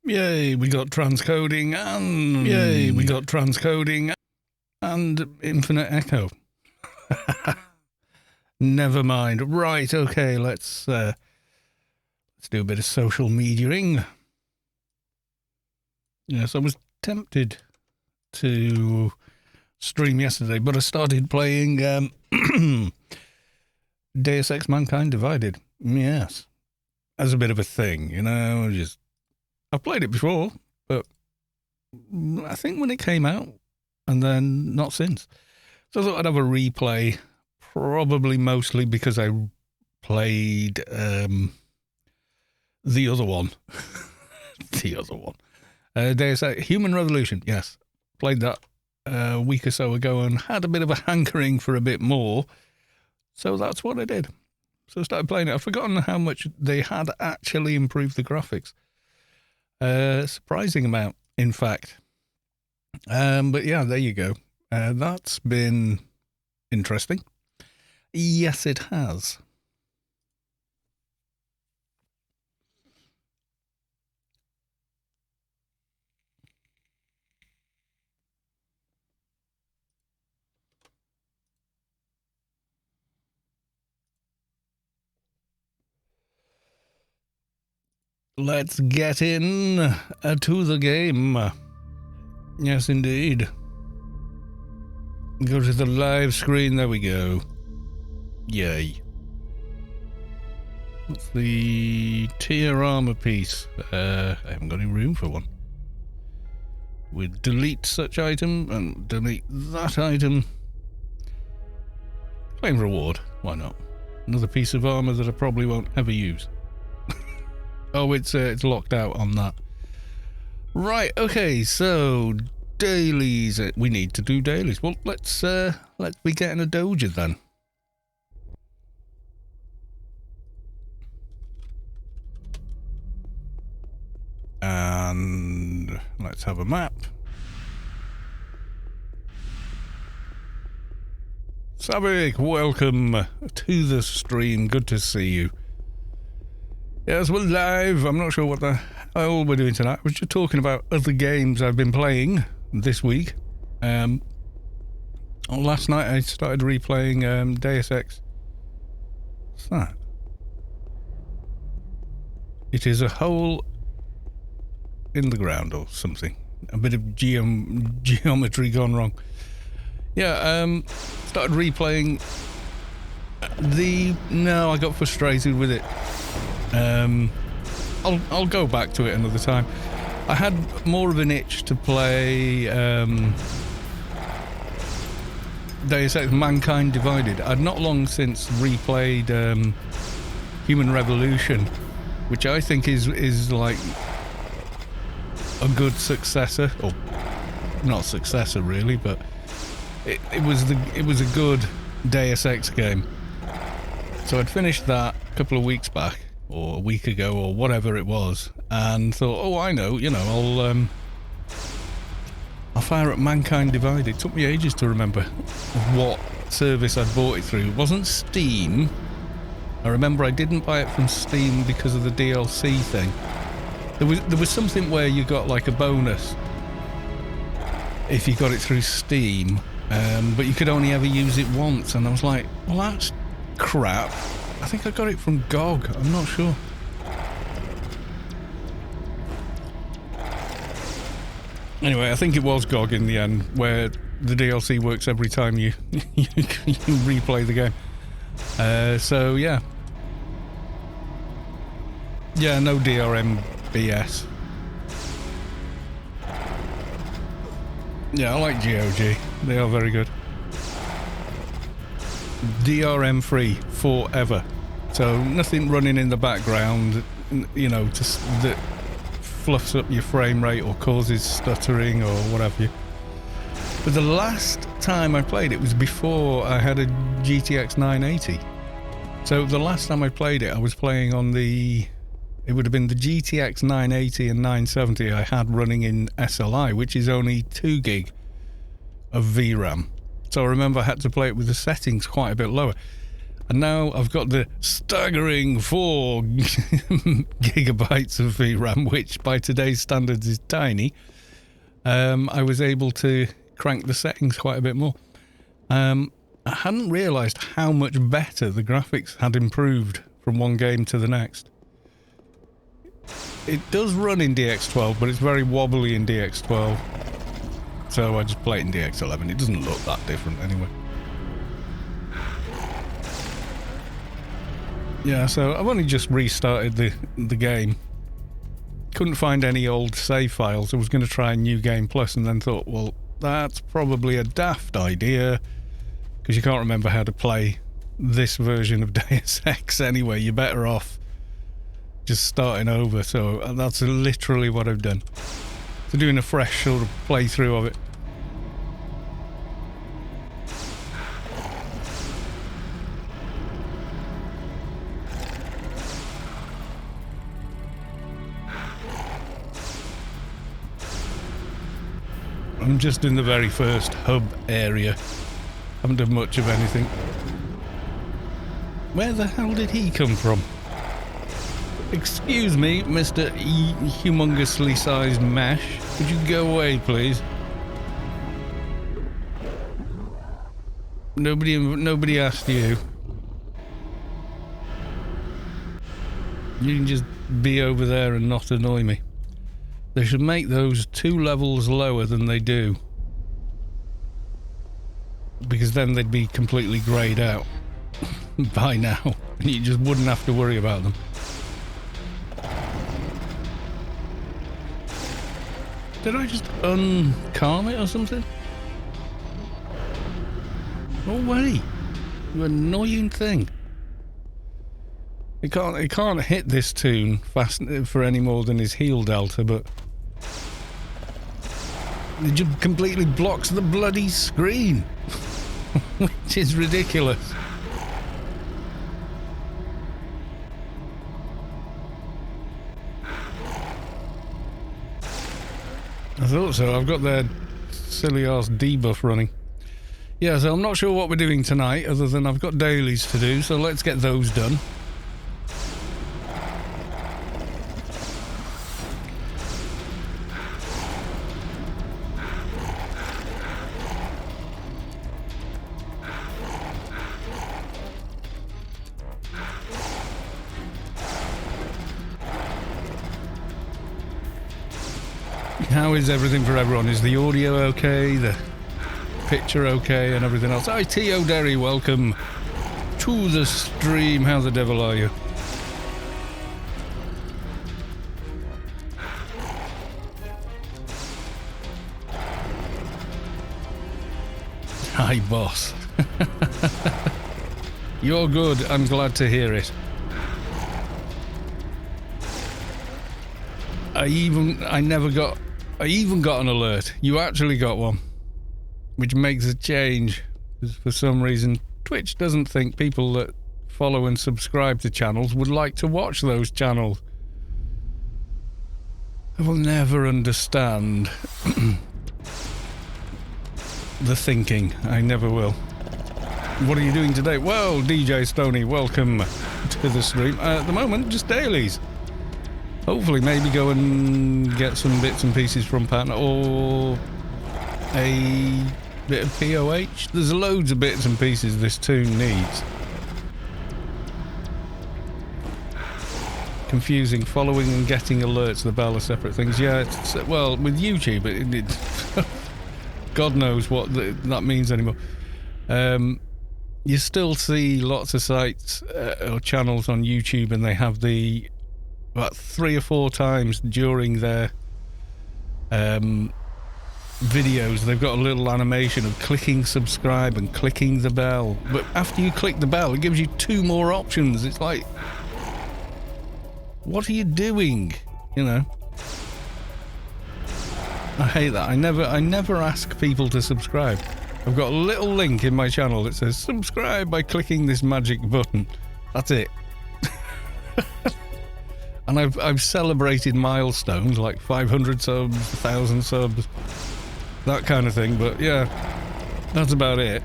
Yay, we got transcoding and infinite echo. Never mind. Right, okay, let's do a bit of social mediaing. Yes, I was tempted to stream yesterday, but I started playing Deus Ex Mankind Divided. Yes. As a bit of a thing, you know, I've played it before, but I think when it came out, and then not since. So I thought I'd have a replay, probably mostly because I played the other one. Deus Ex Human Revolution, yes. Played that a week or so ago and had a bit of a hankering for a bit more. So that's what I did. So I started playing it. I've forgotten how much they had actually improved the graphics. Surprising amount, in fact. But yeah, there you go. That's been interesting. Yes, it has. Let's get in to the game. Yes, indeed. Go to the live screen. There we go. Yay. What's the tier armor piece? I haven't got any room for one. We delete such item and delete that item. Claim reward. Why not? Another piece of armor that I probably won't ever use. Oh, it's locked out on that. Right, okay, so dailies. We need to do dailies. Well, let's be getting a doja then. And let's have a map. Saavick, welcome to the stream. Good to see you. Yes, we're live. I'm not sure what the hell we're doing tonight. I was just talking about other games I've been playing this week. Last night I started replaying Deus Ex. What's that? It is a hole in the ground or something. A bit of geometry gone wrong. Yeah, started replaying No, I got frustrated with it. I'll go back to it another time. I had more of an itch to play Deus Ex Mankind Divided. I'd not long since replayed Human Revolution, which I think is like a good successor, or not successor really, but it was a good Deus Ex game. So I'd finished that a couple of weeks back, or a week ago, or whatever it was, and thought, oh, I know, you know, I'll fire up Mankind Divided. It took me ages to remember what service I'd bought it through. It wasn't Steam. I remember I didn't buy it from Steam because of the DLC thing. There was something where you got like a bonus if you got it through Steam, but you could only ever use it once, and I was like, well, that's crap. I think I got it from GOG. I'm not sure. Anyway, I think it was GOG in the end, where the DLC works every time you replay the game. So yeah. Yeah, no DRM BS. Yeah, I like GOG. They are very good. DRM free forever. So nothing running in the background, you know, that fluffs up your frame rate or causes stuttering or whatever. But the last time I played it was before I had a GTX 980. So the last time I played it, I was playing on it would have been the GTX 980 and 970 I had running in SLI, which is only 2 gig of VRAM. So I remember I had to play it with the settings quite a bit lower. And now I've got the staggering 4 gigabytes of VRAM, which by today's standards is tiny. I was able to crank the settings quite a bit more. I hadn't realised how much better the graphics had improved from one game to the next. It does run in DX12, but it's very wobbly in DX12. So I just play it in DX11. It doesn't look that different anyway. Yeah, so I've only just restarted the game. Couldn't find any old save files. I was going to try New Game Plus and then thought, well, that's probably a daft idea because you can't remember how to play this version of Deus Ex anyway. You're better off just starting over. So that's literally what I've done. So doing a fresh sort of playthrough of it. I'm just in the very first hub area. Haven't done much of anything. Where the hell did he come from? Excuse me, Mr. Humongously sized mesh. Could you go away, please? Nobody asked you. You can just be over there and not annoy me. They should make those 2 levels lower than they do. Because then they'd be completely greyed out by now. And you just wouldn't have to worry about them. Did I just uncalm it or something? No way. You annoying thing. It can't hit this tune fast for any more than his heel delta, but it just completely blocks the bloody screen, which is ridiculous. I thought so. I've got their silly ass debuff running. Yeah, so I'm not sure what we're doing tonight, other than I've got dailies to do, so let's get those done. How is everything for everyone? Is the audio okay? The picture okay? And everything else? Hi, T.O. Derry. Welcome to the stream. How the devil are you? Hi, boss. You're good. I'm glad to hear it. I even got an alert. You actually got one, which makes a change. Because for some reason, Twitch doesn't think people that follow and subscribe to channels would like to watch those channels. I will never understand the thinking. I never will. What are you doing today? Well, DJ Stoney, welcome to the stream. At the moment, just dailies. Hopefully, maybe go and get some bits and pieces from Pande or a bit of POH. There's loads of bits and pieces this tune needs. Confusing, following and getting alerts, the bell are separate things. Yeah, it's, well, with YouTube, it God knows what that means anymore. You still see lots of sites or channels on YouTube, and they have the about 3 or 4 times during their videos, they've got a little animation of clicking subscribe and clicking the bell. But after you click the bell, it gives you 2 more options. It's like, what are you doing? You know. I hate that. I never ask people to subscribe. I've got a little link in my channel that says subscribe by clicking this magic button. That's it. And I've celebrated milestones like 500 subs, 1,000 subs, that kind of thing. But yeah, that's about it.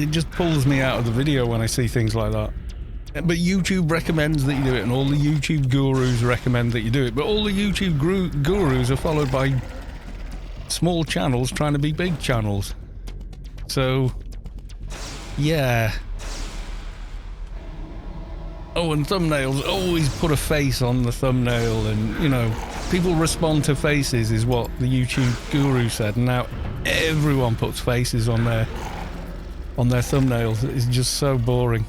it just pulls me out of the video when I see things like that. But YouTube recommends that you do it, and all the YouTube gurus recommend that you do it. But all the YouTube gurus are followed by small channels trying to be big channels. So, yeah. Oh, and thumbnails, always put a face on the thumbnail, and, you know, people respond to faces is what the YouTube guru said. And now everyone puts faces on their thumbnails. It's just so boring.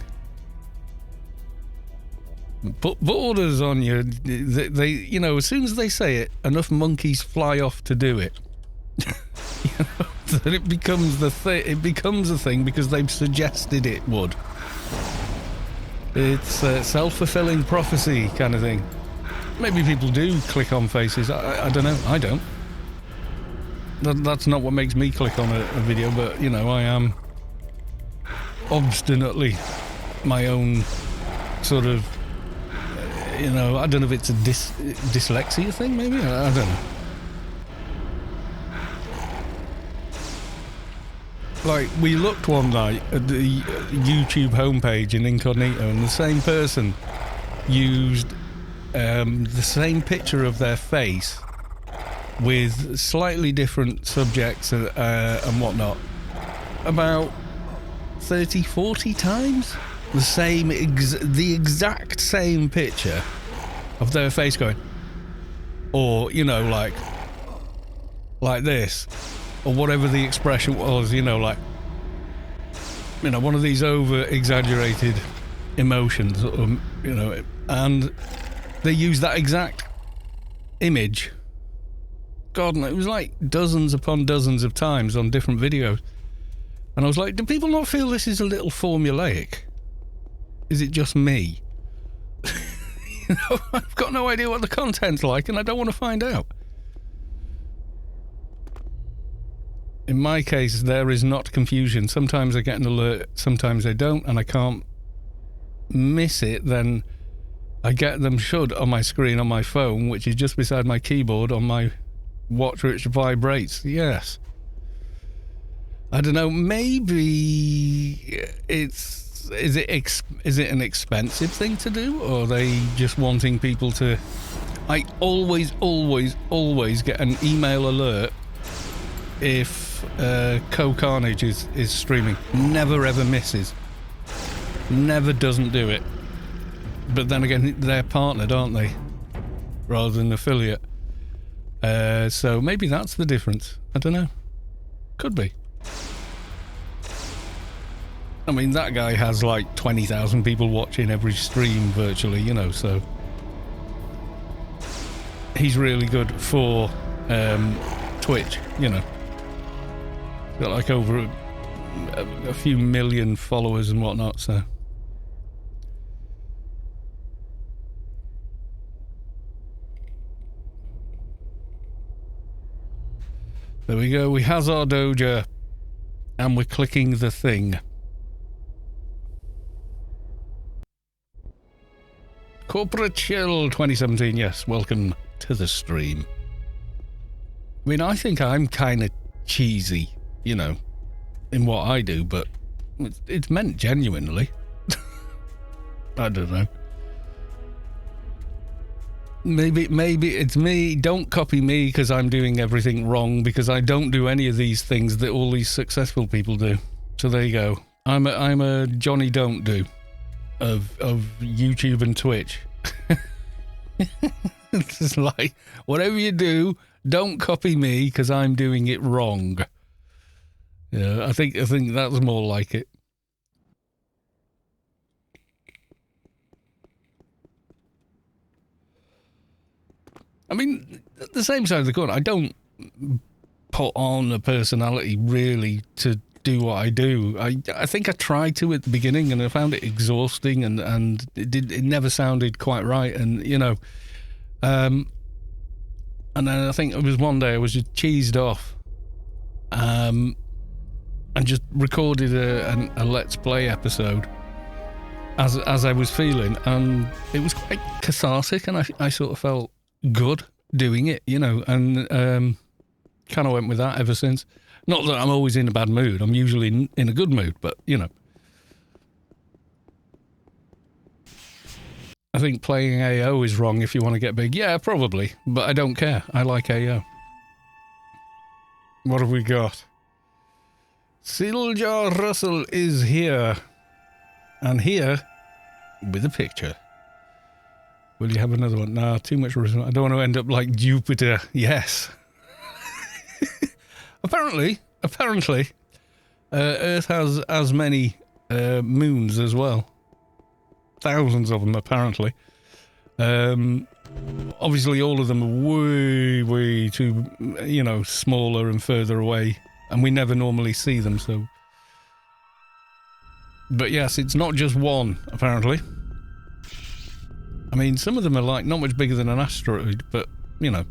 Put borders on you. They, you know, as soon as they say it, enough monkeys fly off to do it. You know, that it becomes the thing. It becomes a thing because they've suggested it would. It's a self-fulfilling prophecy kind of thing. Maybe people do click on faces. I don't know. I don't. That's not what makes me click on a video. But you know, I am obstinately my own sort of. You know, I don't know if it's a dyslexia thing, maybe? I don't know. Like, we looked one night at the YouTube homepage in incognito, and the same person used the same picture of their face with slightly different subjects and whatnot about 30, 40 times. The exact same picture of their face going, or, you know, like this, or whatever the expression was, you know, like, you know, one of these over-exaggerated emotions, you know, and they use that exact image. God, it was like dozens upon dozens of times on different videos. And I was like, do people not feel this is a little formulaic? Is it just me? You know, I've got no idea what the content's like, and I don't want to find out. In my case, there is not confusion. Sometimes I get an alert, sometimes I don't, and I can't miss it. Then I get them should on my screen on my phone, which is just beside my keyboard on my watch, which vibrates. Yes. I don't know, maybe it's... Is it an expensive thing to do, or are they just wanting people to... I always get an email alert if Co-Carnage is streaming. Never ever misses. Never doesn't do it. But then again, they're partnered, aren't they? Rather than affiliate. So maybe that's the difference. I don't know. Could be. I mean, that guy has like 20,000 people watching every stream virtually, you know, so he's really good for Twitch, you know. Got like over a few million followers and whatnot, so. There we go, we has our doja, and we're clicking the thing. Corporate Chill 2017, yes, welcome to the stream. I mean, I think I'm kind of cheesy, you know, in what I do, but it's meant genuinely. I don't know. Maybe it's me. Don't copy me because I'm doing everything wrong, because I don't do any of these things that all these successful people do. So there you go. I'm a Johnny Don't Do of YouTube and Twitch. It's just like, whatever you do, don't copy me because I'm doing it wrong. Yeah, I think that's more like it. I mean, at the same side of the coin, I don't put on a personality really to do what I do. I think I tried to at the beginning, and I found it exhausting, and it never sounded quite right, and you know, and then I think it was one day I was just cheesed off, and just recorded a Let's Play episode as I was feeling, and it was quite cathartic, and I sort of felt good doing it, you know, and kind of went with that ever since. Not that I'm always in a bad mood. I'm usually in a good mood, but, you know. I think playing AO is wrong if you want to get big. Yeah, probably, but I don't care. I like AO. What have we got? Siljar Russell is here. And here, with a picture. Will you have another one? Nah, too much. I don't want to end up like Jupiter. Yes. Apparently, Earth has as many moons as well. Thousands of them, apparently. Obviously, all of them are way too, you know, smaller and further away, and we never normally see them, so... But yes, it's not just one, apparently. I mean, some of them are, like, not much bigger than an asteroid, but, you know...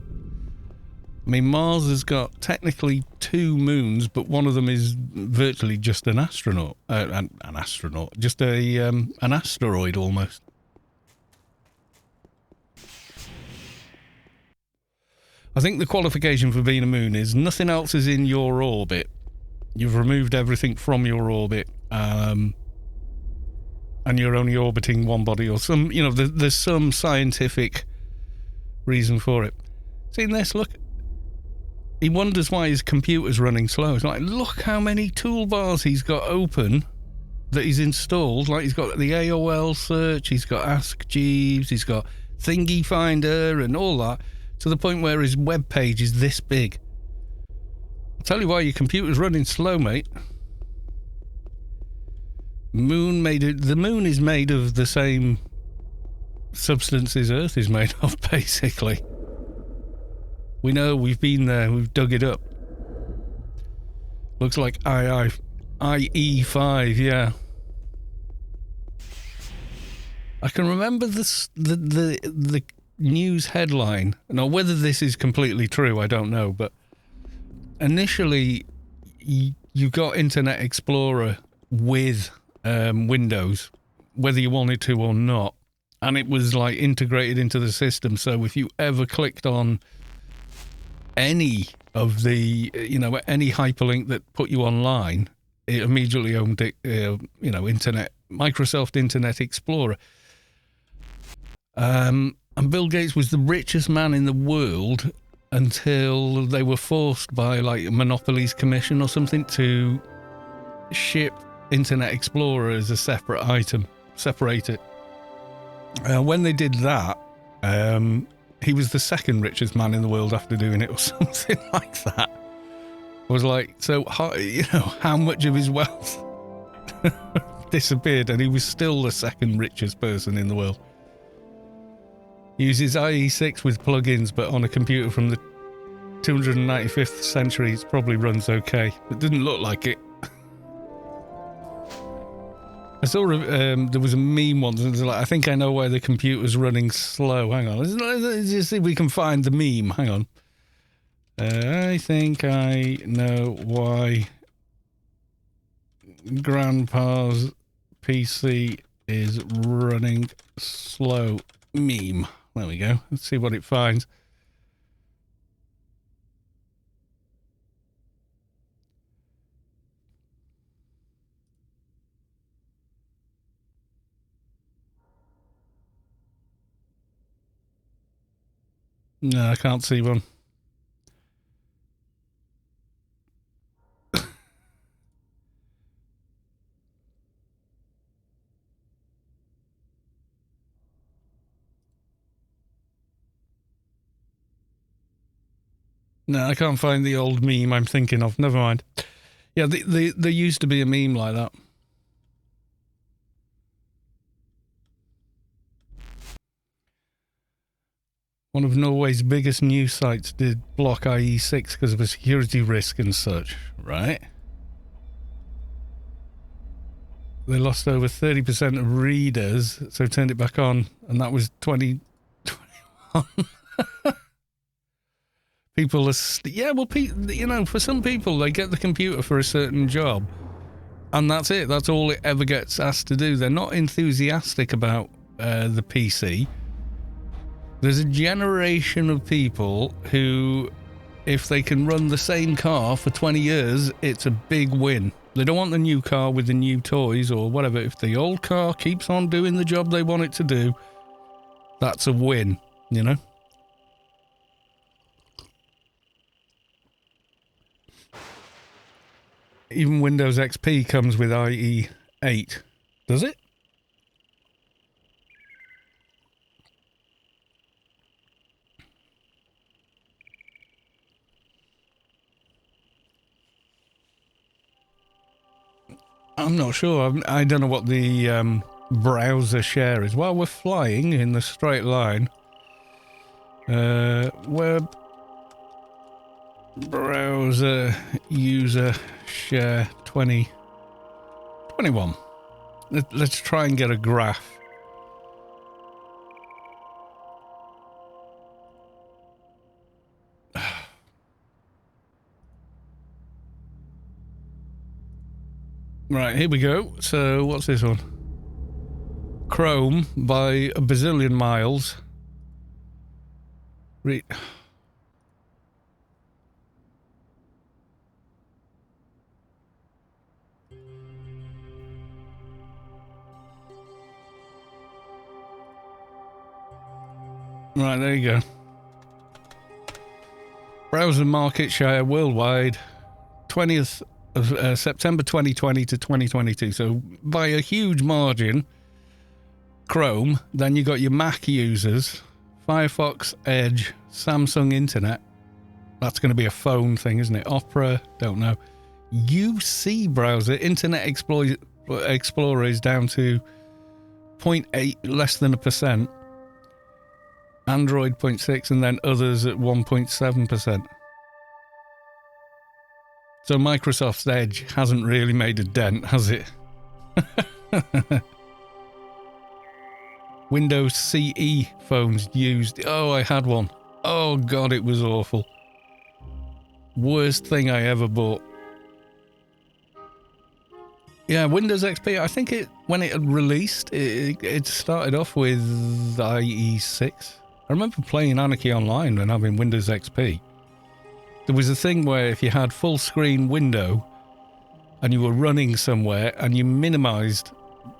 I mean, Mars has got technically 2 moons, but one of them is virtually just an astronaut. An astronaut. Just an asteroid, almost. I think the qualification for being a moon is nothing else is in your orbit. You've removed everything from your orbit, and you're only orbiting one body, or some, you know, there's some scientific reason for it. Seen this? Look. He wonders why his computer's running slow. It's like, look how many toolbars he's got open that he's installed. Like, he's got the AOL search, he's got Ask Jeeves, he's got Thingy Finder and all that, to the point where his web page is this big. I'll tell you why your computer's running slow, mate. The moon is made of the same substances Earth is made of, basically. We know, we've been there, we've dug it up. Looks like IE5, yeah. I can remember the news headline. Now, whether this is completely true, I don't know, but initially you got Internet Explorer with Windows, whether you wanted to or not, and it was like integrated into the system, so if you ever clicked on any of the, you know, any hyperlink that put you online, it immediately owned it, you know, Microsoft Internet Explorer. And Bill Gates was the richest man in the world until they were forced by, like, a Monopolies Commission or something to ship Internet Explorer as a separate item, separate it. When they did that, he was the second richest man in the world after doing it, or something like that. I was like, so, you know, how much of his wealth disappeared, and he was still the second richest person in the world. He uses IE6 with plugins, but on a computer from the 295th century, it probably runs okay. It didn't look like it. I saw there was a meme once, and it was like, I think I know why the computer's running slow. Hang on, let's just see if we can find the meme. Hang on. I think I know why Grandpa's PC is running slow. Meme. There we go. Let's see what it finds. No, I can't see one. No, I can't find the old meme I'm thinking of. Never mind. Yeah, there used to be a meme like that. One of Norway's biggest news sites did block IE6 because of a security risk and such, right? They lost over 30% of readers, so turned it back on, and that was 2021. People are... yeah, well, you know, for some people, they get the computer for a certain job, and that's it. That's all it ever gets asked to do. They're not enthusiastic about the PC. There's a generation of people who if they can run the same car for 20 years, it's a big win. They don't want the new car with the new toys or whatever. If the old car keeps on doing the job they want it to do, that's a win, you know? Even Windows XP comes with IE 8. Does it? I'm not sure. I don't know what the browser share is. While we're flying in the straight line, web browser user share 2021. Let's try and get a graph. Right, here we go. So, what's this one? Chrome by a bazillion miles. Right, there you go. Browser market share worldwide, 20th of September 2020 to 2022. So by a huge margin, Chrome. Then you got your Mac users, Firefox, Edge, Samsung Internet. That's going to be a phone thing, isn't it? Opera, don't know. UC browser, Internet Explorer is down to 0.8, less than 1%. Android 0.6, and then others at 1.7%. So Microsoft's Edge hasn't really made a dent, has it? Windows CE phones used. Oh, I had one. Oh God, it was awful. Worst thing I ever bought. Yeah, Windows XP, I think when it had released, it started off with IE6. I remember playing Anarchy online and having Windows XP. There was a thing where if you had full screen window and you were running somewhere and you minimized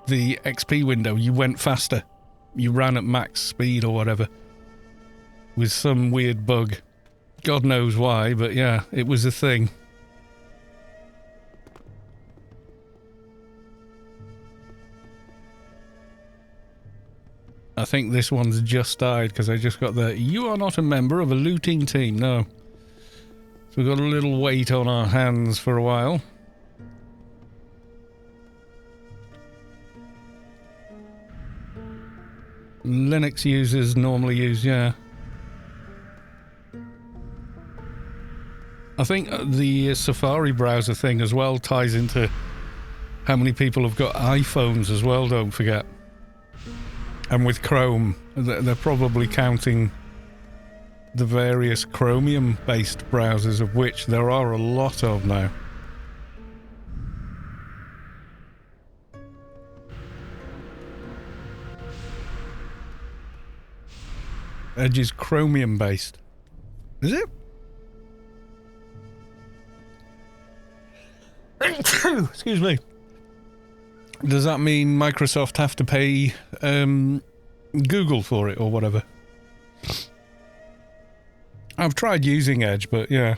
the XP window, you went faster. You ran at max speed or whatever. With some weird bug. God knows why, but yeah, it was a thing. I think this one's just died because I just got the "you are not a member of a looting team." No. So we've got a little wait on our hands for a while. Linux users normally use, yeah. I think the Safari browser thing as well ties into how many people have got iPhones as well, don't forget. And with Chrome, they're probably counting the various Chromium-based browsers, of which there are a lot of now. Edge is Chromium-based. Is it? Excuse me. Does that mean Microsoft have to pay Google for it or whatever? I've tried using Edge, but yeah.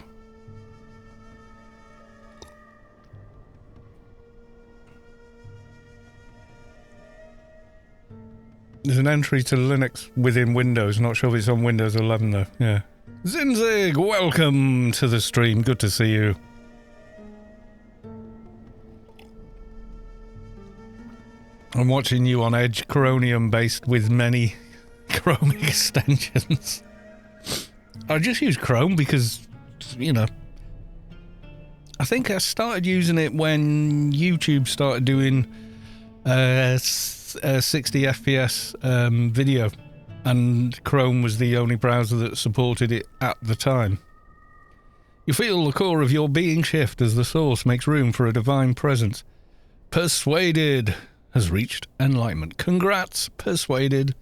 There's an entry to Linux within Windows. Not sure if it's on Windows 11 though. Yeah. Zinzig, welcome to the stream. Good to see you. I'm watching you on Edge, Chromium based with many Chrome extensions. I just use Chrome because, you know, I think I started using it when YouTube started doing 60 FPS video, and Chrome was the only browser that supported it at the time. You feel the core of your being shift as the source makes room for a divine presence. Persuaded has reached enlightenment. Congrats, Persuaded.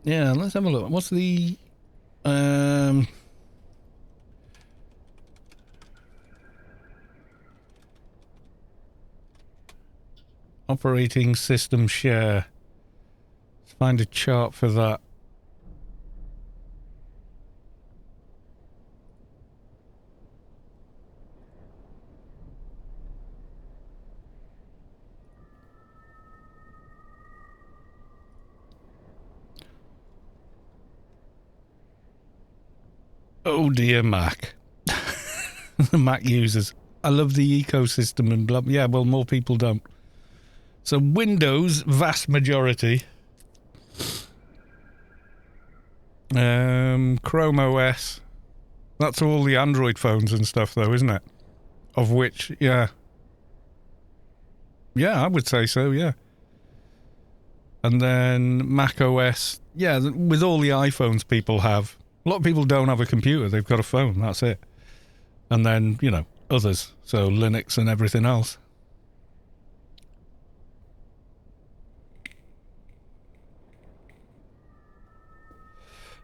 Yeah, let's have a look. What's the Operating system share. Let's find a chart for that. Oh dear, Mac. The Mac users. I love the ecosystem and blah. Yeah, well, more people don't. So Windows, vast majority. Chrome OS. That's all the Android phones and stuff, though, isn't it? Of which, yeah. Yeah, I would say so, yeah. And then Mac OS. Yeah, with all the iPhones people have. A lot of people don't have a computer. They've got a phone. That's it. And then, you know, others. So Linux and everything else.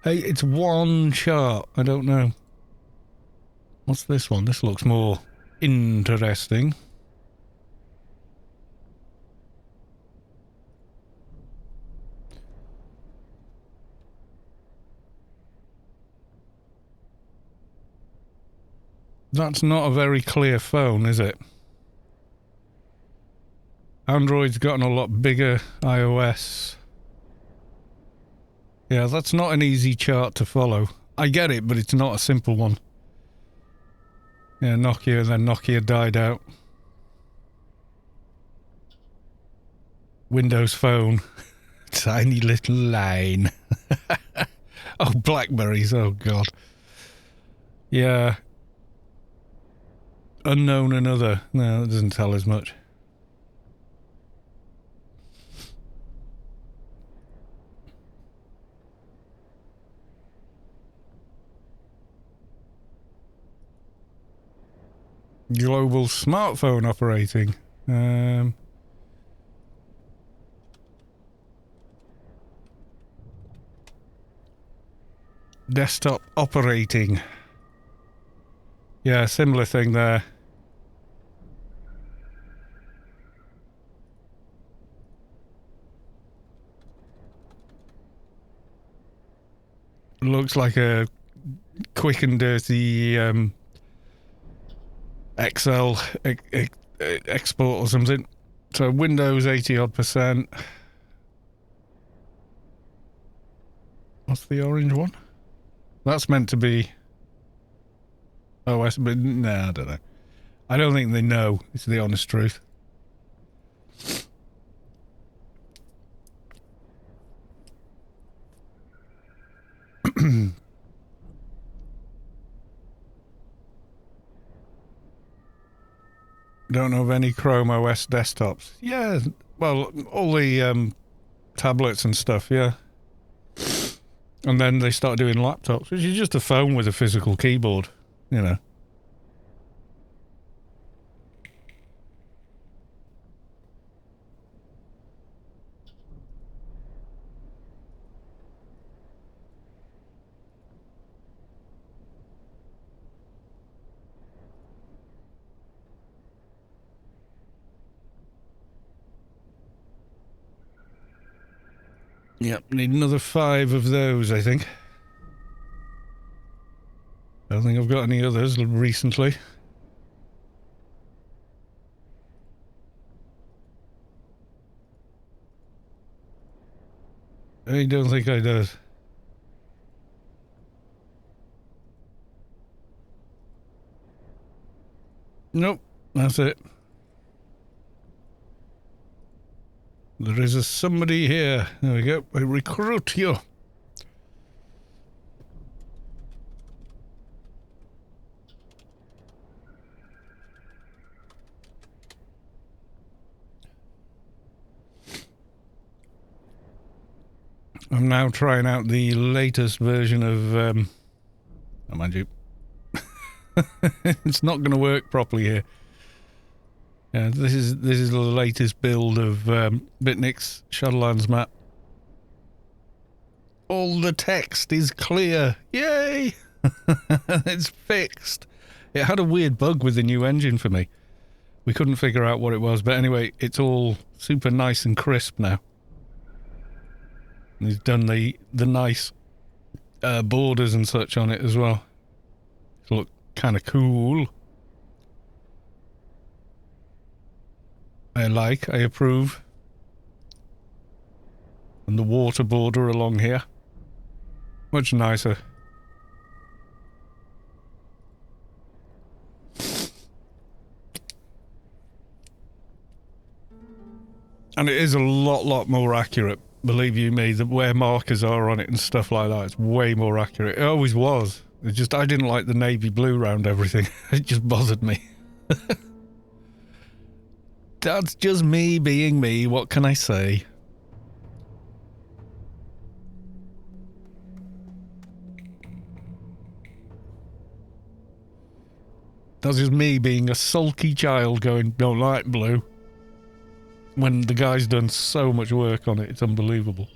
Hey, it's one chart. I don't know. What's this one? This looks more interesting. That's not a very clear phone, is it? Android's gotten a lot bigger. iOS. Yeah, that's not an easy chart to follow. I get it, but it's not a simple one. Yeah, Nokia, then Nokia died out. Windows Phone. Tiny little line. Oh, Blackberries, oh God. Yeah. Unknown another. No, that doesn't tell us much. Global smartphone operating. Desktop operating. Yeah, similar thing there. Looks like a quick and dirty Excel export or something. So Windows 80-odd%. What's the orange one? That's meant to be OS, but nah, I don't know. I don't think they know. It's the honest truth. Don't know of any Chrome OS desktops. Yeah, well, all the tablets and stuff, yeah. And then they start doing laptops, which is just a phone with a physical keyboard, you know. Yep, need another 5 of those, I think. I don't think I've got any others recently. I don't think I do. Nope, that's it. There is somebody here. There we go. I recruit you. I'm now trying out the latest version of oh, mind you. It's not going to work properly here. Yeah, this is the latest build of Bitnik's Shadowlands map. All the text is clear. Yay! It's fixed. It had a weird bug with the new engine for me. We couldn't figure out what it was, but anyway, it's all super nice and crisp now. And he's done the nice borders and such on it as well. It look kind of cool. I approve. And the water border along here. Much nicer. And it is a lot more accurate, believe you me, where markers are on it and stuff like that. It's way more accurate. It always was. It's just I didn't like the navy blue around everything. It just bothered me. That's just me being me. What can I say? That's just me being a sulky child going, don't like blue. When the guy's done so much work on it, it's unbelievable.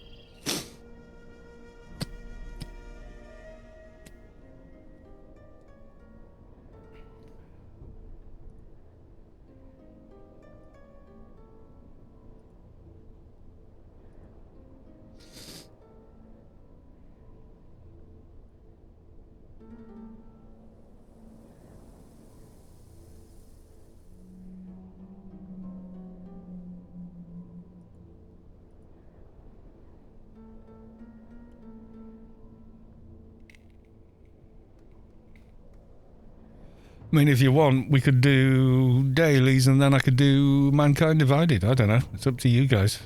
I mean, if you want, we could do dailies and then I could do Mankind Divided. I don't know. It's up to you guys.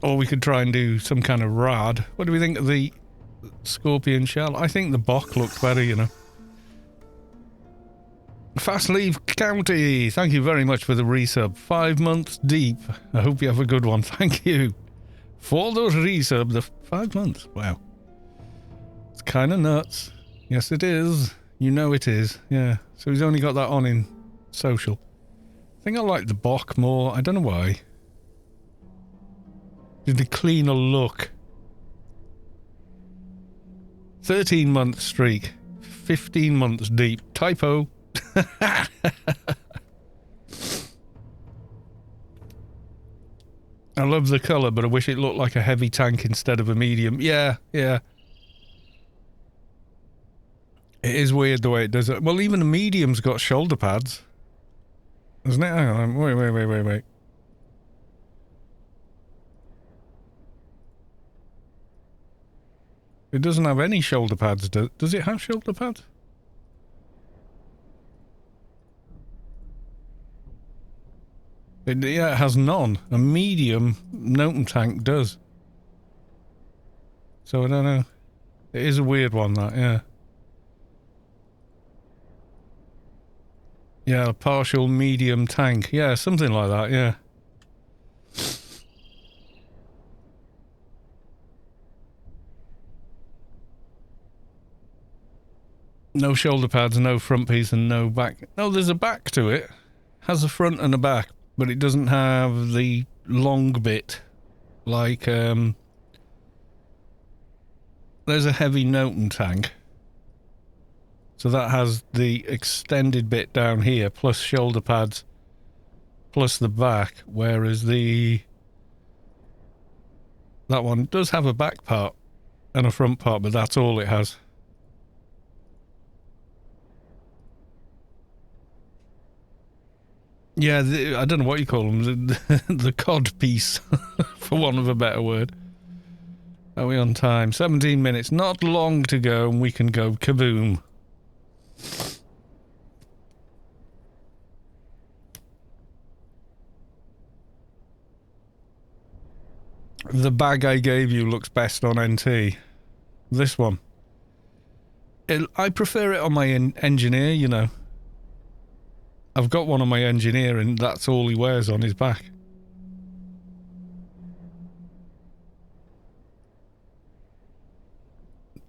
Or we could try and do some kind of rad. What do we think of the Scorpion Shell? I think the Bok looked better, you know. Fast Leave County, thank you very much for the resub. 5 months deep. I hope you have a good one. Thank you for the resub. The 5 months. Wow. It's kind of nuts. Yes, it is. You know it is. Yeah. So he's only got that on in social. I think I like the Bok more. I don't know why. Just a cleaner look. 13 month streak. 15 months deep. Typo. I love the colour, but I wish it looked like a heavy tank instead of a medium. Yeah, yeah. It is weird the way it does it. Well, even the medium's got shoulder pads. Isn't it? Hang on. Wait. It doesn't have any shoulder pads, does it have shoulder pads? Yeah, it has none. A medium Noten tank does. So I don't know. It is a weird one, that, yeah. Yeah, a partial medium tank. Yeah, something like that, yeah. No shoulder pads, no front piece, and no back. No, there's a back to it. Has a front and a back, but it doesn't have the long bit. Like, there's a heavy Noten tank. So that has the extended bit down here, plus shoulder pads, plus the back, whereas that one does have a back part and a front part, but that's all it has. Yeah, I don't know what you call them, the cod piece, for want of a better word. Are we on time? 17 minutes, not long to go, and we can go kaboom. The bag I gave you looks best on NT. This one. I prefer it on my engineer, you know. I've got one on my engineer and that's all he wears on his back.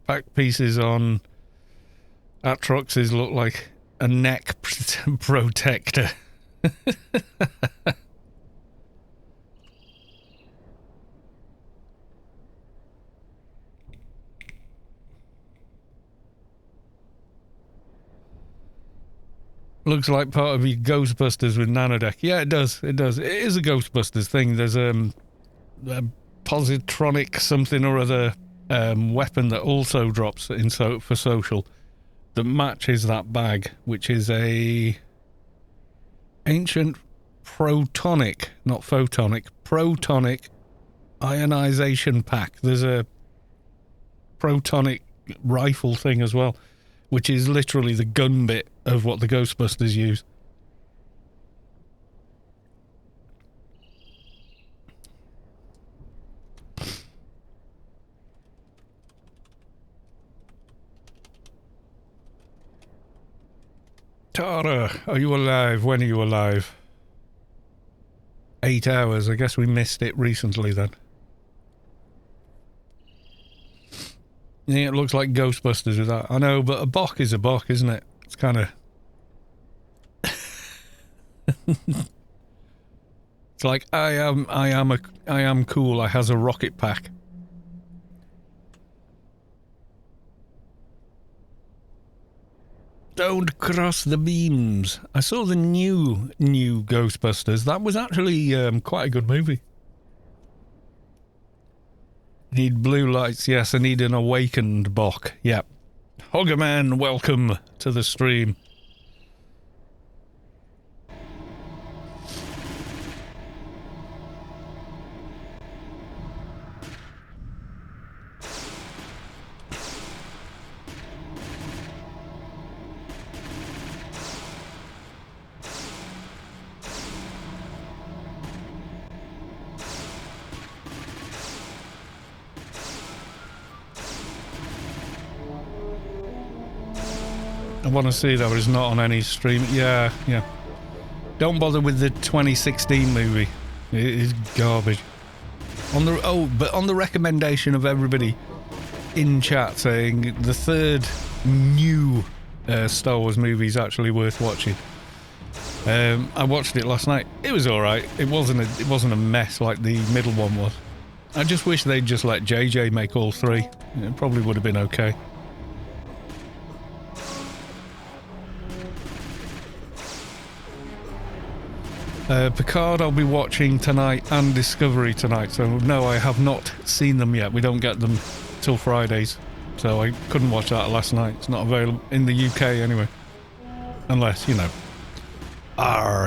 Back pieces on Atroxes look like a neck protector. Looks like part of your Ghostbusters with Nanodeck. Yeah, it does. It does. It is a Ghostbusters thing. There's a positronic something or other weapon that also drops in for social that matches that bag, which is a ancient protonic, not photonic, protonic ionization pack. There's a protonic rifle thing as well, which is literally the gun bit of what the Ghostbusters use. Tara, are you alive? When are you alive? 8 hours. I guess we missed it recently then. Yeah, it looks like Ghostbusters with that. I know, but a Bok is a Bok, isn't it? It's kind of... It's like, I am cool. I has a rocket pack. Don't cross the beams. I saw the new Ghostbusters. That was actually quite a good movie. Need blue lights. Yes, I need an awakened Bok. Yep. Hoggerman, welcome to the stream. I want to see that, but it's not on any stream. Yeah. Don't bother with the 2016 movie. It is garbage. On the recommendation of everybody in chat saying the third new Star Wars movie is actually worth watching. I watched it last night. It was all right. It wasn't a mess like the middle one was. I just wish they'd just let JJ make all three. It probably would have been okay. Picard I'll be watching tonight and Discovery tonight, so no, I have not seen them yet. We don't get them till Fridays, so I couldn't watch that last night. It's not available in the UK anyway. Unless, you know,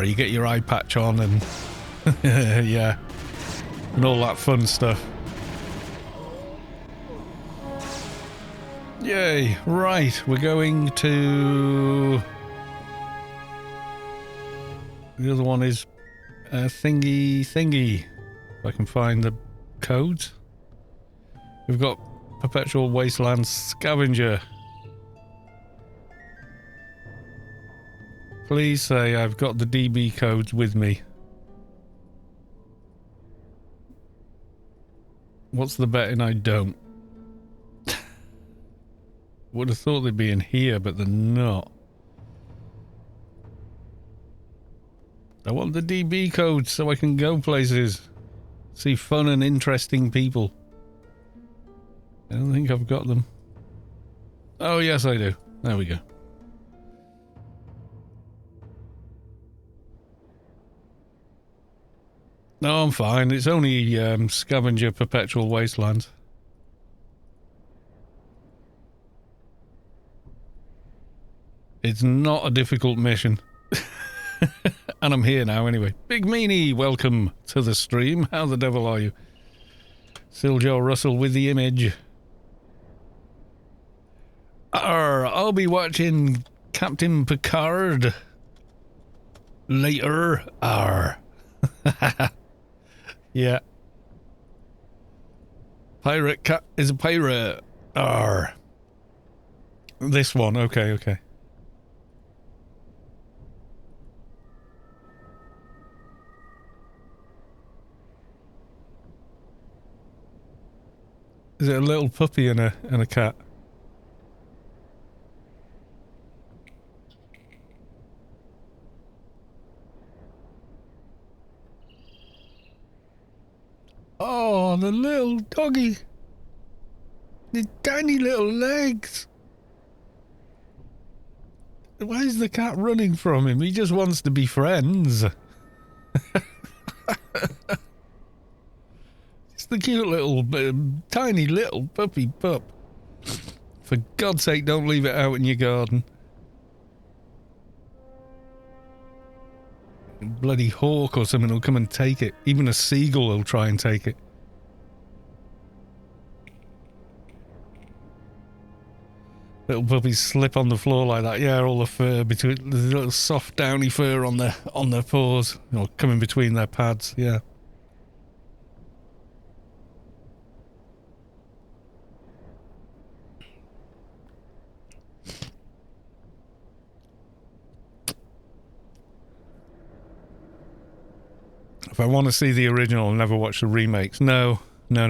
you get your eye patch on and yeah, and all that fun stuff. Yay, right, we're going to... The other one is thingy. If I can find the codes. We've got Perpetual Wasteland Scavenger. Please say I've got the DB codes with me. What's the betting I don't? Would have thought they'd be in here, but they're not. I want the DB codes so I can go places. See fun and interesting people. I don't think I've got them. Oh, yes, I do. There we go. No, I'm fine. It's only Scavenger Perpetual Wasteland. It's not a difficult mission. And I'm here now anyway. Big Meanie, welcome to the stream. How the devil are you? Siljo Russell with the image. I'll be watching Captain Picard later. Yeah. Pirate cat is a pirate. This one, okay. Is it a little puppy and a cat? Oh, the little doggy. The tiny little legs. Why is the cat running from him? He just wants to be friends. It's the cute little, tiny little puppy pup. For God's sake, don't leave it out in your garden. A bloody hawk or something will come and take it. Even a seagull will try and take it. Little puppies slip on the floor like that. Yeah, all the fur between the little soft downy fur on their paws, or coming between their pads. Yeah. If I want to see the original, I'll never watch the remakes. No. No,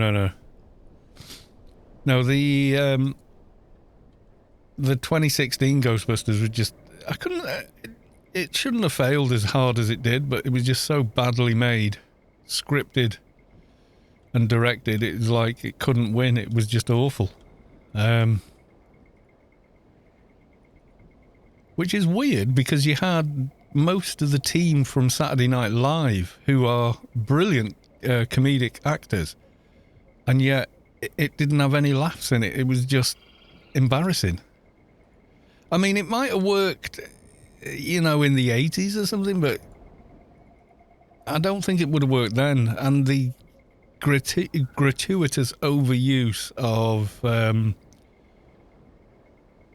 the 2016 Ghostbusters was just... I couldn't... It shouldn't have failed as hard as it did, but it was just so badly made, scripted and directed. It was like it couldn't win. It was just awful. Which is weird, because you had most of the team from Saturday Night Live, who are brilliant comedic actors, and yet it didn't have any laughs in it. It was just embarrassing. I mean, it might have worked, you know, in the 80s or something, but I don't think it would have worked then. And the gratuitous overuse of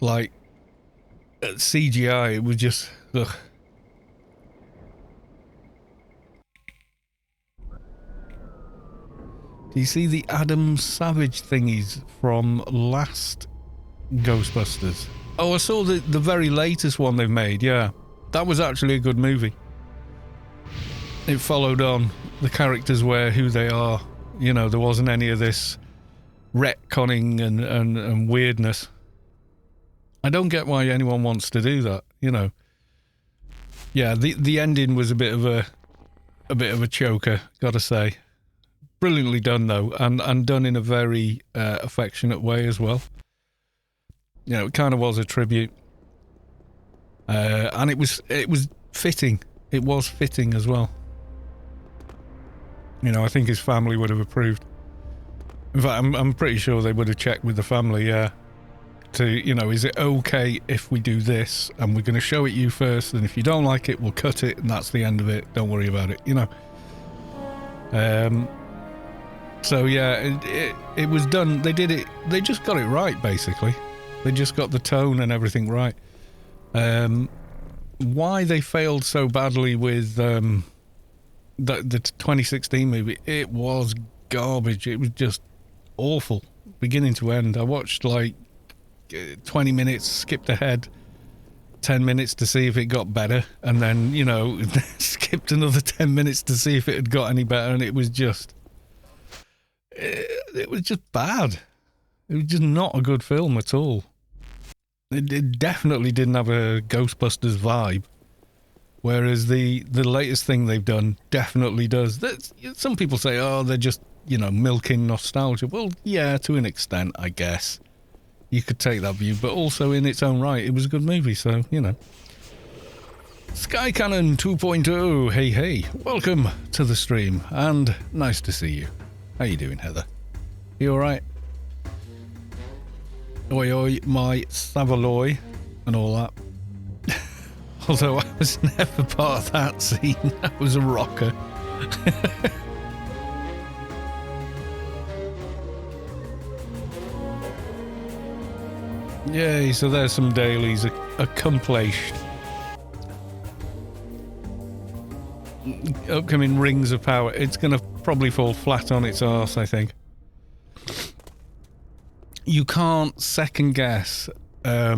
like CGI, it was just ugh. Do you see the Adam Savage thingies from last Ghostbusters? Oh, I saw the very latest one they've made, yeah. That was actually a good movie. It followed on. The characters were who they are. You know, there wasn't any of this retconning and weirdness. I don't get why anyone wants to do that, you know. Yeah, the ending was a bit of a choker, gotta say. Brilliantly done though, and done in a very affectionate way as well. You know, it kind of was a tribute, and it was fitting. It was fitting as well. You know, I think his family would have approved. In fact, I'm pretty sure they would have checked with the family. Yeah, to, you know, is it okay if we do this, and we're going to show it you first, and if you don't like it, we'll cut it, and that's the end of it. Don't worry about it. You know. So yeah, it was done. They did it. They just got it right, basically. They just got the tone and everything right. Why they failed so badly with the 2016 movie? It was garbage. It was just awful, beginning to end. I watched like 20 minutes, skipped ahead 10 minutes to see if it got better, and then, you know, skipped another 10 minutes to see if it had got any better, and it was just bad. It was just not a good film at all. It definitely didn't have a Ghostbusters vibe, whereas the latest thing they've done definitely does. Some people say, oh, they're just, you know, milking nostalgia. Well, yeah, to an extent, I guess. You could take that view, but also in its own right, it was a good movie, so, you know. Sky Cannon 2.0, hey, welcome to the stream, and nice to see you. How you doing, Heather? You alright? Oi, oi, my Savaloy, and all that. Although I was never part of that scene. I was a rocker. Yay, so there's some dailies accomplished. Upcoming Rings of Power. It's going to probably fall flat on its arse, I think. You can't second guess a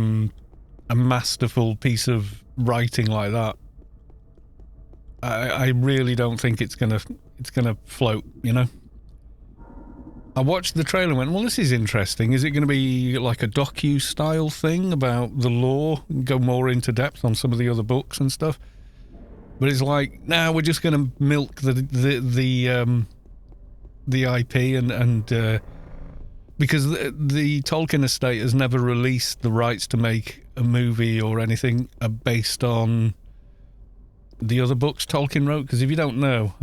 masterful piece of writing like that. I really don't think it's gonna float, you know. I watched the trailer and went, well, this is interesting. Is it going to be like a docu-style thing about the lore, go more into depth on some of the other books and stuff? But it's like, nah, we're just going to milk the IP and because the Tolkien estate has never released the rights to make a movie or anything based on the other books Tolkien wrote? Because if you don't know,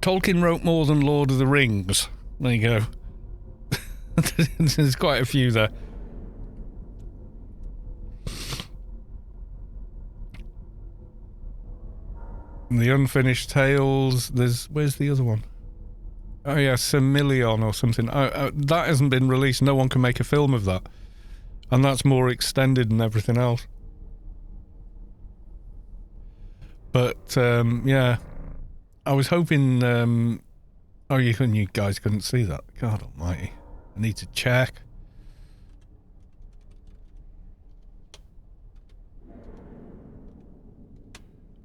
Tolkien wrote more than Lord of the Rings. There you go. There's quite a few there. The Unfinished Tales. Where's the other one? Oh yeah, Silmarillion or something. That hasn't been released. No one can make a film of that, and that's more extended than everything else. But yeah, I was hoping. Oh, you guys couldn't see that. God Almighty! I need to check.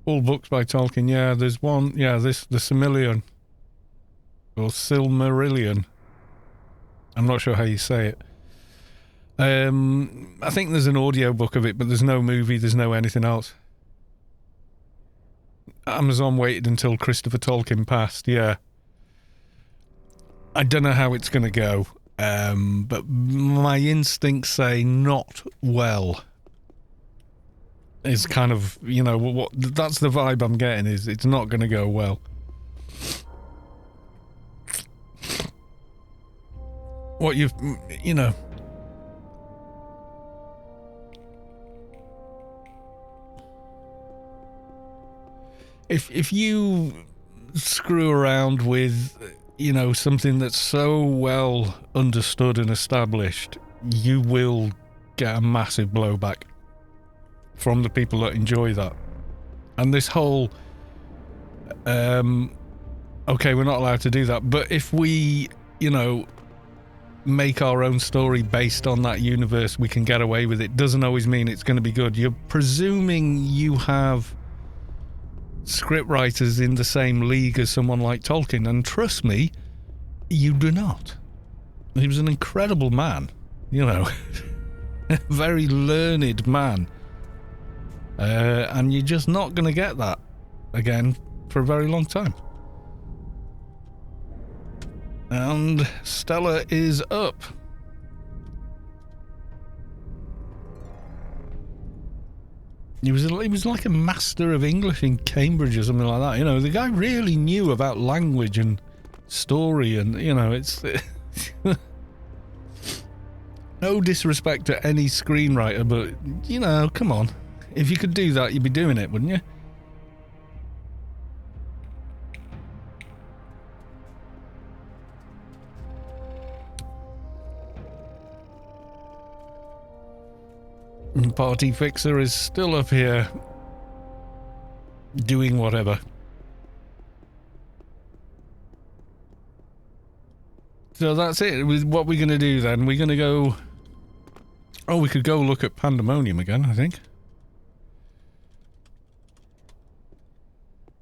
All books by Tolkien. Yeah, there's one. Yeah, the Silmarillion. Or Silmarillion. I'm not sure how you say it. I think there's an audio book of it, but there's no movie, there's no anything else. Amazon waited until Christopher Tolkien passed, yeah. I don't know how it's going to go, but my instincts say not well. It's kind of, you know, that's the vibe I'm getting, is it's not going to go well. What you know. If you screw around with, you know, something that's so well understood and established, you will get a massive blowback from the people that enjoy that. And this whole, okay, we're not allowed to do that, but if we, you know, make our own story based on that universe, we can get away with it. Doesn't always mean it's going to be good. You're presuming you have scriptwriters in the same league as someone like Tolkien, and trust me, you do not. He was an incredible man, you know, a very learned man, and you're just not going to get that again for a very long time. And Stella is up. He was like a master of English in Cambridge or something like that. You know, the guy really knew about language and story, and, you know, it's no disrespect to any screenwriter, but, you know, come on. If you could do that, you'd be doing it, wouldn't you? Party Fixer is still up here doing whatever. So that's it. What we're going to do then, we're going to go... Oh, we could go look at Pandemonium again, I think.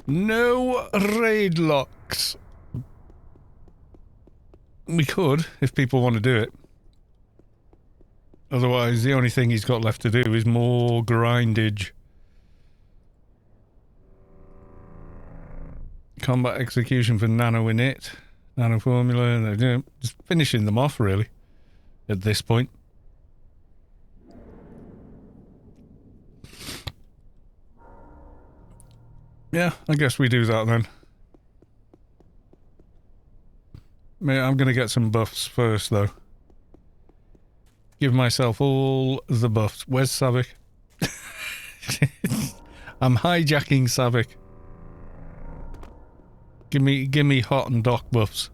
No raid locks. We could, if people want to do it. Otherwise, the only thing he's got left to do is more grindage. Combat execution for Nano Init, Nano Formula, they're just finishing them off, really, at this point. Yeah, I guess we do that then. I'm going to get some buffs first, though. Give myself all the buffs. Where's Saavick? I'm hijacking Saavick. Give me hot and dock buffs.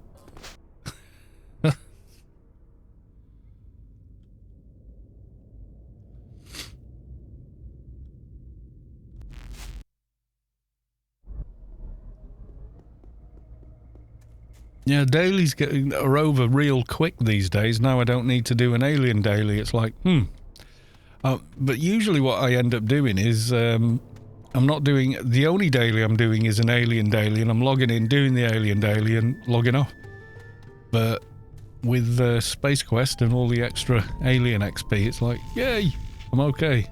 Yeah, dailies are over real quick these days. Now I don't need to do an alien daily. It's like, but usually what I end up doing is, I'm not doing... The only daily I'm doing is an alien daily, and I'm logging in, doing the alien daily, and logging off. But with Space Quest and all the extra alien XP, it's like, yay, I'm okay.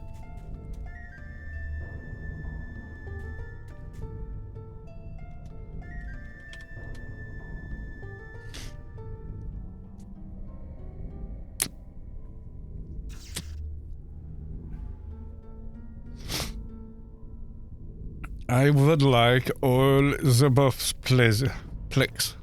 I would like all the buffs, please. Plex.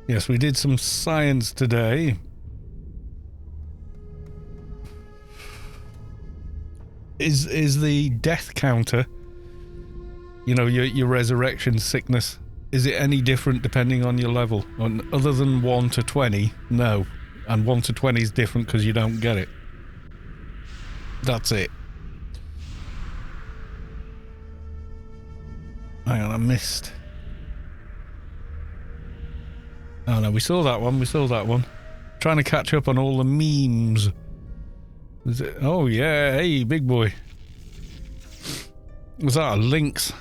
Yes, we did some science today. Is the death counter, you know, your resurrection sickness, is it any different depending on your level? Other than 1 to 20, no. And 1 to 20 is different because you don't get it. That's it. Hang on, I missed. Oh no, we saw that one. Trying to catch up on all the memes. Oh yeah, hey, big boy. Was that a lynx?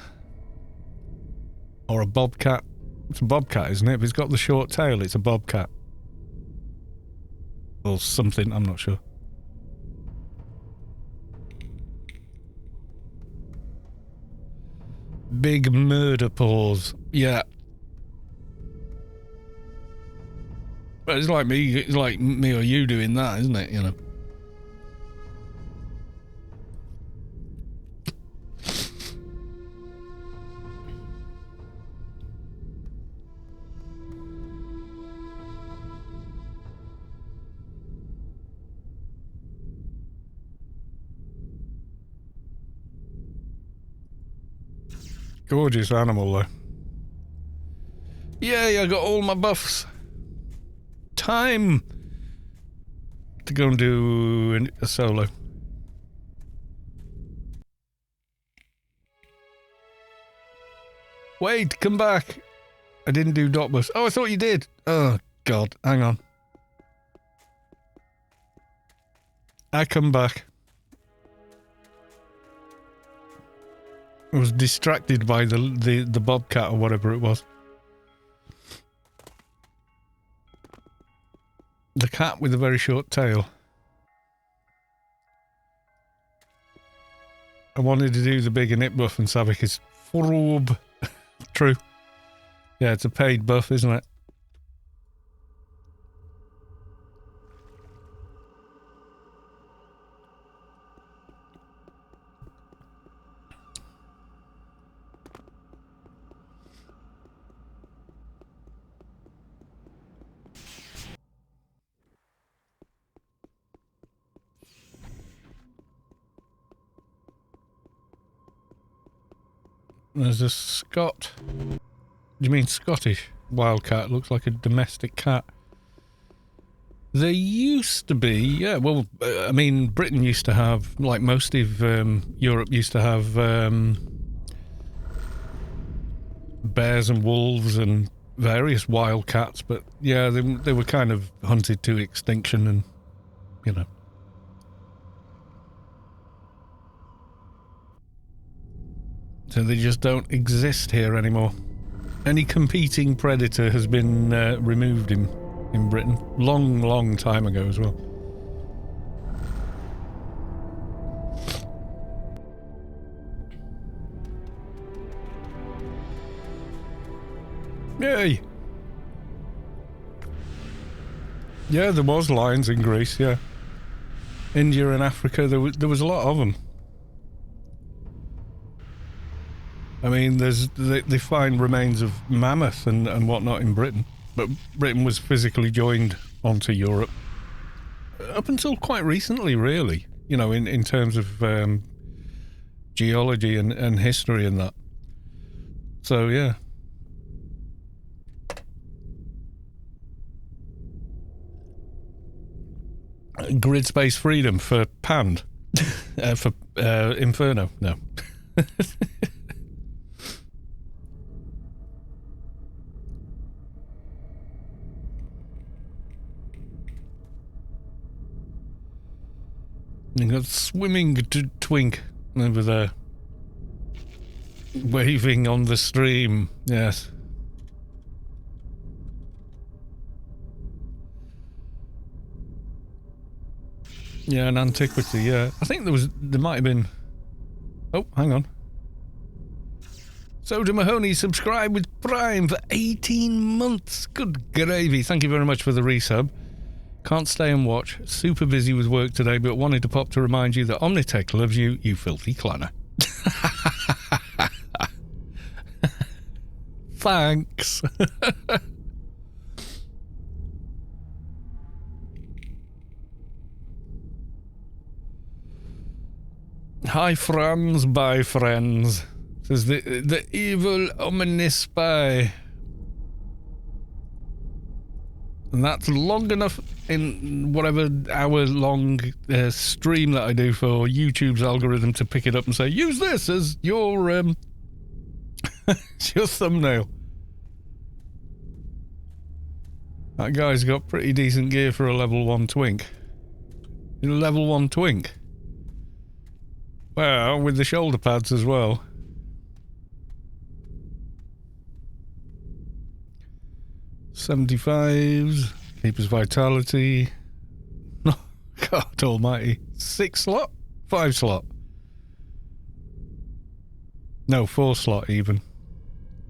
Or a bobcat? It's a bobcat, isn't it? If it's got the short tail, it's a bobcat. Or something, I'm not sure. Big murder paws. Yeah. But it's like me or you doing that, isn't it, you know? Gorgeous animal, though. Yay, I got all my buffs. Time to go and do a solo. Wait, come back. I didn't do dot bus. Oh, I thought you did. Oh, God. Hang on. I come back. I was distracted by the bobcat or whatever it was. The cat with a very short tail. I wanted to do the bigger nip buff and Saavick is Frob. True. Yeah, it's a paid buff, isn't it? There's a Scot. Do you mean Scottish? Wildcat. Looks like a domestic cat. There used to be, yeah, well, I mean, Britain used to have, like most of Europe used to have bears and wolves and various wildcats, but yeah, they were kind of hunted to extinction and, you know. So they just don't exist here anymore. Any competing predator has been removed in Britain. Long time ago as well. Yay! Yeah, there was lions in Greece, yeah. India and Africa, there was a lot of them. I mean, they find remains of mammoth and whatnot in Britain, but Britain was physically joined onto Europe up until quite recently, really. You know, in terms of geology and history and that. So yeah. Grid space freedom for Pande, for Inferno. No. You got swimming twink over there, waving on the stream. Yes. Yeah, an antiquity. Yeah, I think there might have been. Oh, hang on. Soda Mahoney subscribed with Prime for 18 months. Good gravy. Thank you very much for the resub. Can't stay and watch. Super busy with work today, but wanted to pop to remind you that Omnitech loves you, you filthy clanner. Thanks. Hi friends, bye friends. Says the evil ominous spy. And that's long enough in whatever hour-long stream that I do for YouTube's algorithm to pick it up and say, use this as your your thumbnail. That guy's got pretty decent gear for a level 1 twink. A level 1 twink. Well, with the shoulder pads as well. $75s, keepers vitality. No, God almighty. 6 slot? 5 slot? No, 4 slot even.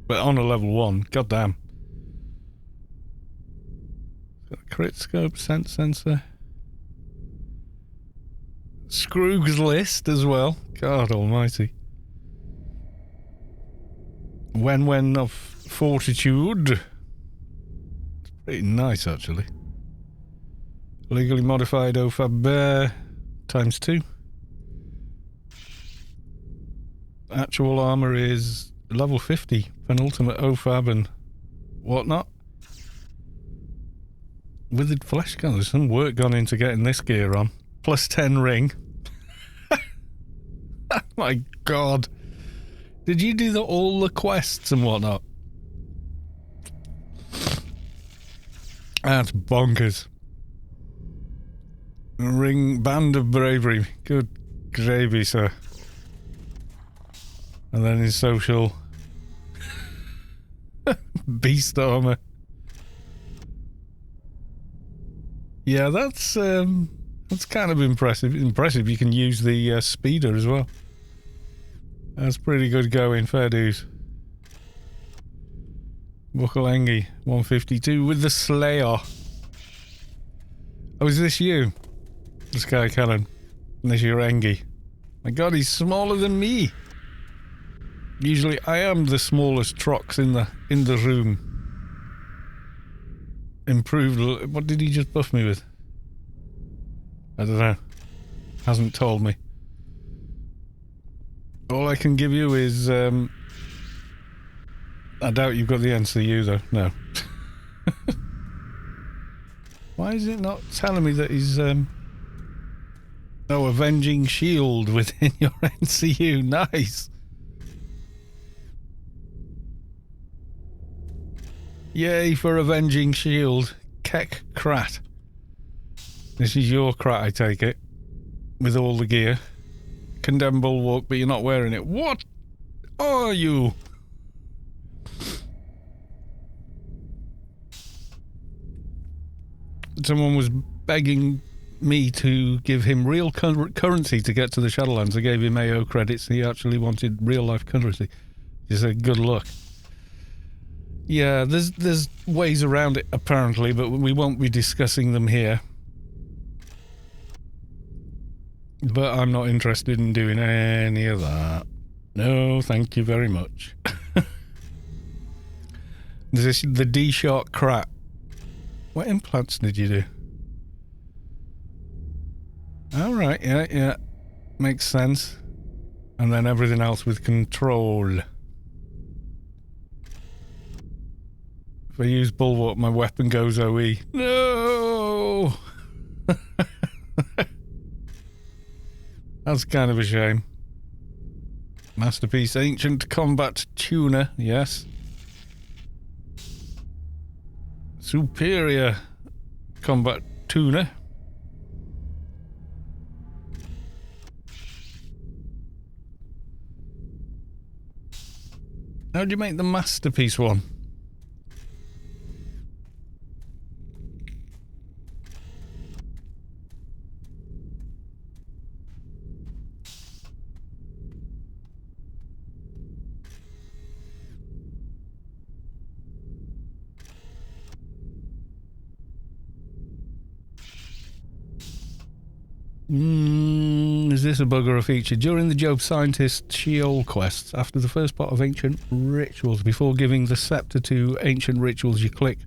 But on a level 1, goddamn. Got a crit scope, sense sensor. Scroog's list as well. God almighty. When of fortitude. It's pretty nice actually. Legally modified OFAB bear times 2. Actual armor is level 50. Penultimate OFAB and whatnot. Withered flesh gun. There's some work gone into getting this gear on. Plus 10 ring. Oh my god. Did you do all the quests and whatnot? That's bonkers. Ring band of bravery. Good gravy, sir. And then his social beast armor. Yeah, that's kind of impressive. Impressive. You can use the speeder as well. That's pretty good going. Fair dues. Bucklengi 152 with the Slayer. Oh, is this you? This guy Callan. And this your Engi. My god, he's smaller than me. Usually I am the smallest Trox in the room. Improved. What did he just buff me with? I don't know. Hasn't told me. All I can give you is I doubt you've got the NCU though. No. Why is it not telling me that he's oh, Avenging Shield within your NCU? Nice. Yay for Avenging Shield. Keck Krat. This is your Krat, I take it. With all the gear. Condemn Bulwark, but you're not wearing it. What are you? Someone was begging me to give him real currency to get to the Shadowlands. I gave him AO credits. He actually wanted real life currency. He said, good luck. Yeah, there's ways around it apparently, but we won't be discussing them here. But I'm not interested in doing any of that. No, thank you very much. This is the D-Shark Krat. What implants did you do? Alright, yeah. Makes sense. And then everything else with control. If I use Bulwark, my weapon goes OE. No! That's kind of a shame. Masterpiece Ancient Combat Tuner, yes. Superior Combat Tuner. How do you make the Masterpiece one? Is this a bug or a feature? During the Job Scientist Sheol quests, after the first part of Ancient Rituals, before giving the scepter to Ancient Rituals, you click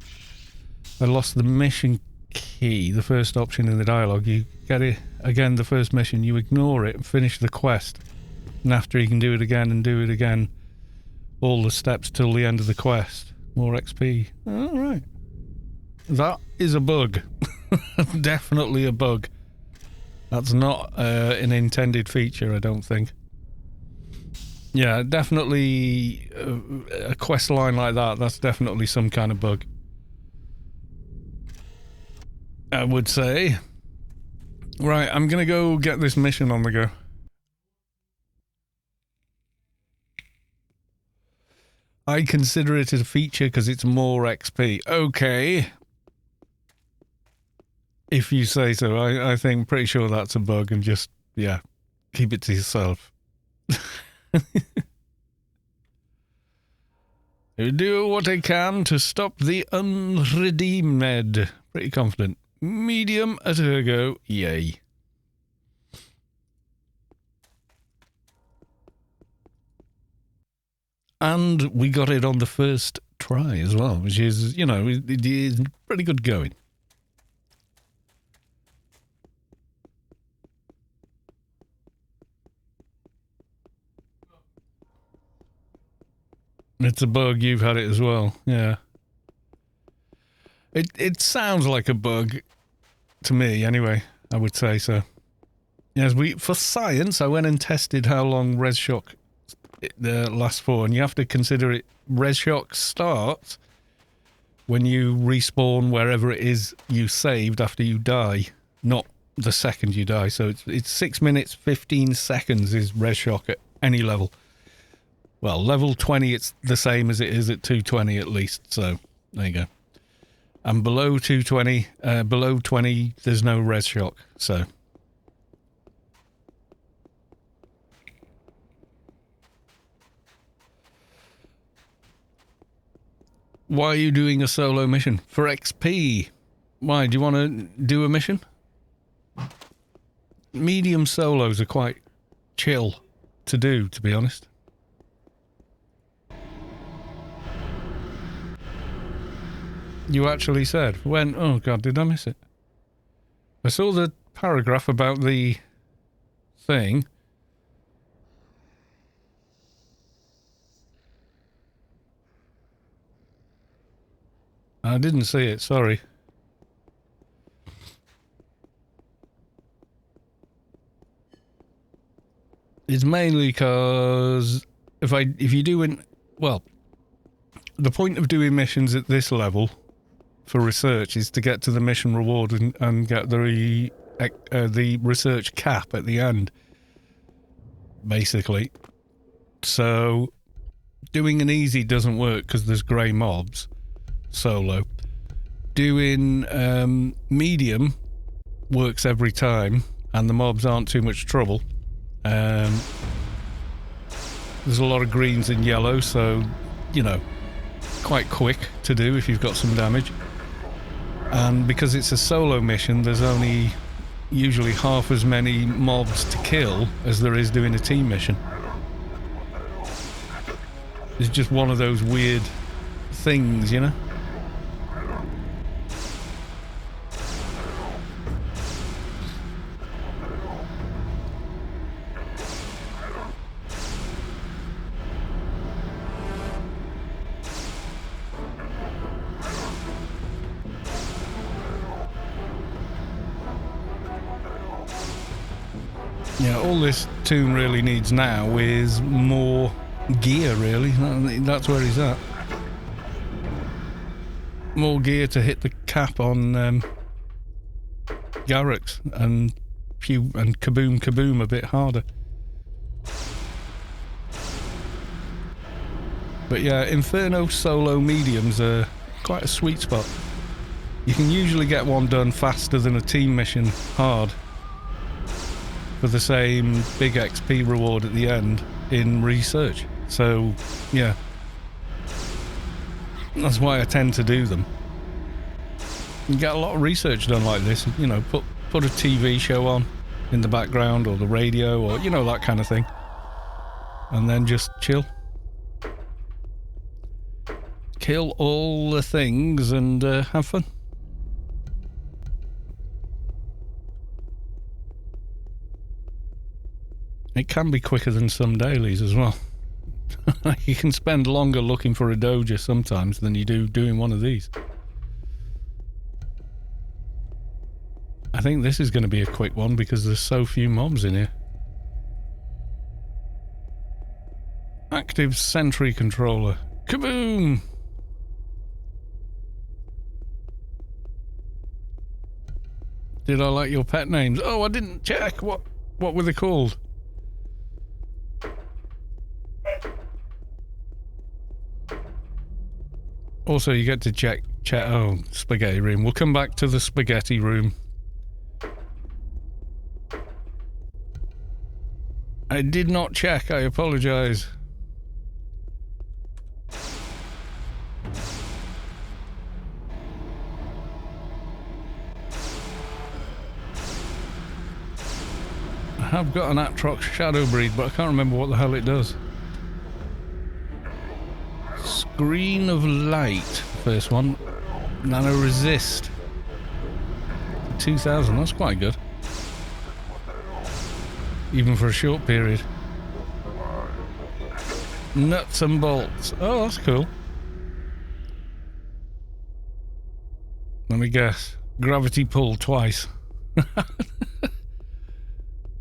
I lost the mission key, the first option in the dialogue. You get it again, the first mission, you ignore it and finish the quest. And after you can do it again and do it again, all the steps till the end of the quest. More XP. Alright. That is a bug. Definitely a bug. That's not an intended feature, I don't think. Yeah, definitely a quest line like that, that's definitely some kind of bug. I would say. Right, I'm gonna go get this mission on the go. I consider it a feature because it's more XP. Okay. If you say so, I think pretty sure that's a bug and just, yeah, keep it to yourself. I do what I can to stop the unredeemed. Pretty confident. Medium at ergo, yay. And we got it on the first try as well, which is, you know, it is pretty good going. It's a bug, you've had it as well, yeah. It sounds like a bug to me, anyway, I would say so. Yes, for science, I went and tested how long res shock lasts for, and you have to consider it. Res shock starts when you respawn wherever it is you saved after you die, not the second you die. So it's 6 minutes 15 seconds is res shock at any level. Well, level 20, it's the same as it is at 220 at least, so there you go. And below 220, below 20, there's no res shock, so. Why are you doing a solo mission? For XP. Why, do you want to do a mission? Medium solos are quite chill to do, to be honest. You actually said when? Oh god, did I miss it? I saw the paragraph about the thing. I didn't see it, sorry. It's mainly because if you do well, the point of doing missions at this level for research is to get to the mission reward and get the research cap at the end, basically. So doing an easy doesn't work because there's grey mobs solo. Doing medium works every time and the mobs aren't too much trouble. There's a lot of greens and yellow, so you know, quite quick to do if you've got some damage. And because it's a solo mission, there's only usually half as many mobs to kill as there is doing a team mission. It's just one of those weird things, you know? Yeah, all this toon really needs now is more gear, really. That's where he's at. More gear to hit the cap on Garrux and kaboom kaboom a bit harder. But yeah, Inferno solo mediums are quite a sweet spot. You can usually get one done faster than a team mission hard for the same big XP reward at the end in research. So, yeah. That's why I tend to do them. You get a lot of research done like this, you know, put a TV show on, in the background, or the radio, or you know, that kind of thing. And then just chill. Kill all the things and have fun. It can be quicker than some dailies as well. You can spend longer looking for a doja sometimes than you do doing one of these. I think this is going to be a quick one because there's so few mobs in here. Active sentry controller. Kaboom! Did I like your pet names? Oh, I didn't check. What were they called? Also, you get to check. Oh, spaghetti room. We'll come back to the spaghetti room. I did not check. I apologize. I have got an Atrox Shadow Breed, but I can't remember what the hell it does. Screen of Light, first one. Nano Resist. 2000, that's quite good. Even for a short period. Nuts and bolts. Oh, that's cool. Let me guess. Gravity pull twice.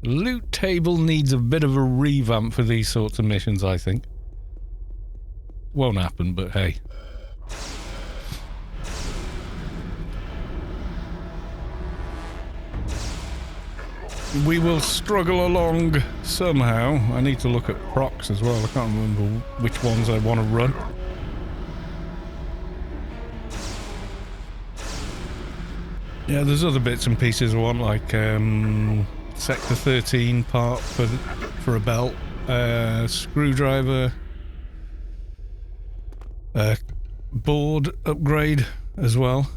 Loot table needs a bit of a revamp for these sorts of missions, I think. Won't happen, but hey. We will struggle along somehow. I need to look at procs as well. I can't remember which ones I want to run. Yeah, there's other bits and pieces I want, like Sector 13 part for a belt, screwdriver, board upgrade as well.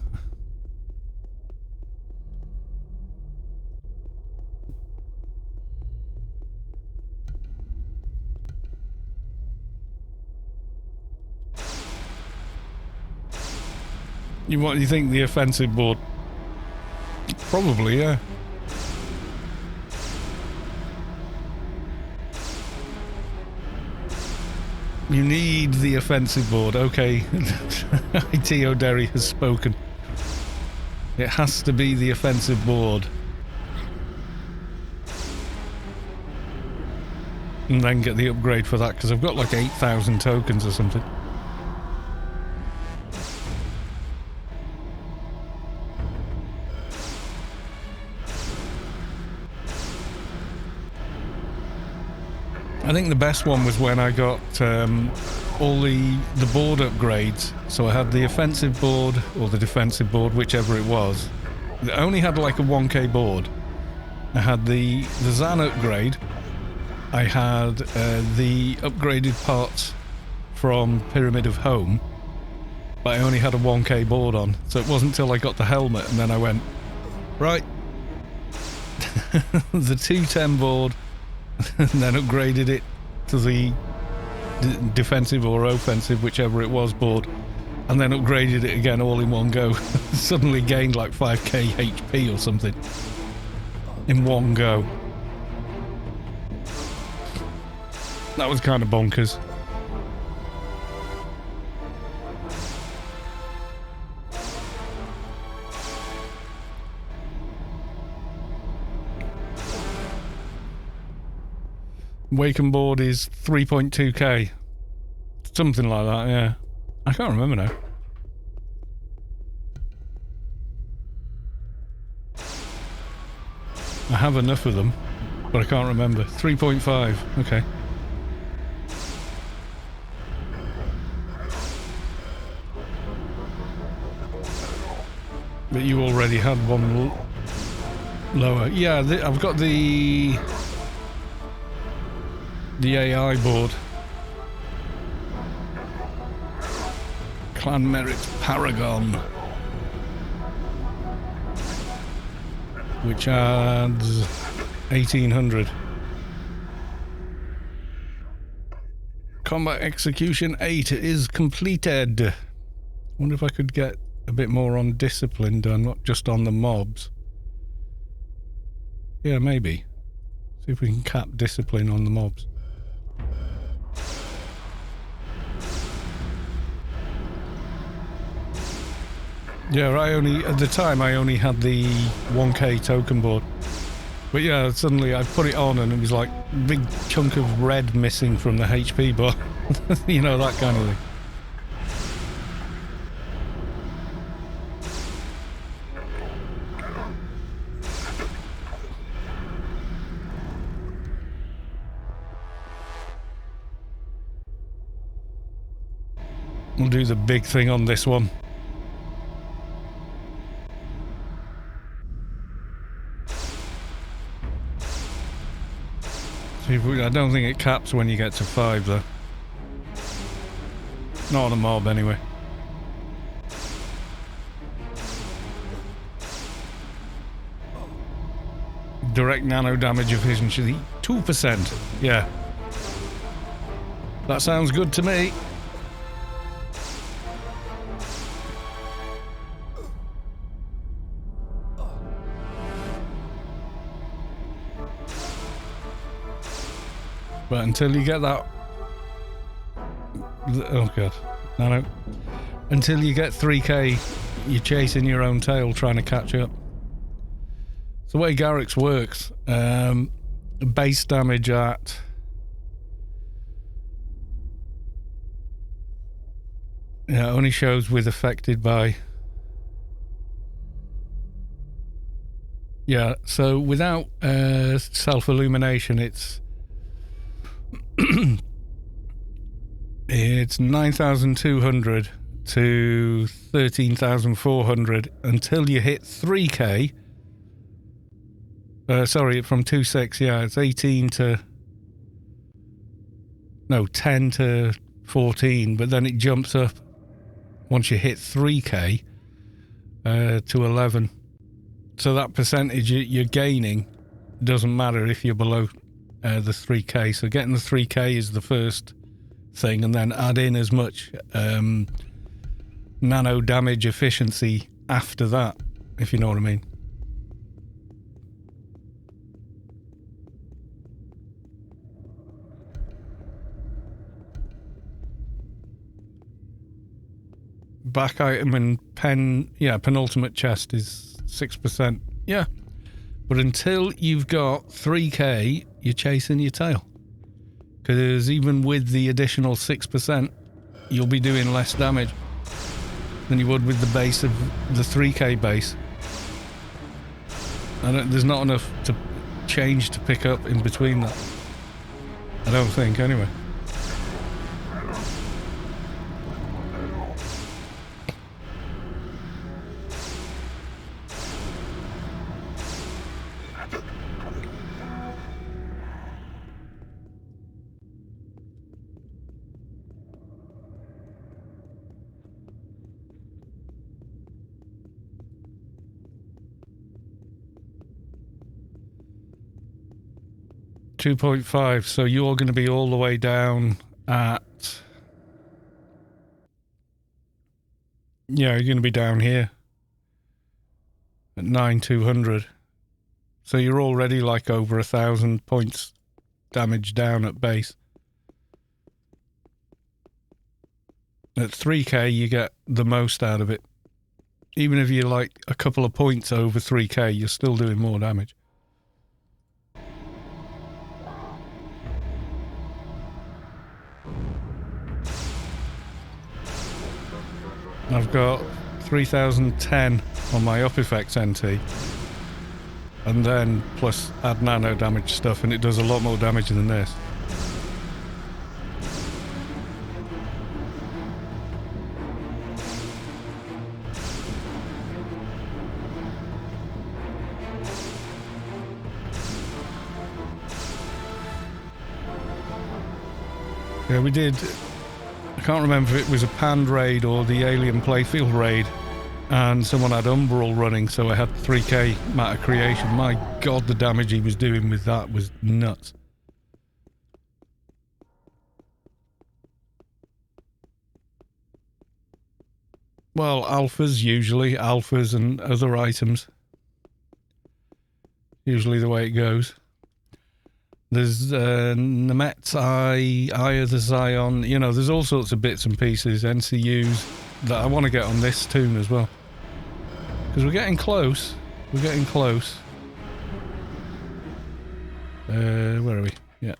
What do you think, the offensive board? Probably, yeah. You need the offensive board. Okay. T.O. Derry has spoken. It has to be the offensive board. And then get the upgrade for that, because I've got like 8,000 tokens or something. I think the best one was when I got all the board upgrades. So I had the offensive board or the defensive board, whichever it was. It only had like a 1k board. I had the Zan upgrade. I had the upgraded parts from Pyramid of Home, but I only had a 1k board on. So it wasn't until I got the helmet and then I went, right, the 210 board, and then upgraded it to the defensive or offensive, whichever it was, board, and then upgraded it again all in one go. Suddenly gained like 5k HP or something in one go. That was kind of bonkers. Waken board is 3.2k. Something like that, yeah. I can't remember now. I have enough of them, but I can't remember. 3.5, okay. But you already had one lower. Yeah, I've got the AI board. Clan Merit Paragon, which adds 1800. Combat Execution 8 is completed. Wonder if I could get a bit more on discipline done, not just on the mobs. Yeah, maybe. See if we can cap discipline on the mobs. Yeah, at the time I only had the 1k token board. But yeah, suddenly I put it on and it was like a big chunk of red missing from the HP bar. You know, that kind of thing. We'll do the big thing on this one. I don't think it caps when you get to 5 though. Not on a mob anyway. Direct nano damage efficiency 2%. Yeah. That sounds good to me. But until you get that... Oh god. No. Until you get 3k, you're chasing your own tail trying to catch up. It's the way Garrix works. Base damage at... Yeah, it only shows with affected by... Yeah, so without self-illumination, it's... It's 9,200 to 13,400 until you hit 3k. Sorry, from 2.6, yeah, it's 18 to... No, 10 to 14, but then it jumps up once you hit 3k to 11. So that percentage you're gaining doesn't matter if you're below the 3k. So getting the 3k is the first thing, and then add in as much nano damage efficiency after that, if you know what I mean. Back item and penultimate chest is 6%. Yeah. But until you've got 3k, you're chasing your tail. Because even with the additional 6%, you'll be doing less damage than you would with the base of the 3k base. There's not enough to change to pick up in between that. I don't think, anyway. .5, so you're going to be all the way down at... Yeah, you're going to be down here at 9,200. So you're already like over 1,000 points damage down at base. At 3k, you get the most out of it. Even if you're like a couple of points over 3k, you're still doing more damage. I've got 3,010 on my up effects NT, and then plus add nano damage stuff, and it does a lot more damage than this. Yeah, we did... I can't remember if it was a Pande raid or the Alien Playfield raid. and someone had Umbral running, so I had 3k matter creation. My god, the damage he was doing with that was nuts. Well, alphas usually, alphas and other items. Usually the way it goes. There's Nemet's Eye of the Zion, you know, there's all sorts of bits and pieces, NCUs, that I want to get on this toon as well. Because we're getting close. We're getting close. Where are we? Yeah.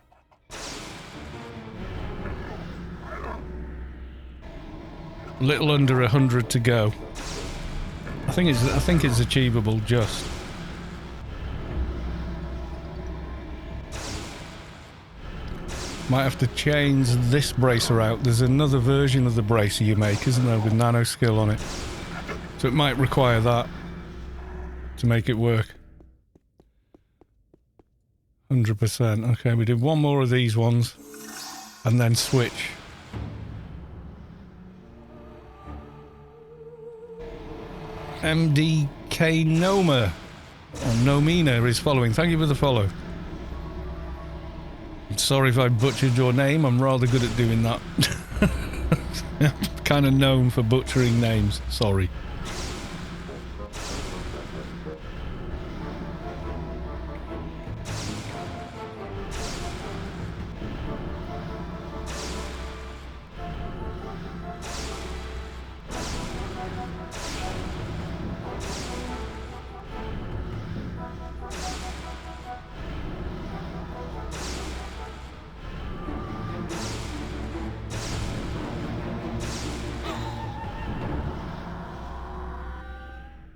A little under 100 to go. I think it's achievable just. Might have to change this bracer out. There's another version of the bracer you make, isn't there, with nano skill on it. So it might require that to make it work. 100%. Okay, we did one more of these ones and then switch. MDK Noma or Nomina is following. Thank you for the follow. Sorry if I butchered your name. I'm rather good at doing that. Kind of known for butchering names. Sorry.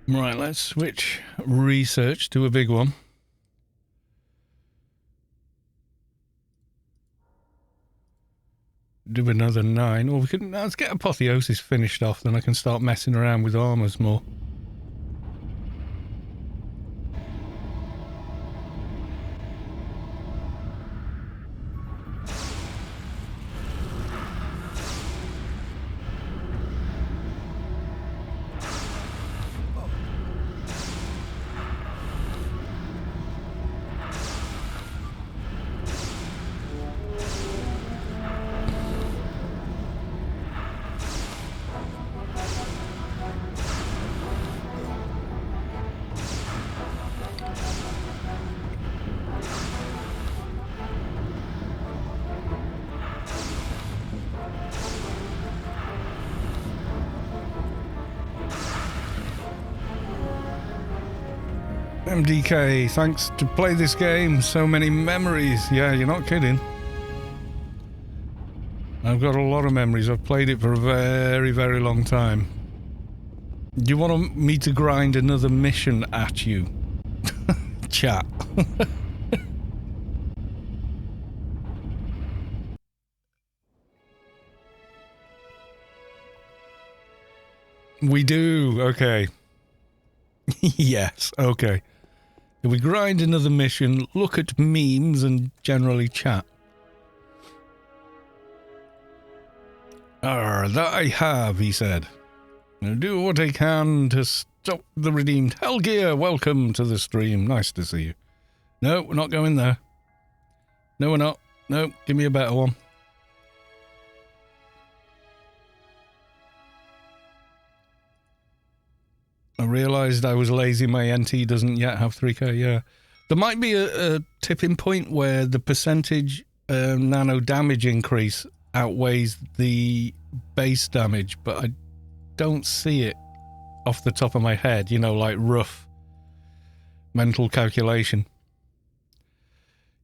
Right, let's switch research to a big one. Do another 9. Or we can, let's get Apotheosis finished off, then I can start messing around with armors more. MDK, thanks to play this game. So many memories. Yeah, you're not kidding. I've got a lot of memories. I've played it for a very, very long time. Do you want me to grind another mission at you? Chat. We do. Okay. Yes. Okay. If we grind another mission, look at memes and generally chat. That I have, he said. I'll do what I can to stop the redeemed. Hellgear, welcome to the stream. Nice to see you. No, we're not going there. No, we're not. No, give me a better one. I realised I was lazy. My NT doesn't yet have 3k, yeah. There might be a tipping point where the percentage nano damage increase outweighs the base damage, but I don't see it off the top of my head, you know, like rough mental calculation.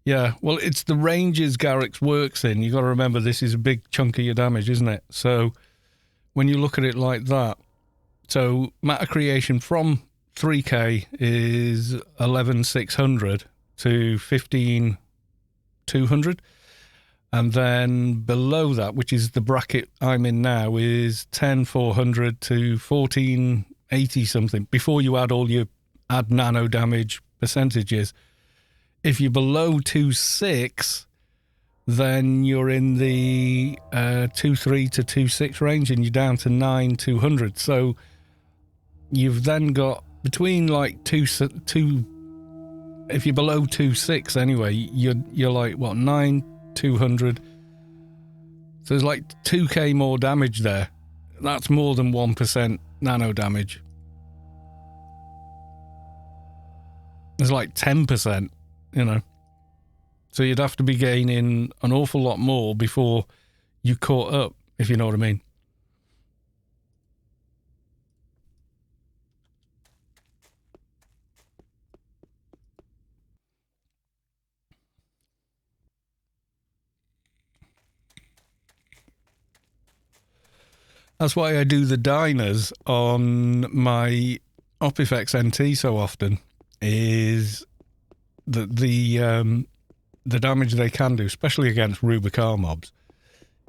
Yeah, well, it's the ranges Garrick's works in. You got to remember this is a big chunk of your damage, isn't it? So when you look at it like that, so matter creation from 3k is 11,600 to 15,200. And then below that, which is the bracket I'm in now, is 10,400 to 1480 something. Before you add all your nano damage percentages. If you're below 2.6, then you're in the 2.3 to 2.6 range, and you're down to 9,200. So you've then got between like two. If you're below 2.6 anyway, you're like what 200. So there's like 2k more damage there. That's more than 1% nano damage. There's like 10%, you know. So you'd have to be gaining an awful lot more before you caught up, if you know what I mean. That's why I do the diners on my Opifex NT so often, is that the damage they can do, especially against Rubicar mobs,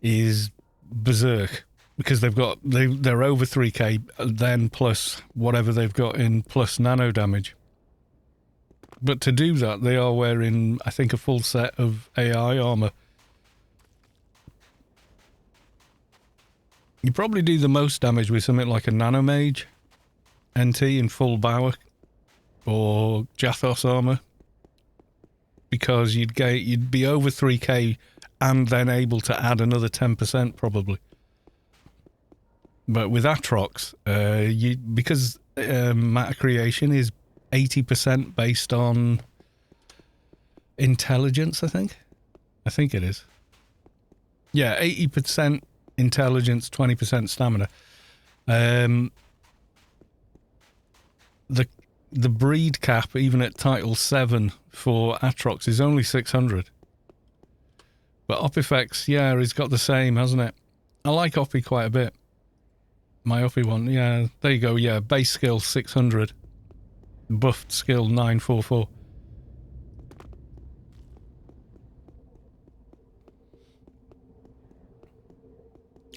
is berserk, because they're over 3k, then plus whatever they've got in plus nano damage. But to do that, they are wearing, I think, a full set of AI armor. You probably do the most damage with something like a Nanomage NT in full Bower or Jathos armor, because you'd be over 3k and then able to add another 10% probably. But with Atrox, because matter creation is 80% based on intelligence, I think it is. Yeah, 80% intelligence, 20% stamina. The breed cap, even at title 7 for Atrox, is only 600. But Opifex, yeah, he's got the same, hasn't it? I like Oppie quite a bit. My Oppie one, yeah, there you go, yeah, base skill 600. Buffed skill 944.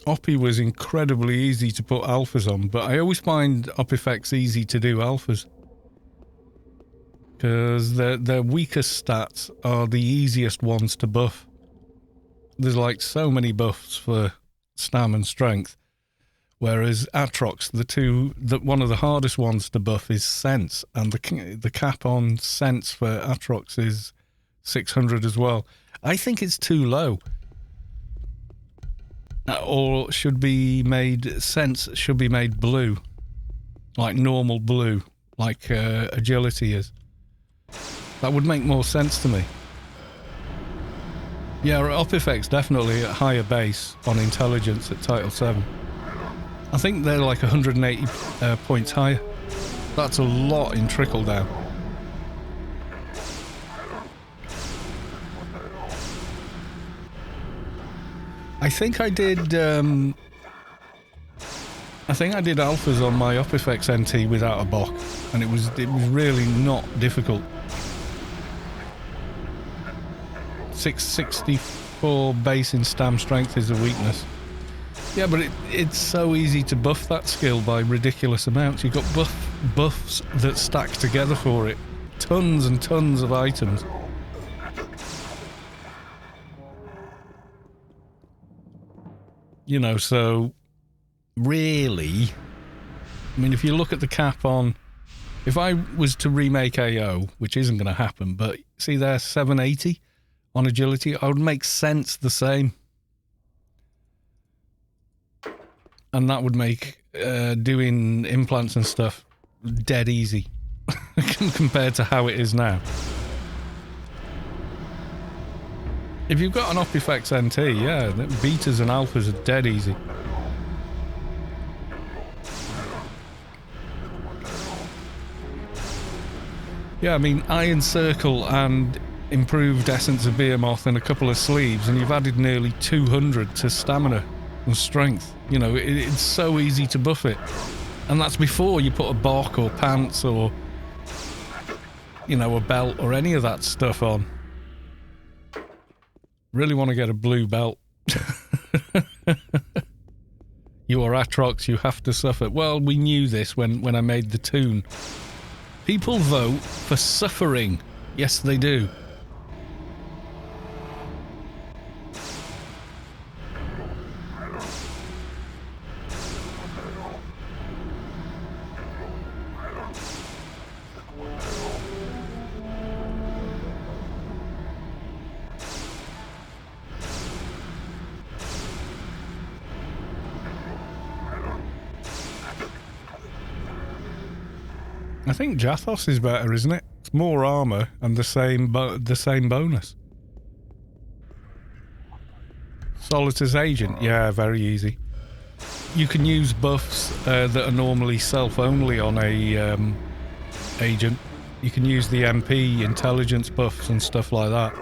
Oppie was incredibly easy to put alphas on, but I always find Opifex easy to do alphas, because their weakest stats are the easiest ones to buff. There's like so many buffs for stam and strength, whereas Atrox, one of the hardest ones to buff is sense, and the cap on sense for Atrox is 600 as well. I think it's too low. Or should be made, sense should be made blue, like normal blue, like agility is. That would make more sense to me. Yeah, Opifex definitely at higher base on intelligence at title 7. I think they're like 180 points higher. That's a lot in trickle down. I think I did alphas on my Opifex NT without a BOC, and it was really not difficult. 664 base in stam strength is a weakness. Yeah, but it's so easy to buff that skill by ridiculous amounts. You've got buffs that stack together for it. Tons and tons of items. You know, so really, I mean, if you look at the cap on, if I was to remake AO, which isn't going to happen, but see there, 780 on agility, I would make sense the same. And that would make doing implants and stuff dead easy compared to how it is now. If you've got an Opifex NT, yeah, betas and alphas are dead easy. Yeah, I mean, Iron Circle and improved Essence of Behemoth and a couple of sleeves, and you've added nearly 200 to stamina and strength. You know, it's so easy to buff it. And that's before you put a BOC or pants or, you know, a belt or any of that stuff on. Really want to get a blue belt. You are Atrox, you have to suffer. Well, we knew this when I made the tune. People vote for suffering. Yes, they do. I think Jathos is better, isn't it? It's more armor and the same bonus. Solitus Agent, yeah, very easy. You can use buffs that are normally self-only on a agent. You can use the MP intelligence buffs and stuff like that.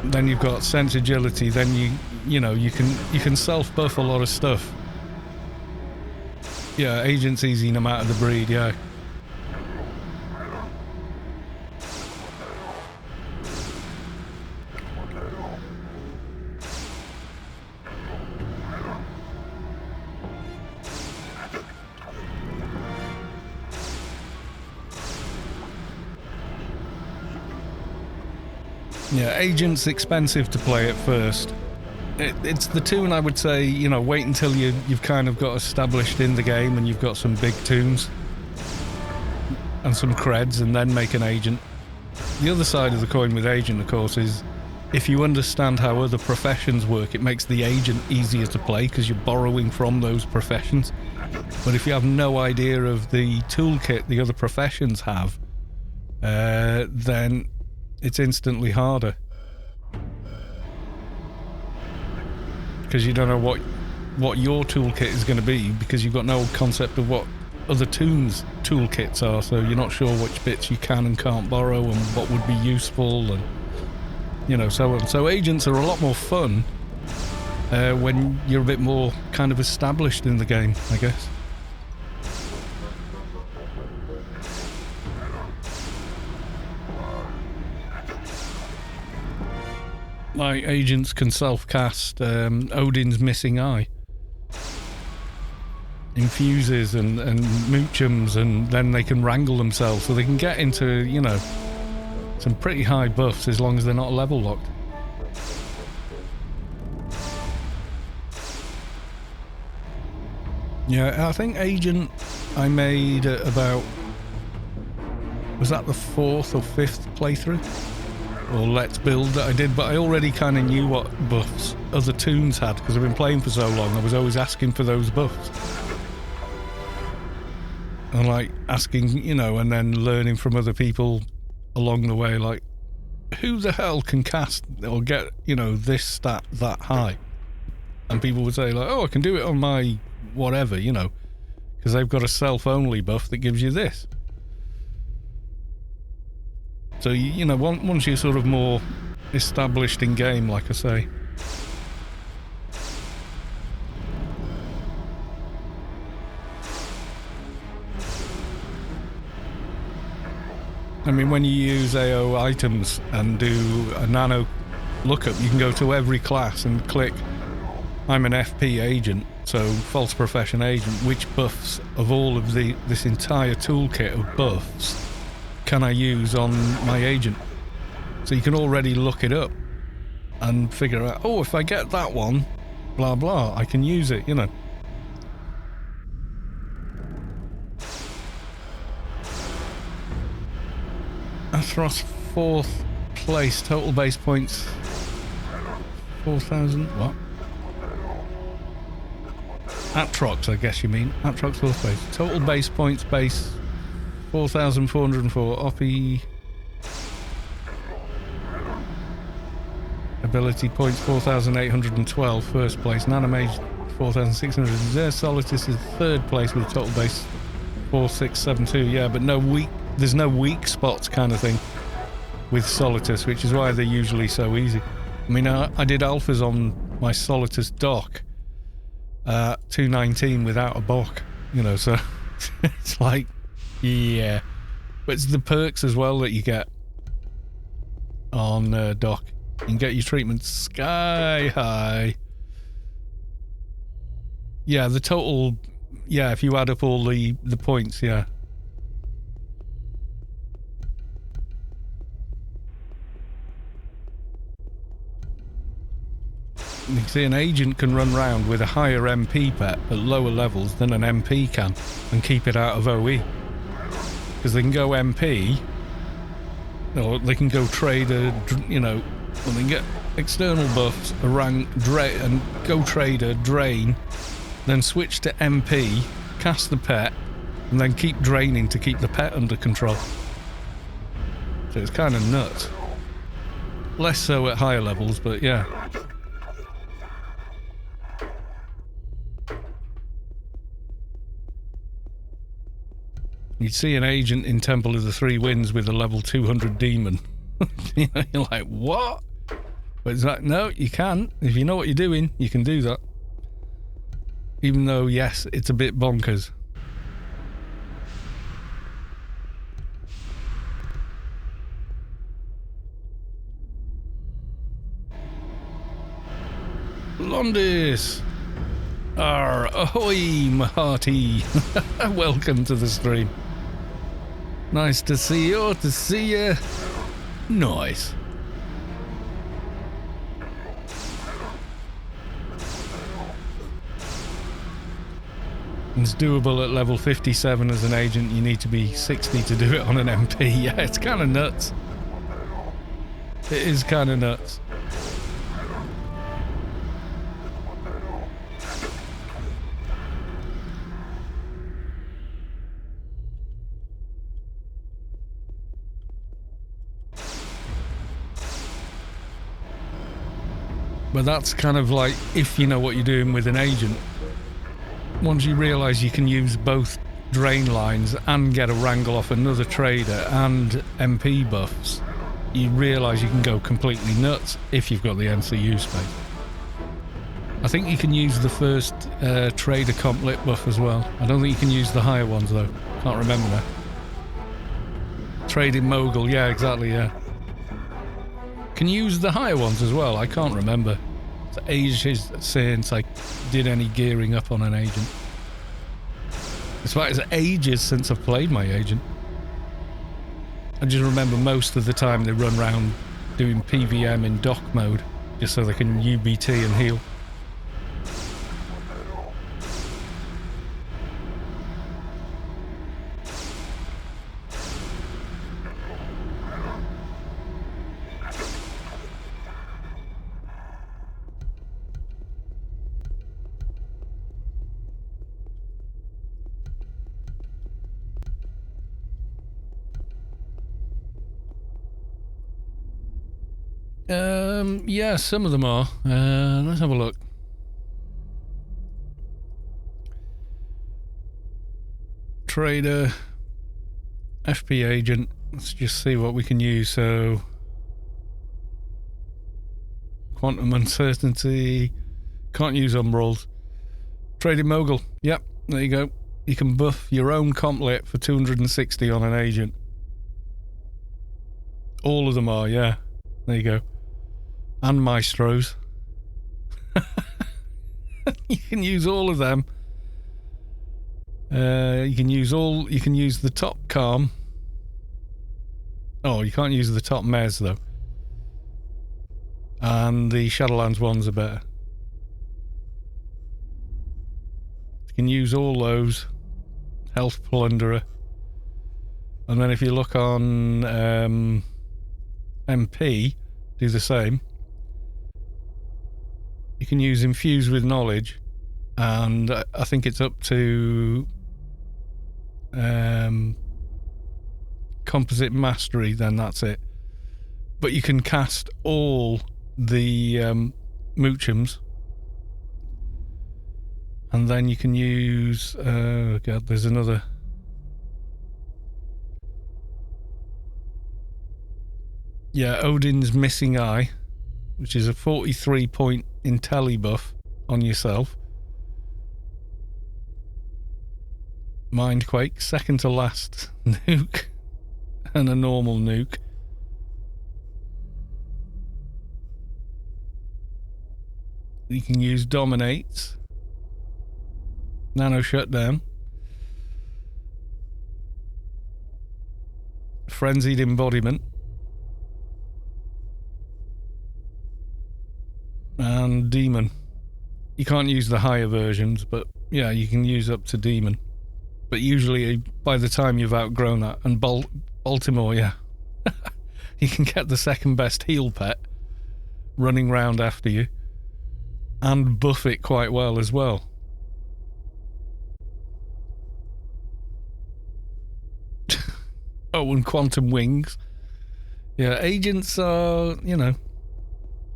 Then you've got sense agility. Then you can self-buff a lot of stuff. Yeah, agent's easy no matter the breed. Yeah. Yeah, agent's expensive to play at first. It's the toon I would say, you know, wait until you've kind of got established in the game and you've got some big toons and some creds, and then make an agent. The other side of the coin with agent, of course, is if you understand how other professions work, it makes the agent easier to play because you're borrowing from those professions. But if you have no idea of the toolkit the other professions have, then it's instantly harder. Because you don't know what your toolkit is going to be, because you've got no concept of what other toons' toolkits are, so you're not sure which bits you can and can't borrow and what would be useful, and you know, so on. So agents are a lot more fun when you're a bit more kind of established in the game, I guess. Like, agents can self-cast Odin's Missing Eye. Infuses and moochums, and then they can wrangle themselves, so they can get into, you know, some pretty high buffs as long as they're not level locked. Yeah, I think Agent I made about... was that the 4th or 5th playthrough? Or Let's Build that I did, but I already kind of knew what buffs other toons had, because I've been playing for so long. I was always asking for those buffs. And like asking, you know, and then learning from other people along the way, like, who the hell can cast or get, you know, this stat that high? And people would say like, oh, I can do it on my whatever, you know, because they've got a self-only buff that gives you this. So, you know, once you're sort of more established in game, like I say. I mean, when you use AO items and do a nano lookup, you can go to every class and click, I'm an FP agent, so false profession agent, which buffs of all of this entire toolkit of buffs can I use on my agent? So you can already look it up and figure out, oh, if I get that one, blah blah, I can use it, you know. Atrox 4th place, total base points 4,000, what? Atrox, I guess you mean. Atrox 4th place. Total base points base 4,404. Oppie ability points 4,812. First place. Nanomage 4,600. There, Solitus is 3rd place with a total base 4,672. Yeah, but there's no weak spots kind of thing with Solitus, which is why they're usually so easy. I mean, I did alphas on my Solitus dock 219 without a block, you know, so it's like, yeah. But it's the perks as well that you get on dock. You can get your treatment sky high. Yeah, the total, yeah, if you add up all the points, yeah. You can see an agent can run around with a higher MP pet at lower levels than an MP can and keep it out of OE. Because they can go MP, or they can go trader, you know, or they can get external buffs, a rank, and go trader, drain, then switch to MP, cast the pet, and then keep draining to keep the pet under control. So it's kind of nuts. Less so at higher levels, but yeah. You'd see an agent in Temple of the Three Winds with a level 200 demon. You know, you're like, what? But it's like, no, you can. If you know what you're doing, you can do that. Even though, yes, it's a bit bonkers. Londis! Arr, ahoy, my hearty! Welcome to the stream. Nice to see you. Nice. It's doable at level 57 as an agent. You need to be 60 to do it on an MP. Yeah, it's kind of nuts. It is kind of nuts. But that's kind of like if you know what you're doing with an agent. Once you realise you can use both drain lines and get a wrangle off another trader and MP buffs, you realise you can go completely nuts if you've got the NCU space. I think you can use the first trader comp lit buff as well. I don't think you can use the higher ones though. Can't remember now. Trading mogul, yeah, exactly, yeah. Can you use the higher ones as well? I can't remember. It's ages since I did any gearing up on an agent. It's like it's ages since I've played my agent. I just remember most of the time they run around doing PVM in dock mode, just so they can UBT and heal. Yeah, some of them are. Let's have a look. Trader, FP agent. Let's just see what we can use. So, quantum uncertainty. Can't use umbrols. Trading mogul. Yep, there you go. You can buff your own comp lit for 260 on an agent. All of them are, yeah. There you go. And maestros. You can use all of them. You can use the top calm. Oh, you can't use the top mez though. And the Shadowlands ones are better. You can use all those. Health plunderer. And then if you look on MP, do the same. You can use infuse with knowledge, and I think it's up to composite mastery, then that's it. But you can cast all the moochums, and then you can use God, there's another. Yeah, Odin's missing eye, which is a 43-point intelli buff on yourself. Mindquake, second to last nuke, and a normal nuke. You can use dominates, nano shutdown, frenzied embodiment, and demon. You can't use the higher versions, but yeah, you can use up to demon. But usually by the time you've outgrown that, and Baltimore, yeah, you can get the second best heal pet running round after you and buff it quite well as well. Oh, and quantum wings. Yeah, agents are, you know,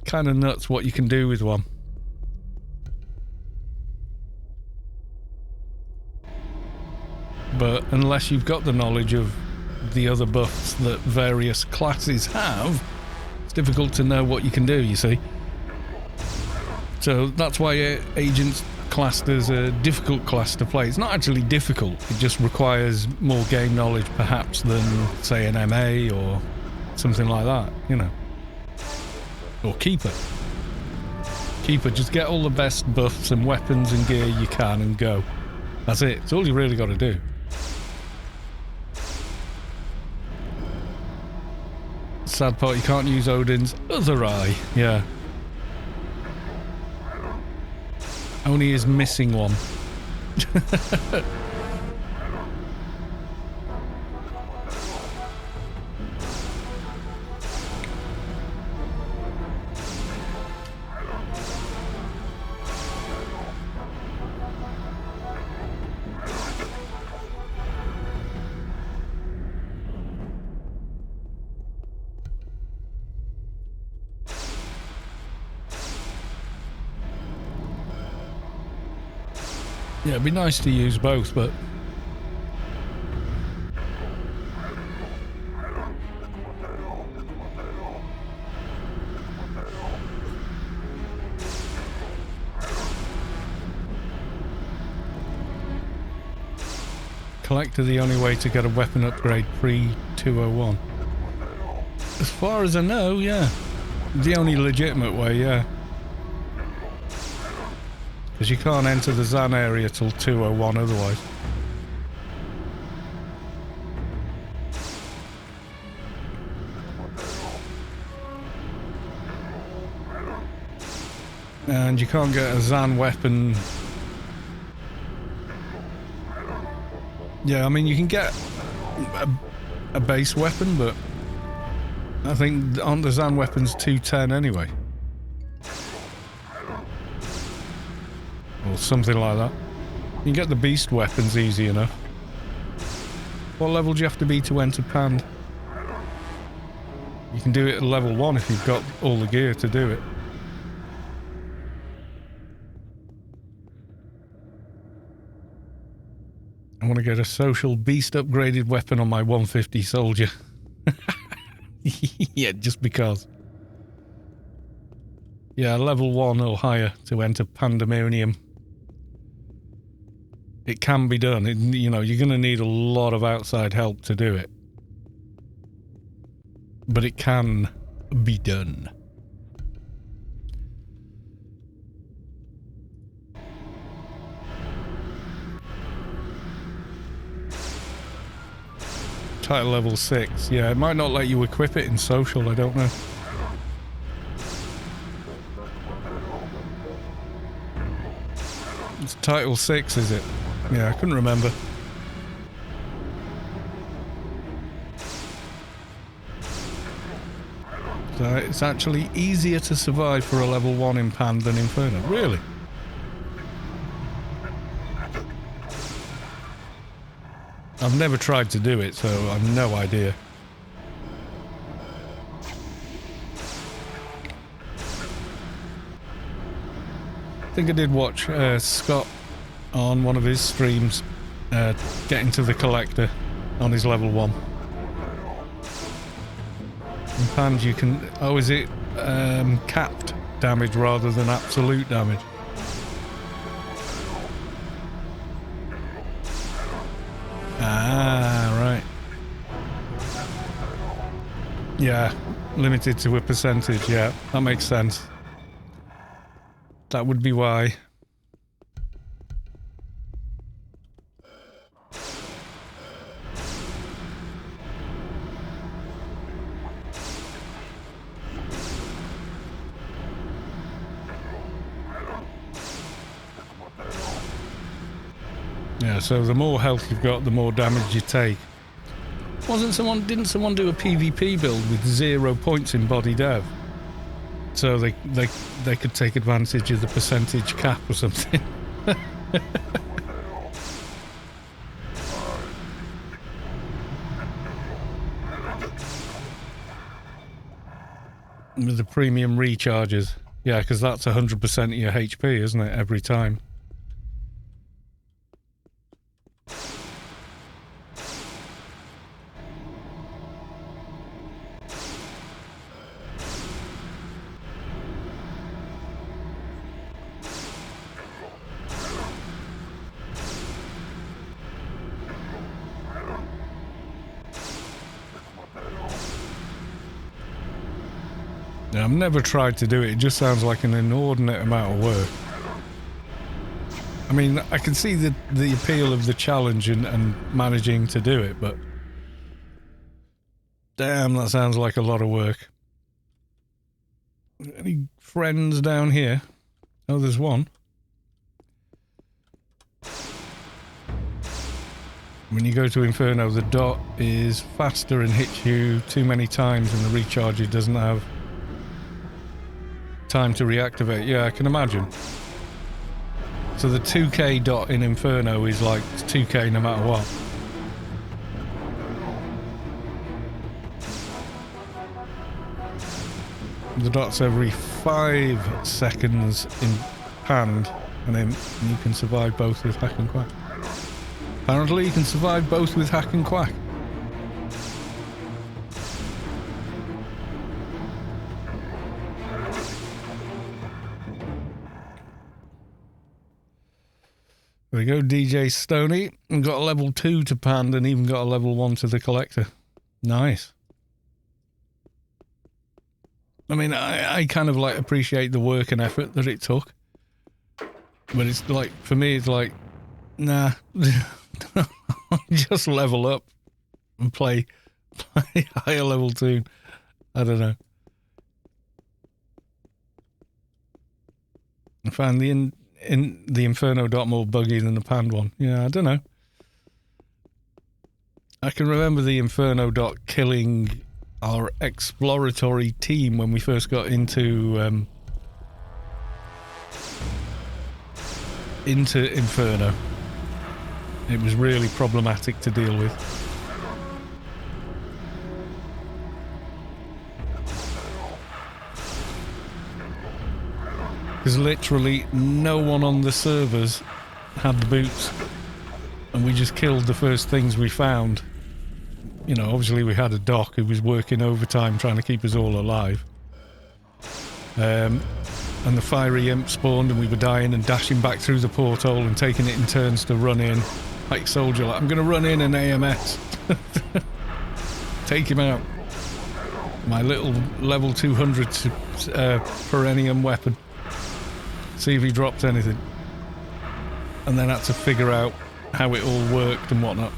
kind of nuts what you can do with one. But unless you've got the knowledge of the other buffs that various classes have, it's difficult to know what you can do, you see. So that's why agents classed as a difficult class to play. It's not actually difficult, it just requires more game knowledge perhaps than, say, an MA or something like that, you know. Or Keeper. Keeper, just get all the best buffs and weapons and gear you can and go. That's it. It's all you really got to do. Sad part, you can't use Odin's other eye. Yeah. Only his missing one. Yeah, it'd be nice to use both, but... Collector the only way to get a weapon upgrade pre-201. As far as I know, yeah. The only legitimate way, yeah. Because you can't enter the Zan area till 201 otherwise. And you can't get a Zan weapon. Yeah, I mean, you can get a base weapon, but I think aren't the Zan weapons 210 anyway? Or something like that. You can get the beast weapons easy enough. What level do you have to be to enter Pande? You can do it at level 1 if you've got all the gear to do it. I want to get a social beast upgraded weapon on my 150 soldier. Yeah, just because. Yeah, level 1 or higher to enter Pandemonium. It can be done. You know, you're going to need a lot of outside help to do it. But it can be done. Title level 6. Yeah, it might not let you equip it in social, I don't know. It's title 6, is it? Yeah, I couldn't remember. So it's actually easier to survive for a level 1 in Pande than Inferno. Really? I've never tried to do it, so I've no idea. I think I did watch Scott on one of his streams getting to the collector on his level 1. In Pande you can... Oh, is it capped damage rather than absolute damage? Ah, right. Yeah, limited to a percentage, yeah, that makes sense. That would be why. Yeah, so the more health you've got, the more damage you take. Didn't someone do a PvP build with 0 points in body dev? So they could take advantage of the percentage cap or something. With the premium recharges. Yeah, because that's 100% of your HP, isn't it, every time? Yeah, I've never tried to do it. It just sounds like an inordinate amount of work. I mean, I can see the appeal of the challenge and managing to do it, but damn, that sounds like a lot of work. Any friends down here? Oh, there's one. When you go to Inferno, the dot is faster and hits you too many times, and the recharger doesn't have time to reactivate. Yeah, I can imagine. So the 2k dot in Inferno is like 2k no matter what. The dot's every 5 seconds in Pande, and then you can survive both with hack and quack. Apparently you can survive both with hack and quack. There we go, DJ Stoney. And got a level 2 to Pande and even got a level 1 to the collector. Nice. I mean, I kind of like appreciate the work and effort that it took. But it's like, for me, it's like, nah. Just level up and play higher level tune. I don't know. I found the Inferno dot more buggy than the Pande one. Yeah, I don't know. I can remember the Inferno dot killing our exploratory team when we first got into Inferno. It was really problematic to deal with. Because literally no one on the servers had the boots. And we just killed the first things we found. You know, obviously we had a doc who was working overtime trying to keep us all alive. And the fiery imp spawned and we were dying and dashing back through the porthole and taking it in turns to run in. Like soldier, like, I'm going to run in an AMS. Take him out. My little level 200 perennium weapon. See if he dropped anything. And then had to figure out how it all worked and whatnot.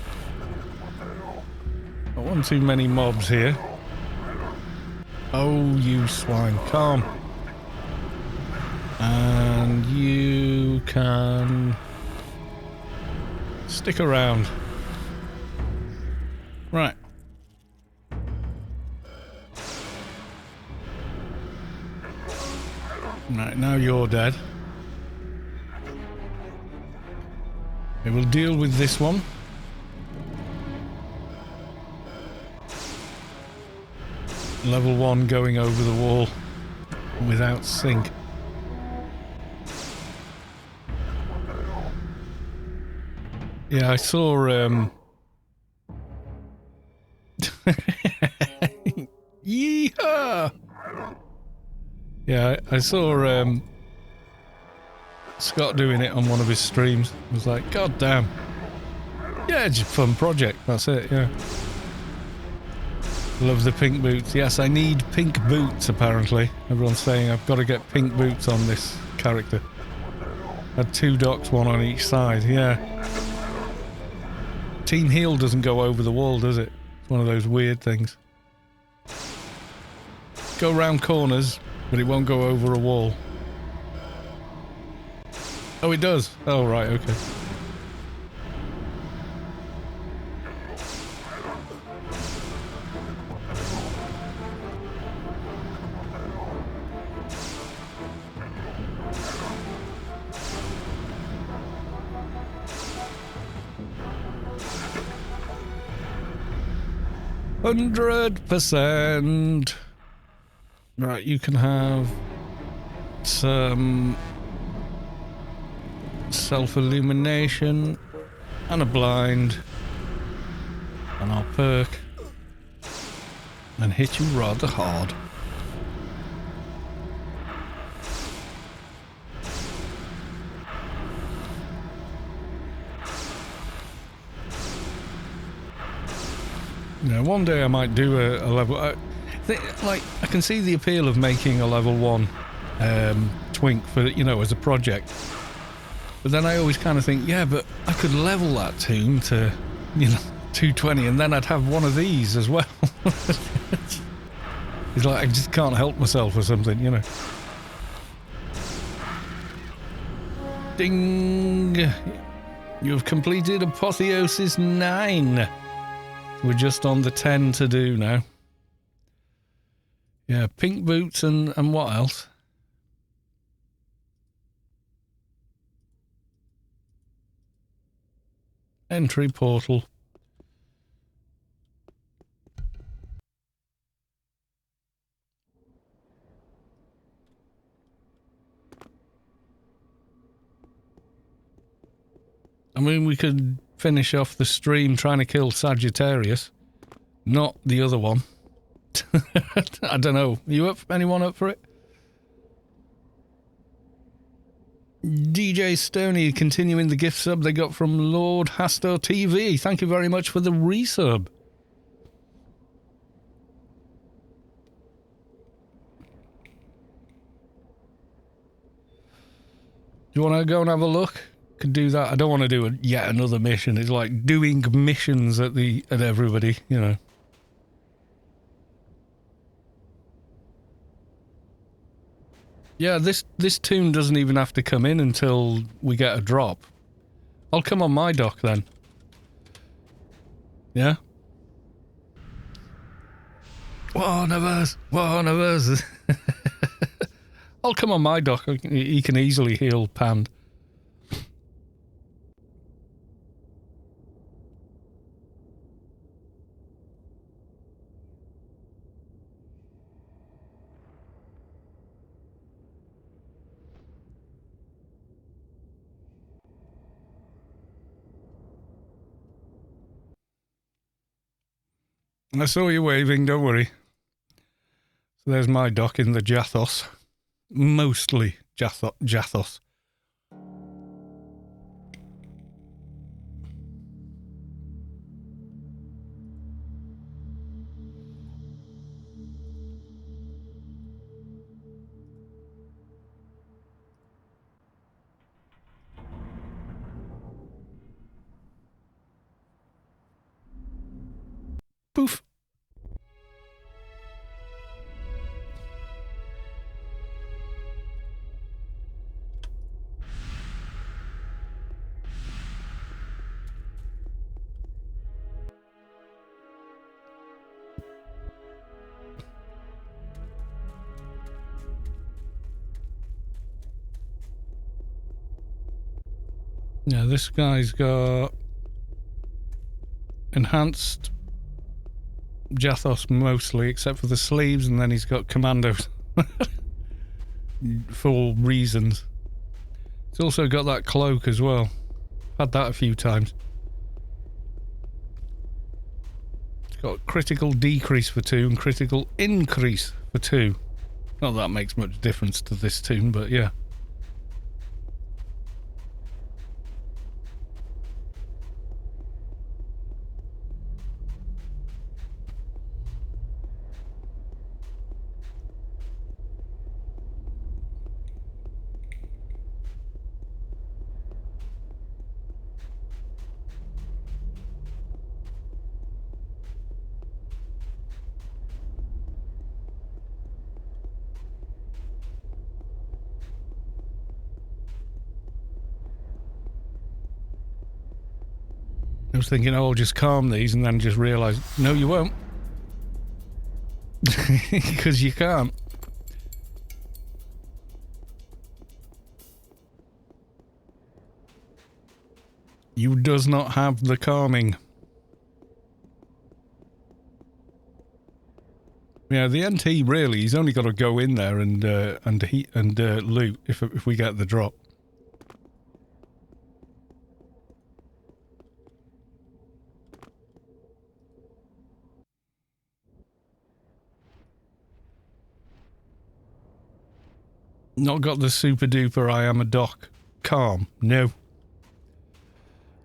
Not one too many mobs here. Oh, you swine. Calm. And you can stick around. Right. Right, now you're dead. We will deal with this one. Level 1 going over the wall without sync. Yeah, I saw Yeehaw! Yeah, I saw Scott doing it on one of his streams. I was like, God damn. Yeah, it's a fun project, that's it, yeah. Love the pink boots. Yes, I need pink boots, apparently. Everyone's saying I've got to get pink boots on this character. Had 2 docs, 1 on each side, yeah. Team Heal doesn't go over the wall, does it? It's one of those weird things. Go round corners, but it won't go over a wall. Oh, it does? Oh, right, okay. %. Right, you can have some self-illumination and a blind, and I'll perk and hit you rather hard. You know, one day I might do a level... I can see the appeal of making a level 1 twink for, you know, as a project. But then I always kind of think, yeah, but I could level that tomb to, you know, 220 and then I'd have one of these as well. It's like I just can't help myself or something, you know. Ding! You have completed Apotheosis 9. We're just on the 10 to do now. Yeah, pink boots and what else? Entry portal. I mean, we could finish off the stream trying to kill Sagittarius. Not the other one. I don't know. You up? Anyone up for it? DJ Stoney continuing the gift sub they got from Lord Hastor TV. Thank you very much for the resub. Do you want to go and have a look? Could do that. I don't want to do yet another mission. It's like doing missions at everybody, you know. Yeah, this tomb doesn't even have to come in until we get a drop. I'll come on my dock then. Yeah? One of us. I'll come on my dock. He can easily heal Pande. I saw you waving, don't worry. So there's my dock in the Jathos. Mostly Jathos. Poof. Yeah, this guy's got enhanced Jathos mostly, except for the sleeves, and then he's got commandos for reasons. He's also got that cloak as well. Had that a few times. It's got critical decrease for 2 and critical increase for 2. Not that makes much difference to this tune, but yeah. I was thinking, oh, I'll just calm these, and then just realised, no, you won't. Because you can't. You does not have the calming. Yeah, the NT really, he's only got to go in there and loot if we get the drop. Not got the super duper I am a doc calm. No.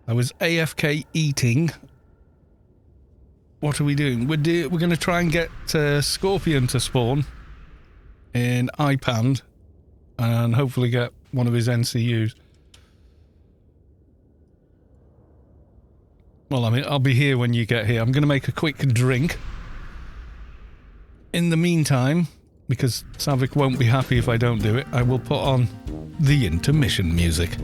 I was AFK eating. What are we doing? We're going to try and get Scorpion to spawn in Pande and hopefully get one of his NCUs. Well, I mean, I'll be here when you get here. I'm going to make a quick drink. In the meantime, because Saavick won't be happy if I don't do it, I will put on the intermission music.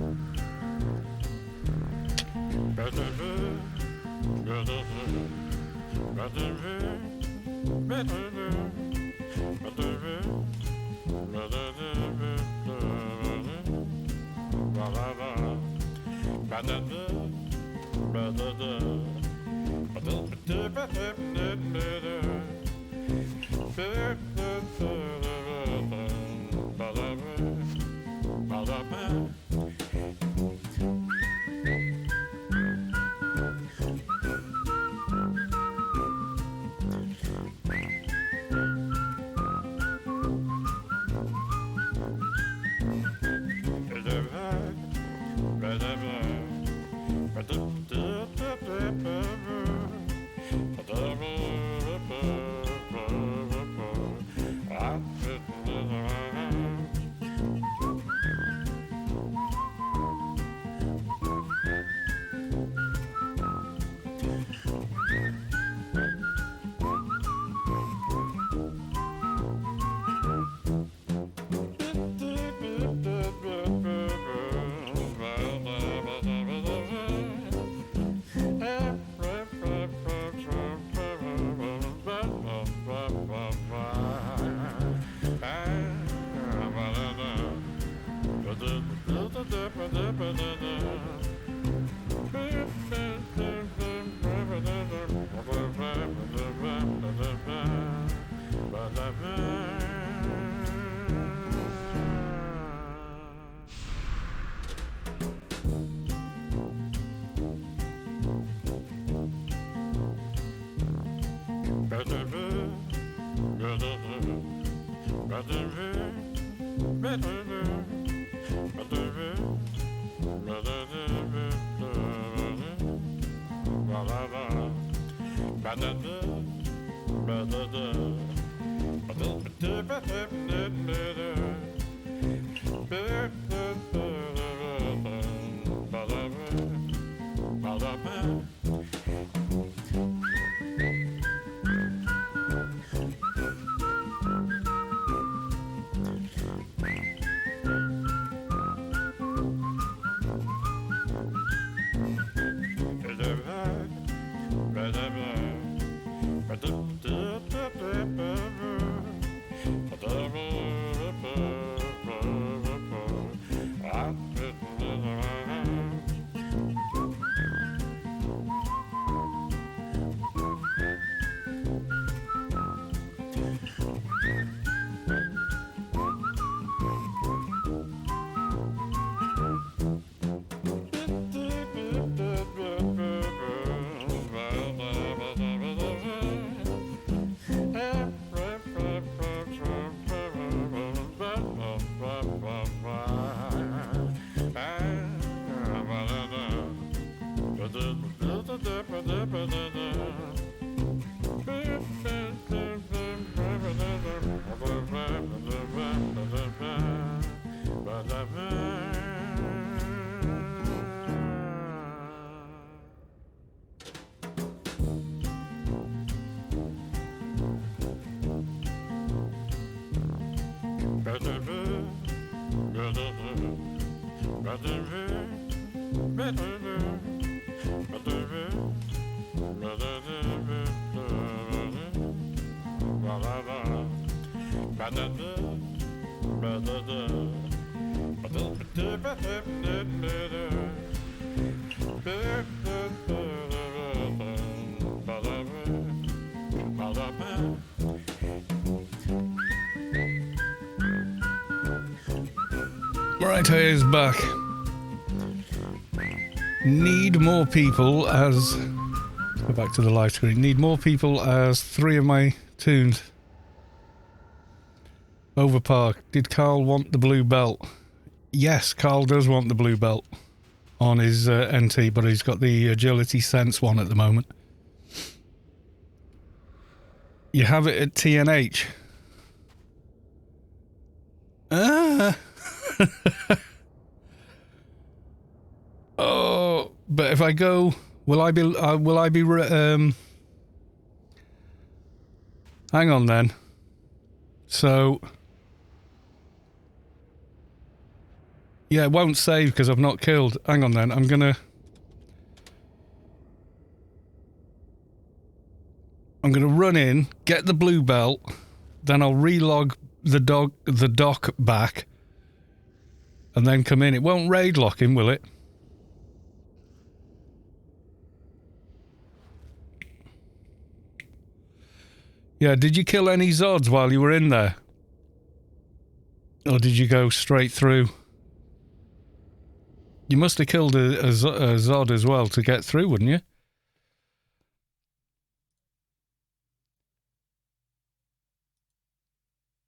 Right, here's back. Need more people as... Go back to the live screen. Need more people as 3 of my tunes. Over par. Did Carl want the blue belt? Yes, Carl does want the blue belt on his NT, but he's got the agility sense one at the moment. You have it at TNH. Ah. Oh, but if I go, will I be hang on then. So yeah, it won't save because I've not killed. Hang on then. I'm gonna run in, get the blue belt, then I'll relog the dock back, and then come in. It won't raid lock him, will it? Yeah, did you kill any Zods while you were in there? Or did you go straight through? You must have killed a Zod as well to get through, wouldn't you?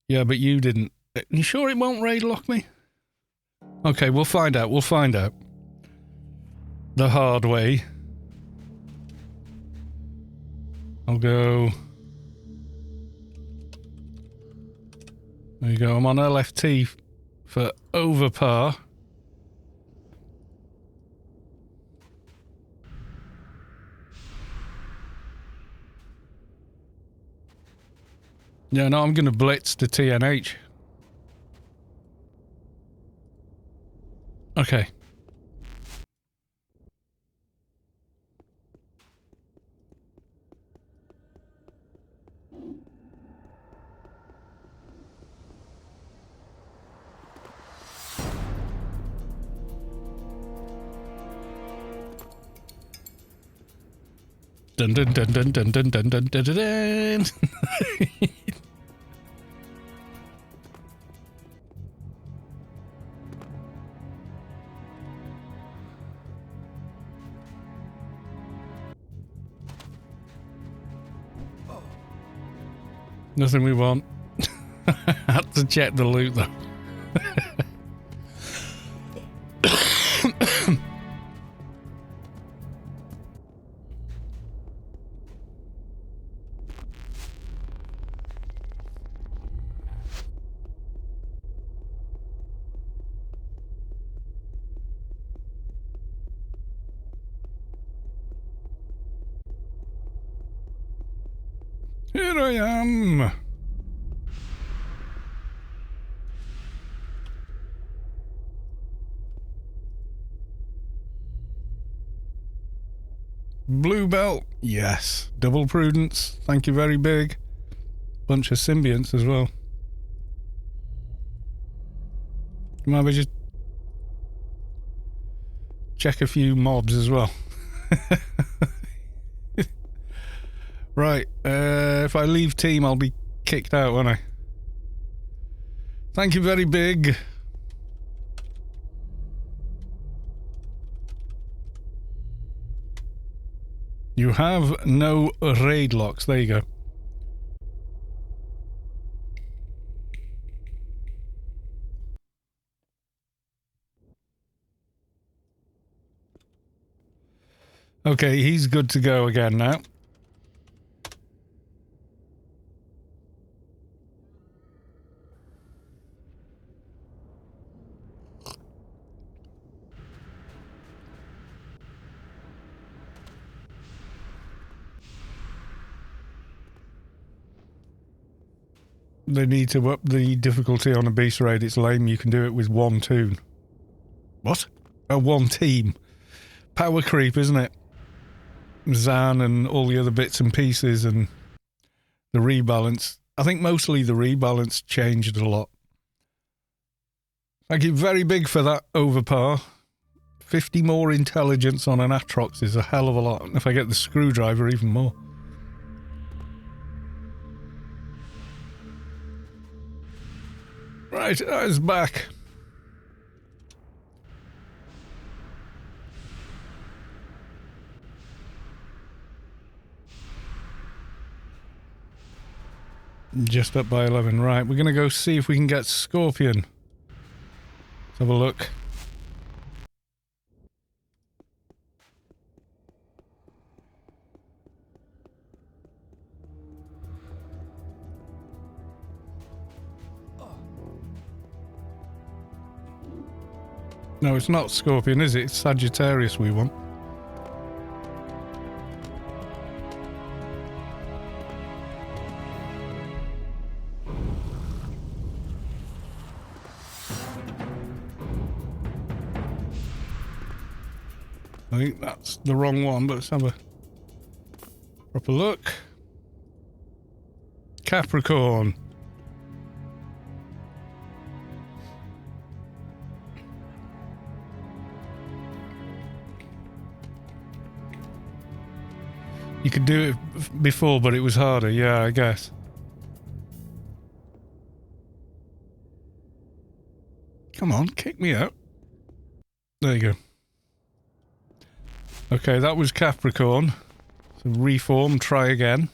Yeah, but you didn't. You sure it won't raid lock me? Okay, we'll find out. We'll find out. The hard way. I'll go... There you go. I'm on LFT for over par. Yeah, no, I'm going to blitz to TNH. Okay. Dun dun dun dun dun dun dun dun dun dun. Nothing we want. Had to check the loot though. Here I am. Blue belt. Yes. Double prudence. Thank you very big. Bunch of symbionts as well. Might we just check a few mobs as well. Right, if I leave team, I'll be kicked out, won't I? Thank you very big. You have no raid locks. There you go. Okay, he's good to go again now. They need to up the difficulty on a beast raid. It's lame. You can do it with one tune. What? One team. Power creep, isn't it? Zan and all the other bits and pieces and the rebalance. I think mostly the rebalance changed a lot. Thank you very big for that over par. 50 more intelligence on an Atrox is a hell of a lot. And if I get the screwdriver, even more. Right, I was back. Just up by 11. Right, we're going to go see if we can get Scorpion. Let's have a look. No, it's not Scorpion, is it? It's Sagittarius we want. I think that's the wrong one, but let's have a proper look. Capricorn. You could do it before, but it was harder, yeah, I guess. Come on, kick me out. There you go. Okay, that was Capricorn. So reform, try again.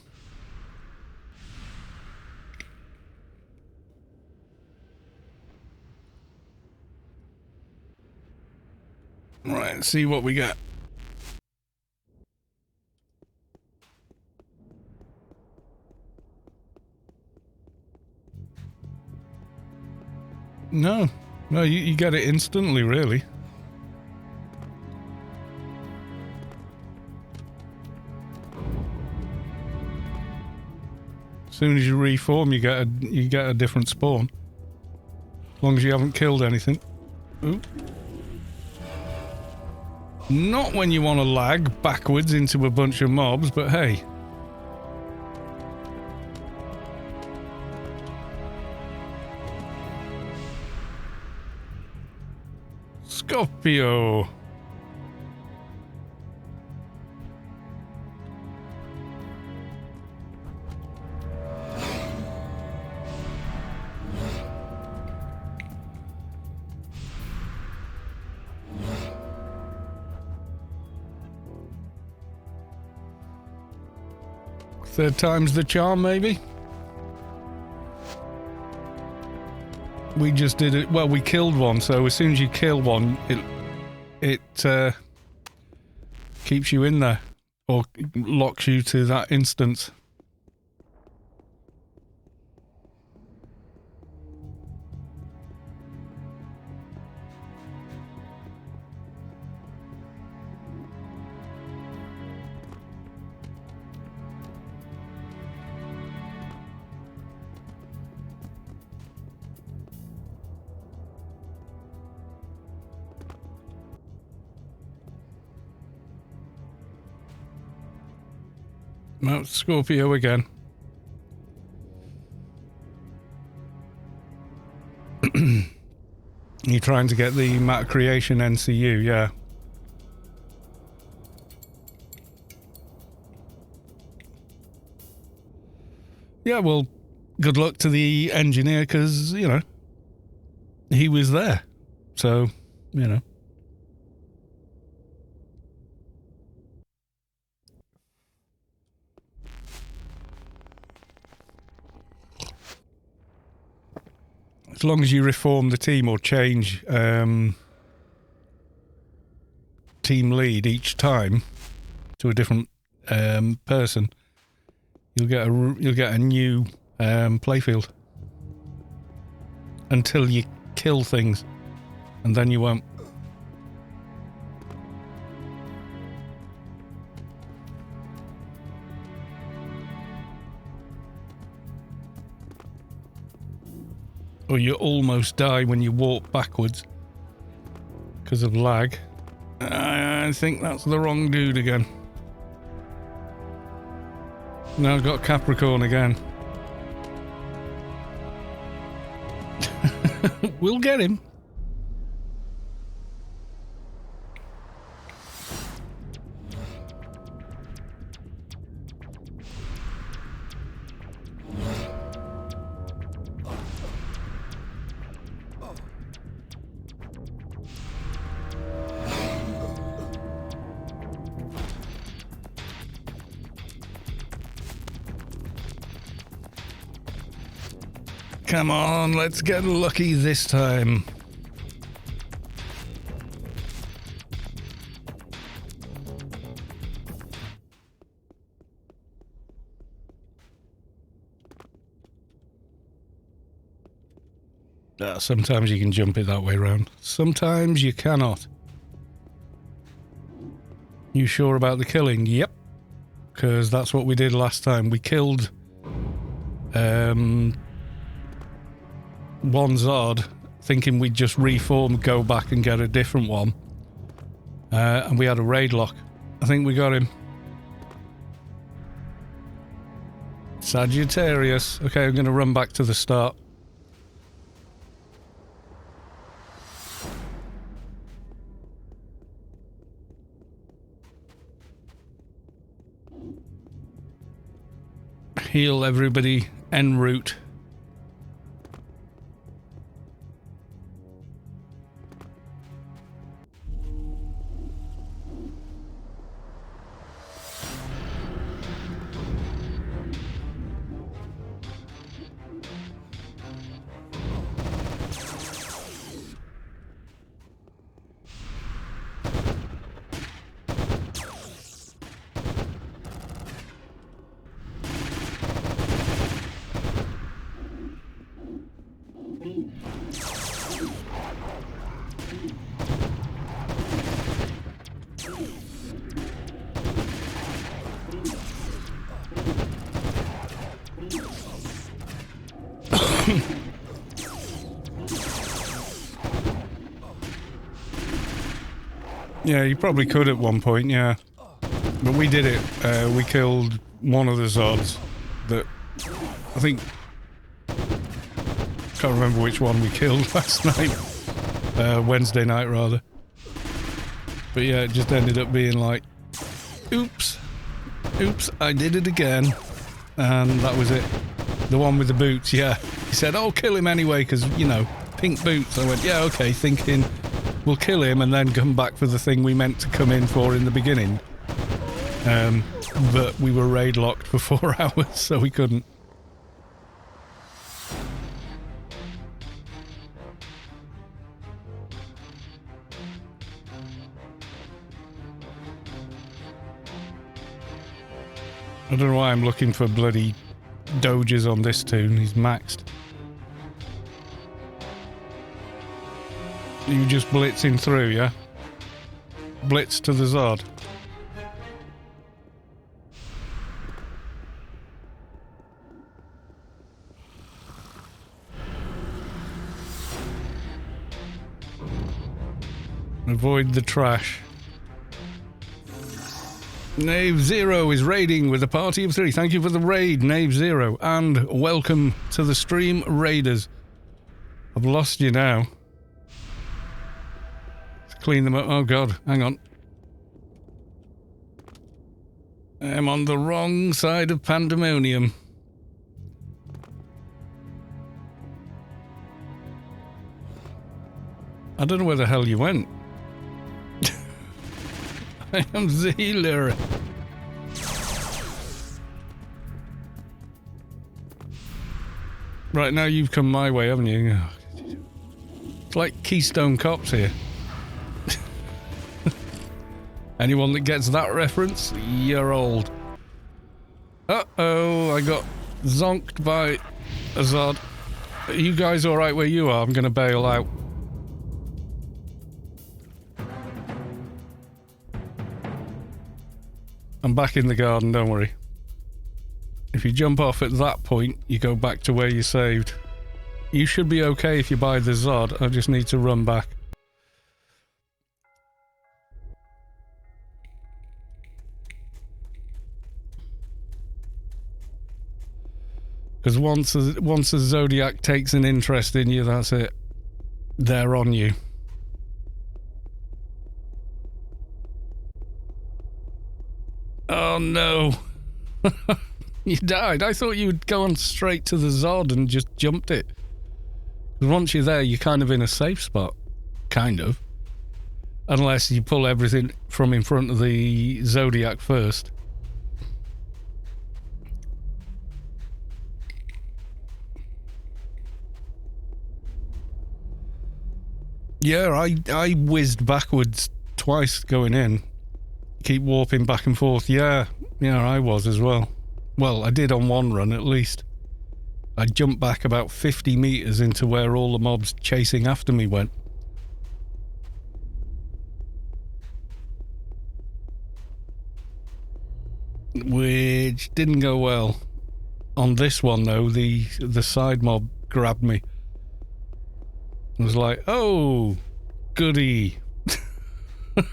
Right, let's see what we get. No, you get it instantly, really. As soon as you reform, you get a different spawn. As long as you haven't killed anything. Ooh. Not when you want to lag backwards into a bunch of mobs, but hey. Scorpio. Third time's the charm, maybe? We just did it. Well, we killed one, so as soon as you kill one, it keeps you in there, or locks you to that instance. No, Scorpio again. You're trying to get the Matter Creation NCU, yeah. Yeah, well, good luck to the engineer, because, you know, he was there. So, you know. As long as you reform the team or change team lead each time to a different person, you'll get a new playfield until you kill things, and then you won't. Or you almost die when you walk backwards because of lag. I think that's the wrong dude again. Now I've got Capricorn again. We'll get him. Come on, let's get lucky this time. Sometimes you can jump it that way round. Sometimes you cannot. You sure about the killing? Yep. Because that's what we did last time. We killed one Zod, thinking we'd just reform, go back and get a different one. And we had a raid lock. I think we got him. Sagittarius. Okay, I'm going to run back to the start. Heal everybody en route. Yeah, you probably could at one point, yeah. But we did it. We killed one of the Zods that I think... Can't remember which one we killed last night. Wednesday night, rather. But yeah, it just ended up being like, oops, I did it again. And that was it. The one with the boots, yeah. He said, "Oh, kill him anyway, because, you know, pink boots." I went, yeah, okay, thinking we'll kill him and then come back for the thing we meant to come in for in the beginning. But we were raid locked for 4 hours, so we couldn't. I don't know why I'm looking for bloody doges on this tune. He's maxed. You just blitzing through, yeah? Blitz to the Zod. Avoid the trash. Knave Zero is raiding with a party of 3. Thank you for the raid, Knave Zero. And welcome to the stream, Raiders. I've lost you now. Let's clean them up. Oh god, hang on. I'm on the wrong side of pandemonium. I don't know where the hell you went. I am the healer. Right, now you've come my way, haven't you? It's like Keystone Cops here. Anyone that gets that reference, you're old. Uh-oh, I got zonked by a Zod. Are you guys alright where you are? I'm gonna bail out. I'm back in the garden, don't worry. If you jump off at that point, you go back to where you saved. You should be okay if you buy the Zod. I just need to run back. Because once a Zodiac takes an interest in you, that's it. They're on you. Oh no. You died. I thought you would go on straight to the Zod and just jumped it. Once you're there, you're kind of in a safe spot. Kind of. Unless you pull everything from in front of the Zodiac first. Yeah, I whizzed backwards twice going in. Keep warping back and forth. Yeah, I was as well. Well, I did on one run at least. I jumped back about 50 meters into where all the mobs chasing after me went. Which didn't go well. On this one though, the side mob grabbed me. It was like, oh, goody. I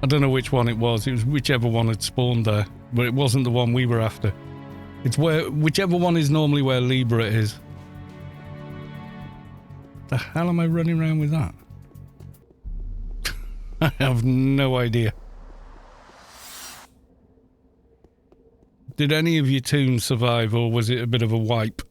don't know which one it was. It was whichever one had spawned there, but it wasn't the one we were after. It's whichever one is normally where Libra is. The hell am I running around with that? I have no idea. Did any of your toons survive, or was it a bit of a wipe?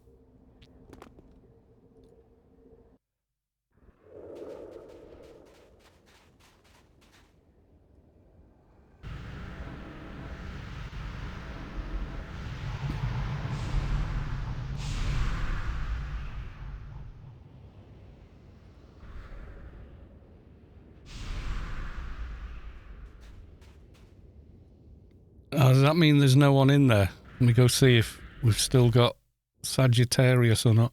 Does that mean there's no one in there? Let me go see if we've still got Sagittarius or not.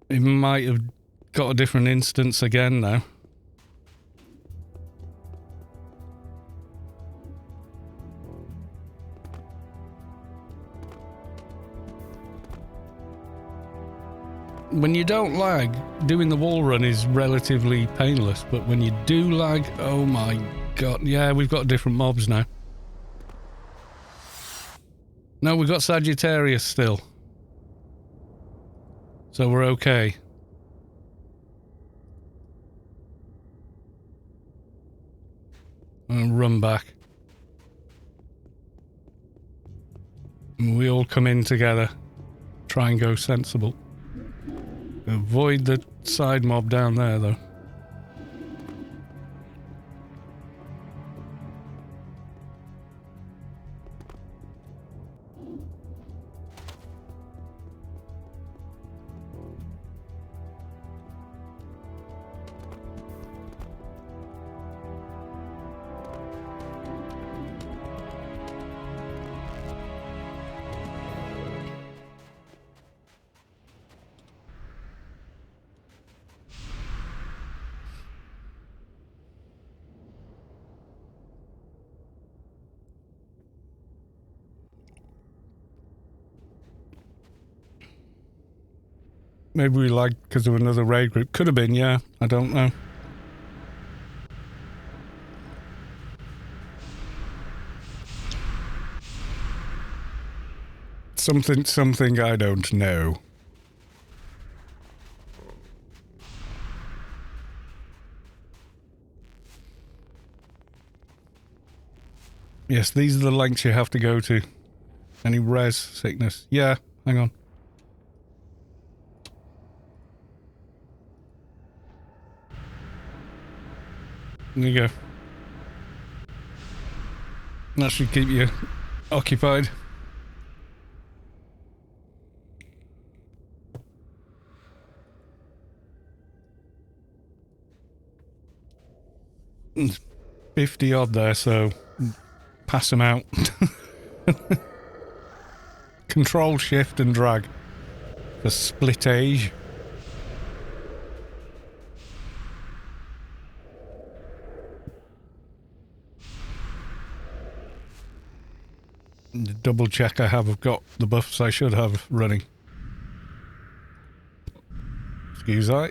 It might have got a different instance again now. When you don't lag, doing the wall run is relatively painless, but when you do lag, oh my god. Yeah, we've got different mobs now. No, we've got Sagittarius still. So we're okay. And run back. And we all come in together. Try and go sensible. Avoid the side mob down there, though. Maybe we lagged because of another raid group. Could have been, yeah. I don't know. Something I don't know. Yes, these are the lengths you have to go to. Any res sickness? Yeah, hang on. There you go. That should keep you occupied. There's 50 odd there, so pass them out. Control, shift and drag for split age. Double check I have got the buffs I should have running. Excuse I.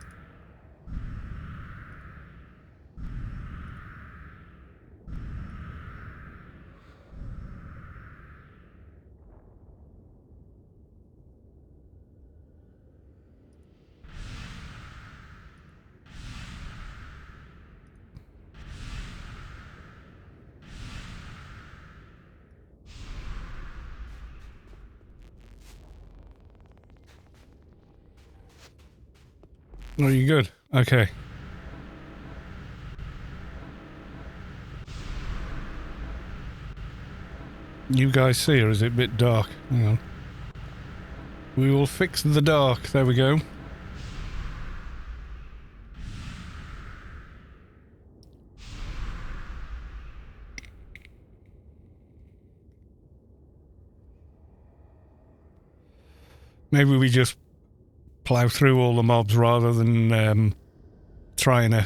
Oh, you good? Okay. You guys see, or is it a bit dark? Hang on. We will fix the dark. There we go. Maybe we just plow through all the mobs rather than trying to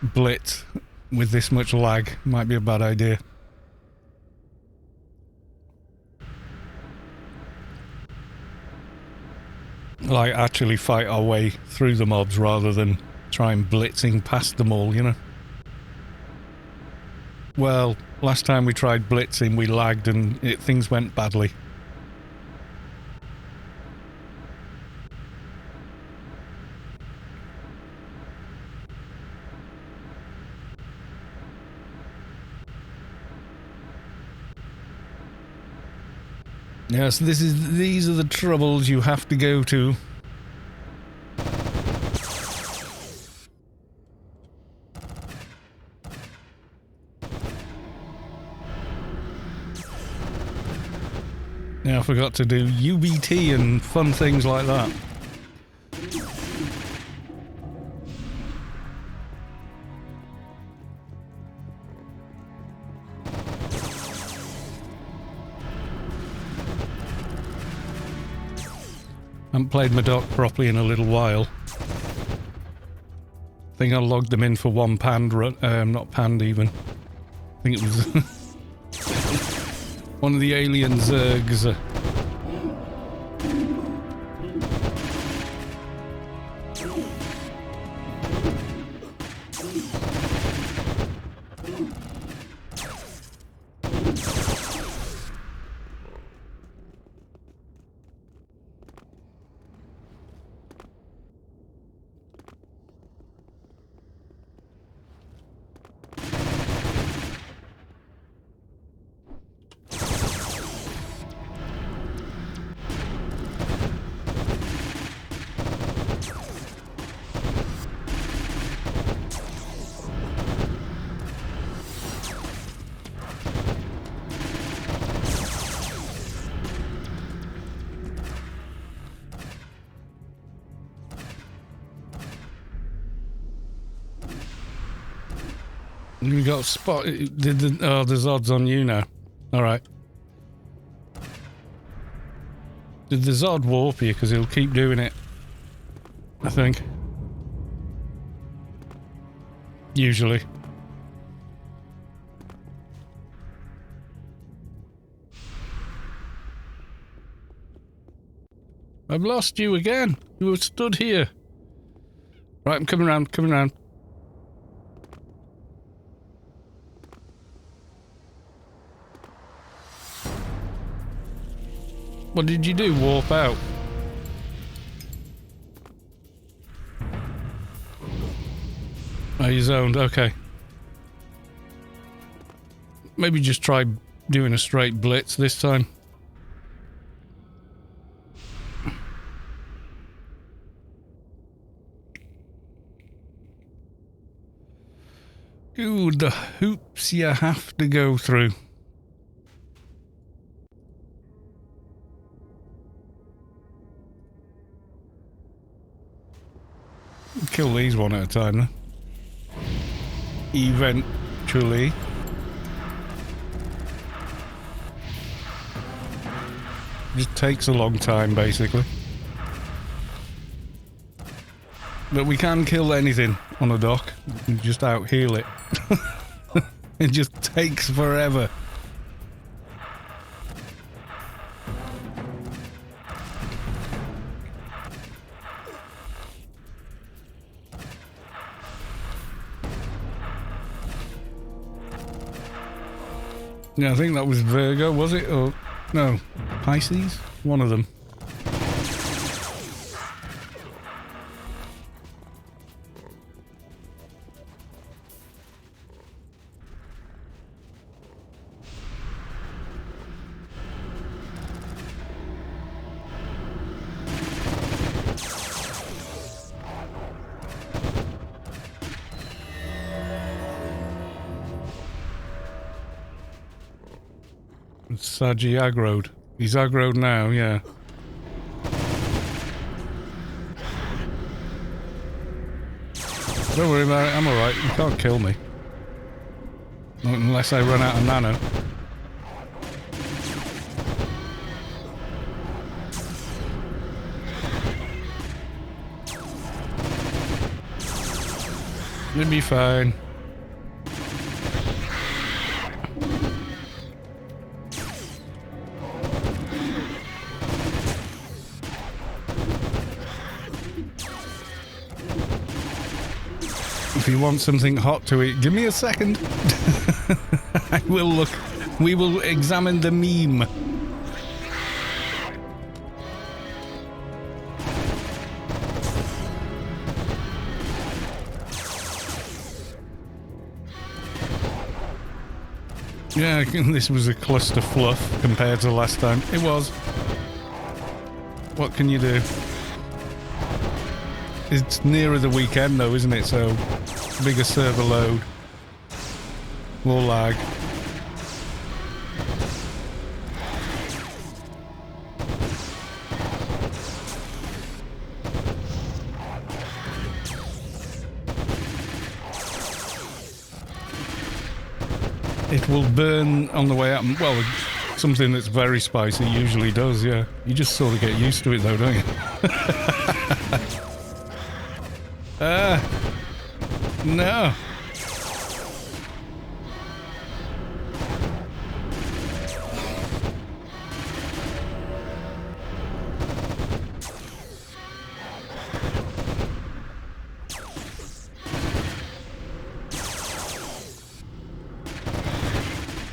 blitz with this much lag. Might be a bad idea. Like, actually fight our way through the mobs rather than try and blitzing past them all, you know? Well, last time we tried blitzing, we lagged and things went badly. Yes, these are the troubles you have to go to. Yeah, I forgot to do UBT and fun things like that. Haven't played my dock properly in a little while. I think I logged them in for one Pande run, not Pande even. I think it was one of the alien Zergs. We got spot. Did the Zods on you now? All right. Did the Zod warp you? Because he'll keep doing it. I think. Usually. I've lost you again. You were stood here. Right, I'm coming around. Coming around. What did you do? Warp out? Oh, you zoned. Okay. Maybe just try doing a straight blitz this time. Ooh, the hoops you have to go through. Kill these one at a time then. Eventually. Just takes a long time basically. But we can kill anything on a dock. We can just out heal it. It just takes forever. Yeah, I think that was Virgo, was it? Or no, Pisces? One of them. Saji aggroed. He's aggroed now, yeah. Don't worry about it, I'm alright. You can't kill me. Not unless I run out of nano. You'll be fine. If you want something hot to eat, give me a second. I will look. We will examine the meme. Yeah, this was a cluster fluff compared to last time. It was. What can you do? It's nearer the weekend though, isn't it? So, bigger server load. More lag. It will burn on the way up. Well, something that's very spicy usually does, yeah. You just sort of get used to it though, don't you? No.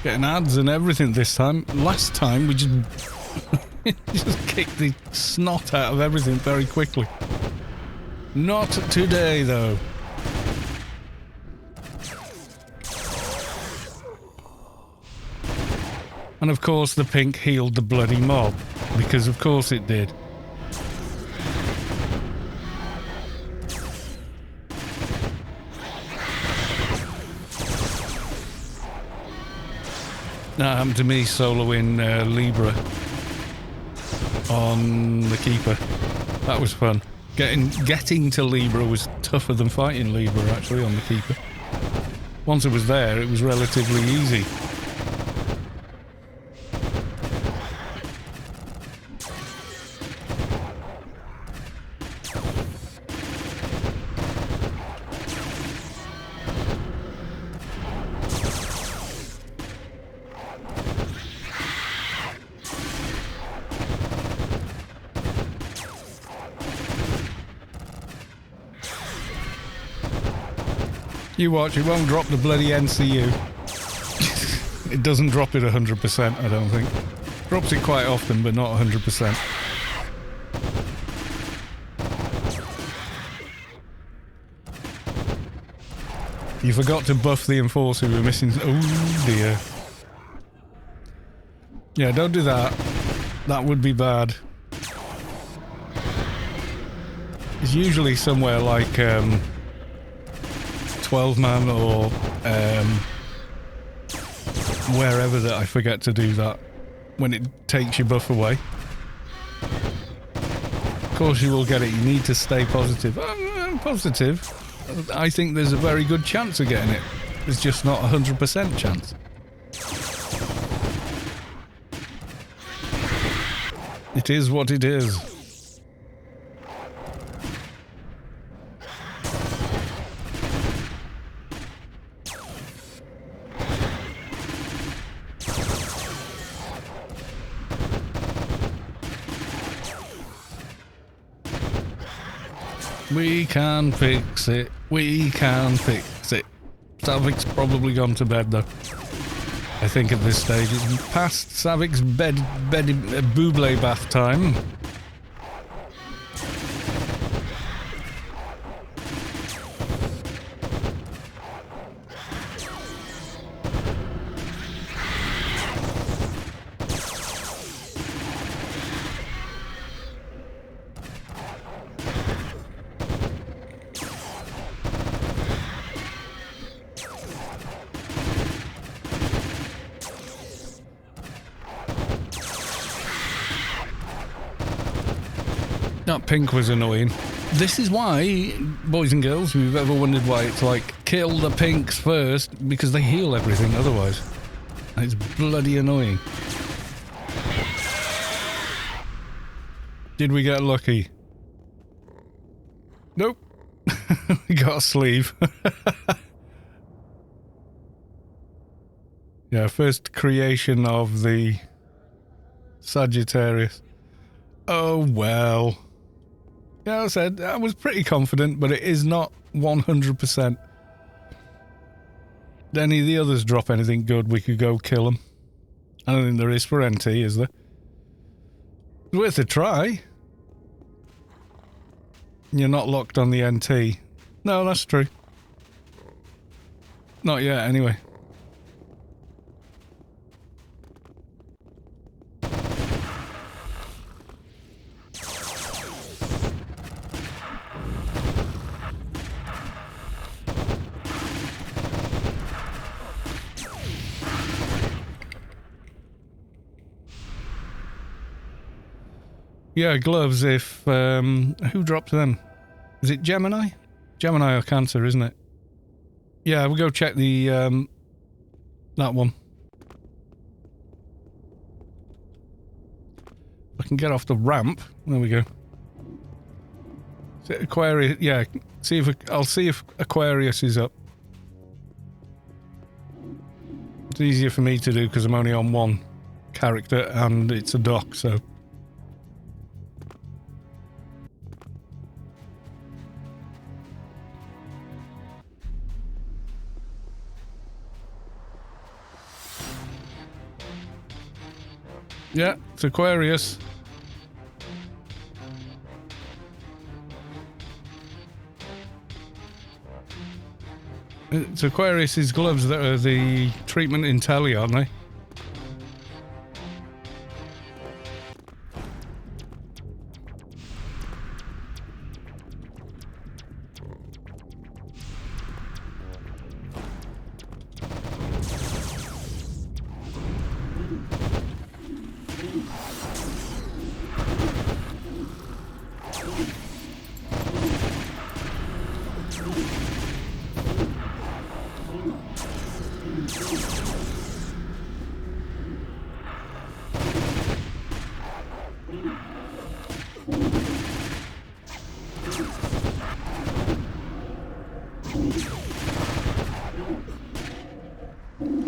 Getting ads and everything this time. Last time we just just kicked the snot out of everything very quickly. Not today though. And of course the pink healed the bloody mob, because of course it did. That happened to me soloing Libra on the Keeper. That was fun. Getting to Libra was tougher than fighting Libra actually on the Keeper. Once it was there, it was relatively easy. You watch, it won't drop the bloody NCU. It doesn't drop it 100%, I don't think. Drops it quite often, but not 100%. You forgot to buff the Enforcer, we're missing... Oh dear. Yeah, don't do that. That would be bad. It's usually somewhere like, 12-man or wherever that I forget to do that when it takes your buff away. Of course you will get it, you need to stay positive. I'm positive. I think there's a very good chance of getting it. It's just not a 100% chance. It is what it is. We can fix it. We can fix it. Saavick's probably gone to bed though. I think at this stage it's past Saavick's buble bath time. That pink was annoying. This is why, boys and girls, if you've ever wondered why it's like, kill the pinks first, because they heal everything otherwise. And it's bloody annoying. Did we get lucky? Nope. We got a sleeve. Yeah, first creation of the Sagittarius. Oh well. Yeah, I said I was pretty confident, but it is not 100%. Did any of the others drop anything good we could go kill them? I don't think there is for NT, is there? It's worth a try. You're not locked on the NT. No, that's true. Not yet, anyway. Yeah, gloves if... who dropped them? Is it Gemini? Gemini or Cancer, isn't it? Yeah, we'll go check the... that one. I can get off the ramp. There we go. Is it Aquarius? Yeah, see if... I'll see if Aquarius is up. It's easier for me to do because I'm only on one character and it's a dock, so... Yeah, it's Aquarius. It's Aquarius's gloves that are the treatment in telly, aren't they?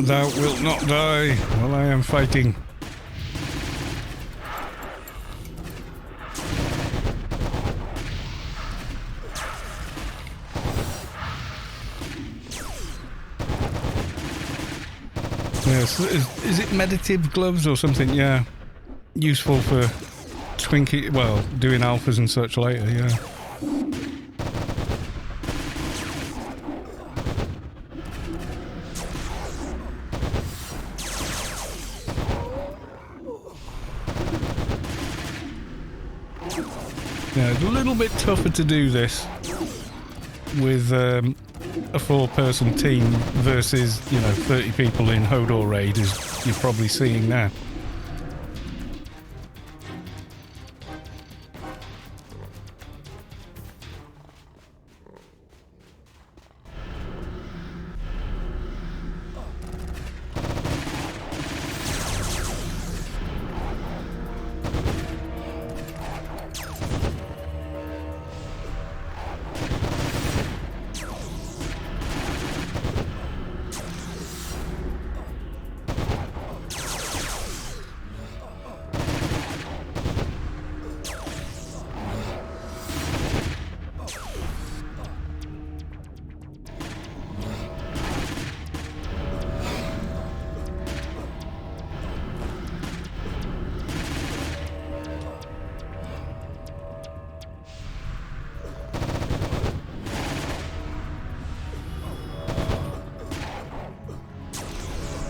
Thou wilt not die while I am fighting. Yes, is it meditative gloves or something? Yeah, useful for Twinkie, well, doing alphas and such later, yeah. Yeah, it's a little bit tougher to do this with a 4-person team versus, 30 people in Hodor raid, as you're probably seeing now.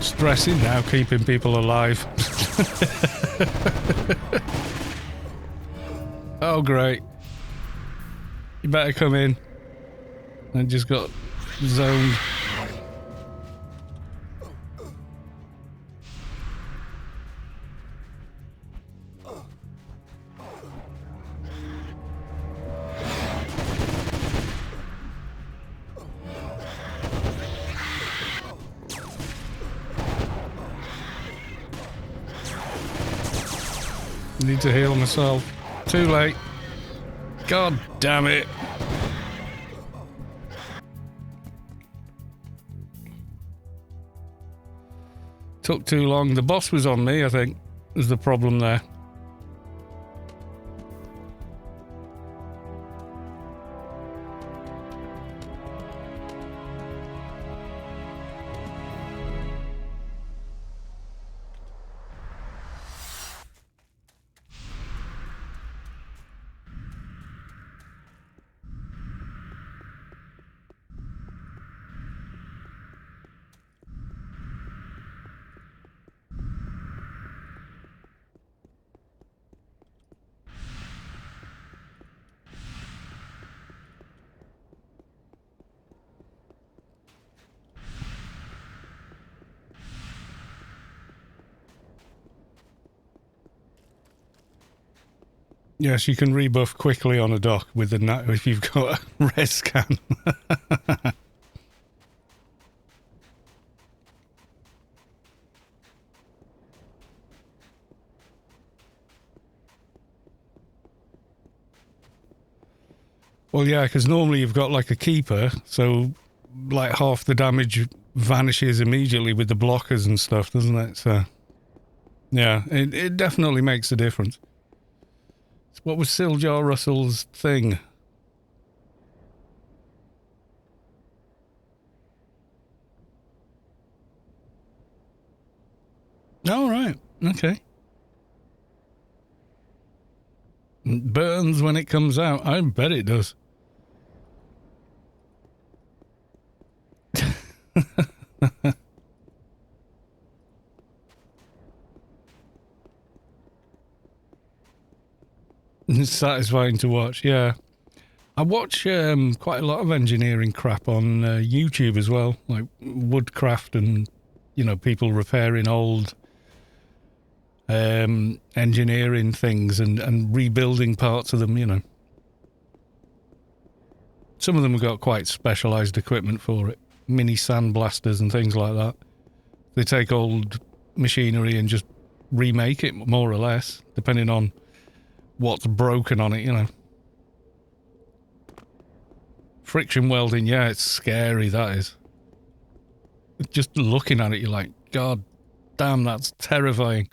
Stressing now, keeping people alive. Oh, great. You better come in. I just got zoned. Need to heal myself. Too late. God damn it. Took too long. The boss was on me, I think, was the problem there. Yes, you can rebuff quickly on a dock with the if you've got a res scan. Well, yeah, because normally you've got like a keeper, so like half the damage vanishes immediately with the blockers and stuff, doesn't it? So, yeah, it definitely makes a difference. What was Siljar Russell's thing? Oh, right. Okay. It burns when it comes out. I bet it does. It's satisfying to watch, yeah. I watch quite a lot of engineering crap on YouTube as well, like woodcraft and, you know, people repairing old engineering things and rebuilding parts of them, you know. Some of them have got quite specialised equipment for it, mini sandblasters and things like that. They take old machinery and just remake it, more or less, depending on what's broken on it, you know. Friction welding, yeah, it's scary, that is. Just looking at it, you're like, God damn, that's terrifying.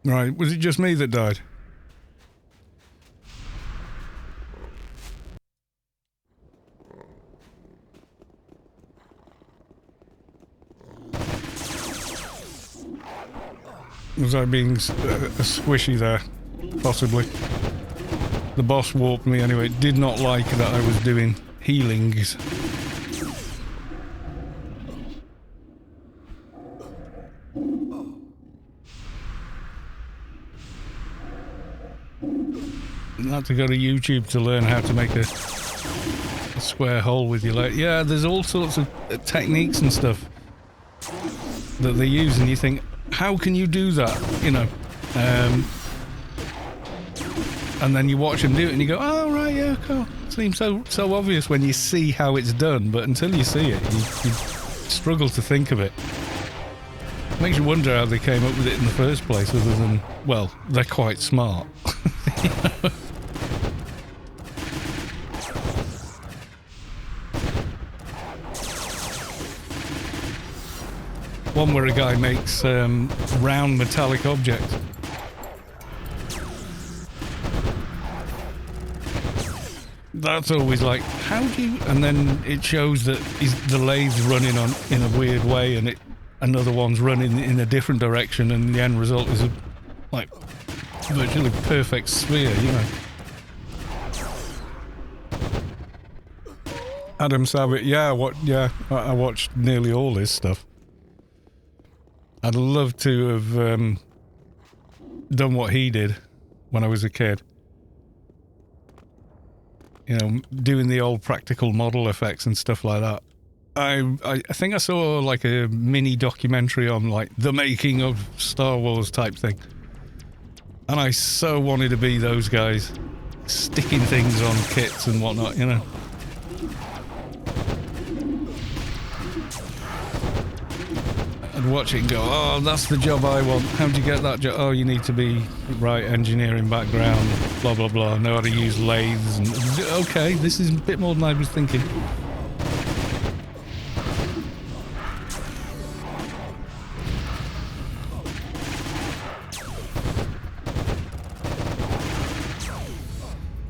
Right, was it just me that died? Was I being a squishy there? Possibly. The boss warped me anyway. Did not like that I was doing healings. I had to go to YouTube to learn how to make a square hole with your leg. Yeah, there's all sorts of techniques and stuff that they use, and you think, how can you do that? You know, and then you watch them do it, and you go, "Oh right, yeah, cool." It seems so obvious when you see how it's done, but until you see it, you struggle to think of it. Makes you wonder how they came up with it in the first place, other than, well, they're quite smart. You know? One where a guy makes round metallic objects. That's always like, how do you... And then it shows that the lathe's running on in a weird way, and another one's running in a different direction, and the end result is a, like, virtually perfect sphere, you know. Adam Saavick, yeah, I watched nearly all his stuff. I'd love to have done what he did when I was a kid. You know, doing the old practical model effects and stuff like that. I think I saw like a mini documentary on like the making of Star Wars type thing. And I so wanted to be those guys, sticking things on kits and whatnot, you know. I'd watch it and go, oh, that's the job I want. How'd you get that job? Oh, you need to be, right, engineering background, blah, blah, blah, know how to use lathes. And okay, this is a bit more than I was thinking.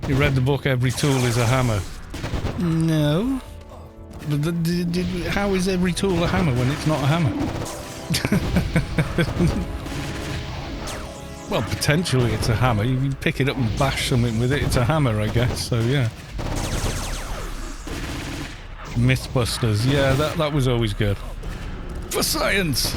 You read the book, Every Tool is a Hammer? No. How is every tool a hammer when it's not a hammer? Well, potentially it's a hammer. You can pick it up and bash something with it. It's a hammer, I guess. So, yeah. Mythbusters. Yeah, that was always good. For science!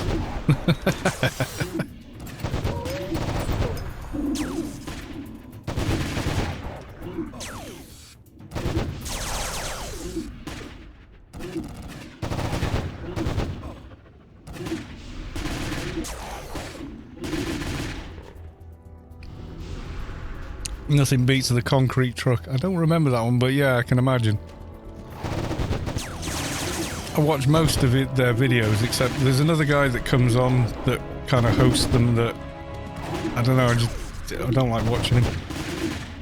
Nothing beats the concrete truck. I don't remember that one, but yeah, I can imagine. I watch most of their videos, except there's another guy that comes on that kind of hosts them that... I don't know, I don't like watching him.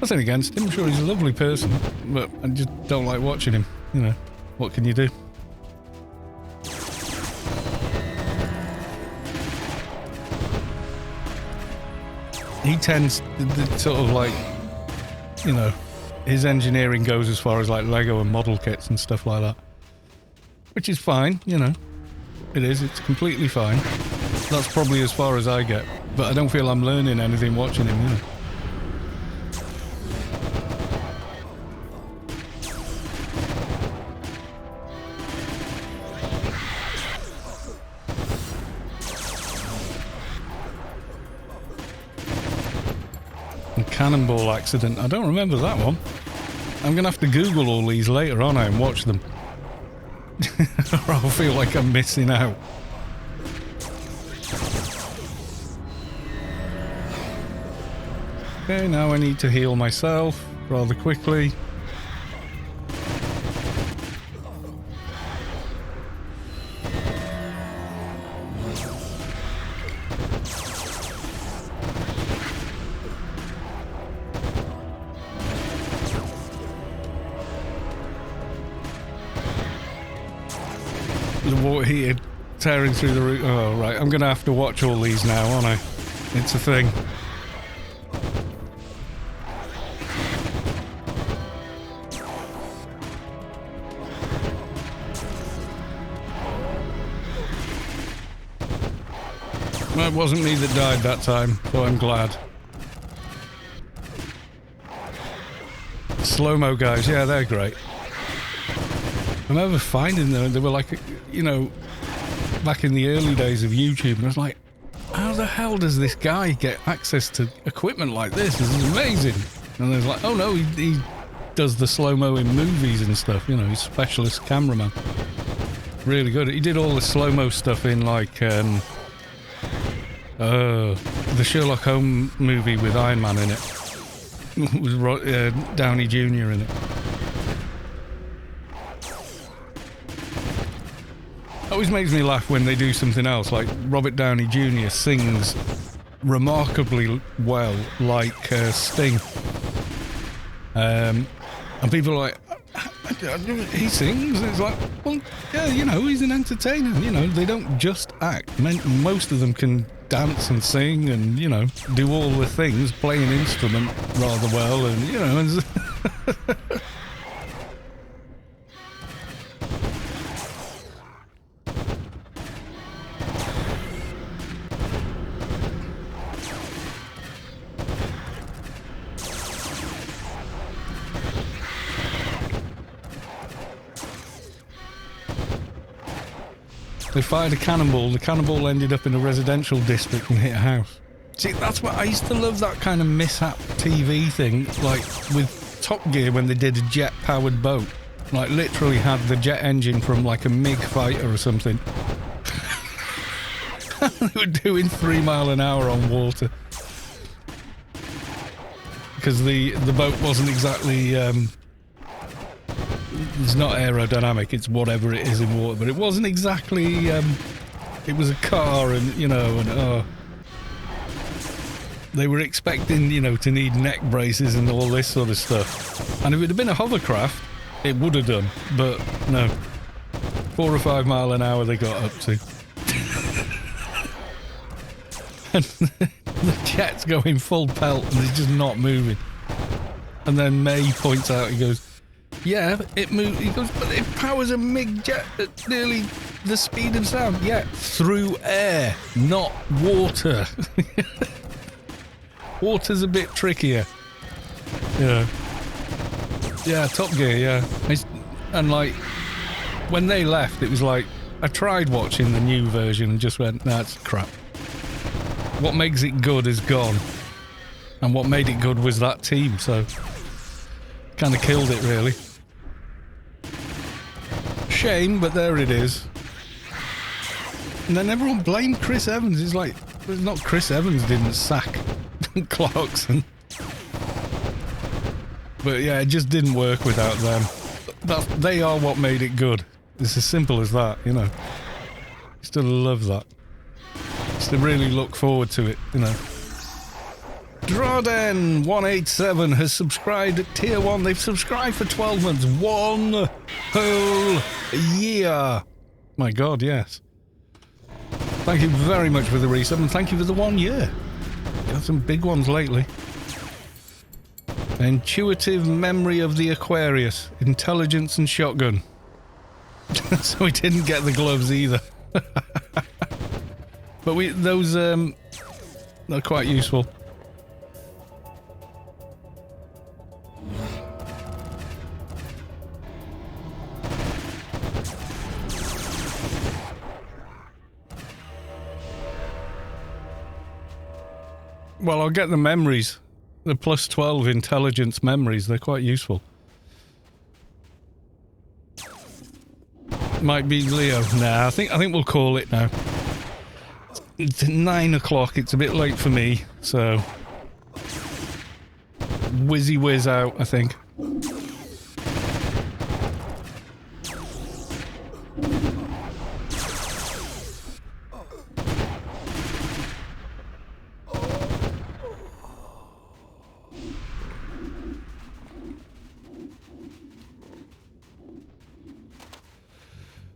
Nothing against him, I'm sure he's a lovely person, but I just don't like watching him. You know, what can you do? He tends to sort of like, you know, his engineering goes as far as like Lego and model kits and stuff like that. Which is fine, you know. It is, it's completely fine. That's probably as far as I get. But I don't feel I'm learning anything watching him, you know. Cannonball accident. I don't remember that one. I'm gonna have to Google all these later on and watch them. Or I'll feel like I'm missing out. Okay, now I need to heal myself rather quickly. The water heater tearing through the roof. Oh, right. I'm going to have to watch all these now, aren't I? It's a thing. Well, it wasn't me that died that time, so I'm glad. Slow-mo guys, yeah, they're great. I remember finding them, they were like, you know, back in the early days of YouTube, and I was like, how the hell does this guy get access to equipment like this? This is amazing. And there's like, oh no, he does the slow-mo in movies and stuff, you know, he's a specialist cameraman. Really good. He did all the slow-mo stuff in like, the Sherlock Holmes movie with Iron Man in it. With Downey Jr. in it. Always makes me laugh when they do something else, like Robert Downey Jr. sings remarkably well, like Sting. And people are like, he sings? It's like, well, yeah, you know, he's an entertainer. You know, they don't just act. Most of them can dance and sing and, you know, do all the things, play an instrument rather well, and, you know, and they fired a cannonball. The cannonball ended up in a residential district and hit a house. See, that's what I used to love, that kind of mishap TV thing, like with Top Gear when they did a jet-powered boat. Like, literally had the jet engine from like a MiG fighter or something. They were doing 3 miles an hour on water. Because the boat wasn't exactly... it's not aerodynamic, it's whatever it is in water, but it wasn't exactly it was a car, and you know, and they were expecting, you know, to need neck braces and all this sort of stuff. And if it had been a hovercraft, it would have done, but no. 4 or 5 mile an hour they got up to. And the jet's going full pelt and it's just not moving. And then May points out, he goes, yeah, it moves. He goes, but it powers a MiG jet at nearly the speed of sound. Yeah, through air, not water. Water's a bit trickier. Yeah. Yeah, Top Gear, yeah. And like, when they left, it was like, I tried watching the new version and just went, nah, it's crap. What makes it good is gone. And what made it good was that team, so kind of killed it, really. Shame, but there it is. And then everyone blamed Chris Evans. It's like, it's not Chris Evans didn't sack Clarkson. But yeah, it just didn't work without them. They are what made it good. It's as simple as that, you know. Still love that. Still really look forward to it, you know. Drawden187 has subscribed at tier 1. They've subscribed for 12 months. 1 whole year. My God, yes. Thank you very much for the resub, and thank you for the 1 year. Got some big ones lately. Intuitive memory of the Aquarius. Intelligence and shotgun. So we didn't get the gloves either. But those they're quite useful. Well, I'll get the memories. The plus 12 intelligence memories, they're quite useful. Might be Leo. Nah, I think we'll call it now. It's 9 o'clock, it's a bit late for me, so whizzy whiz out, I think.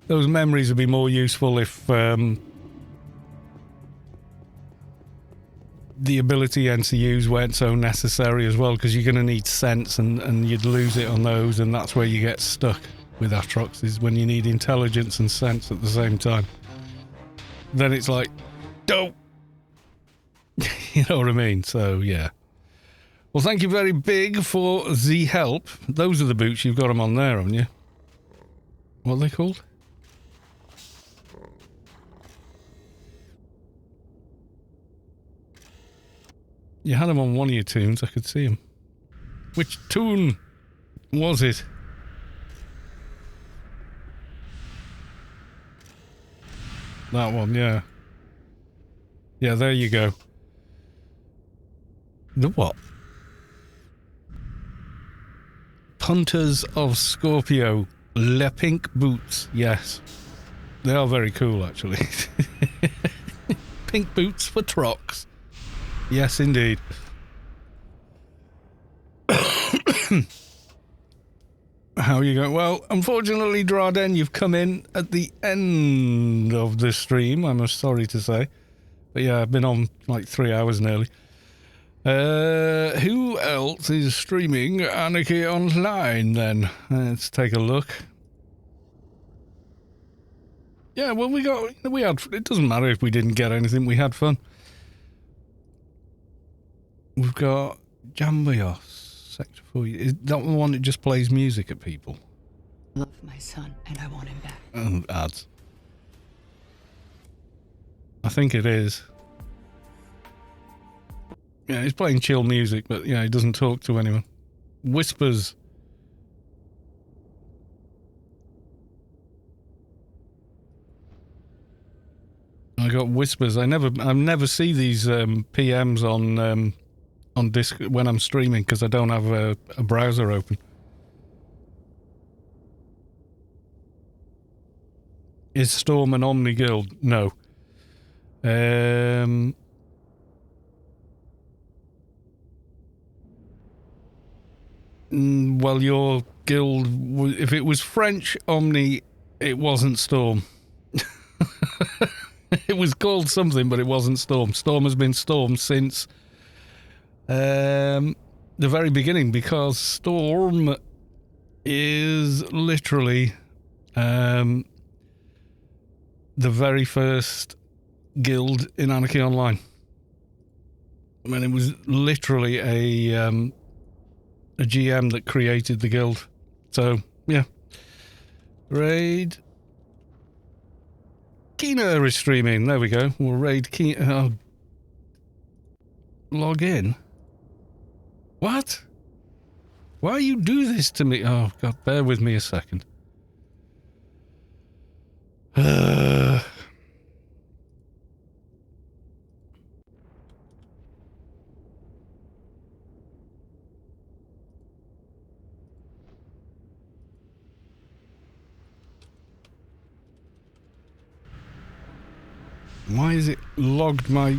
Those memories would be more useful if the ability NCUs weren't so necessary as well, because you're going to need sense and you'd lose it on those, and that's where you get stuck with Atrox, is when you need intelligence and sense at the same time. Then it's like, don't! You know what I mean? So, yeah. Well, thank you very big for the help. Those are the boots, you've got them on there, haven't you? What are they called? You had them on one of your tunes, I could see them. Which tune was it? That one, yeah. Yeah, there you go. The what? Punters of Scorpio. Le Pink Boots, yes. They are very cool, actually. Pink boots for Trox. Yes, indeed. How are you going? Well, unfortunately, Draden, you've come in at the end of the stream, I'm sorry to say. But yeah, I've been on like 3 hours nearly. Who else is streaming Anarchy Online, then? Let's take a look. Yeah, well, we had, it doesn't matter if we didn't get anything, we had fun. We've got Jambayos, Sector 4. Is that the one that just plays music at people? I love my son, and I want him back. Oh, ads. I think it is. Yeah, he's playing chill music, but yeah, he doesn't talk to anyone. Whispers. I got whispers. I never see these PMs on disc when I'm streaming, because I don't have a browser open. Is Storm an Omni Guild? No. Well, your guild, if it was French Omni, it wasn't Storm. It was called something, but it wasn't Storm. Storm has been Storm since the very beginning, because Storm is literally the very first guild in Anarchy Online. I mean, it was literally a GM that created the guild. So, yeah. Raid. Kina is streaming. There we go. We'll raid Kina. Oh. Log in. What? Why you do this to me? Oh, God, bear with me a second. Why is it logged my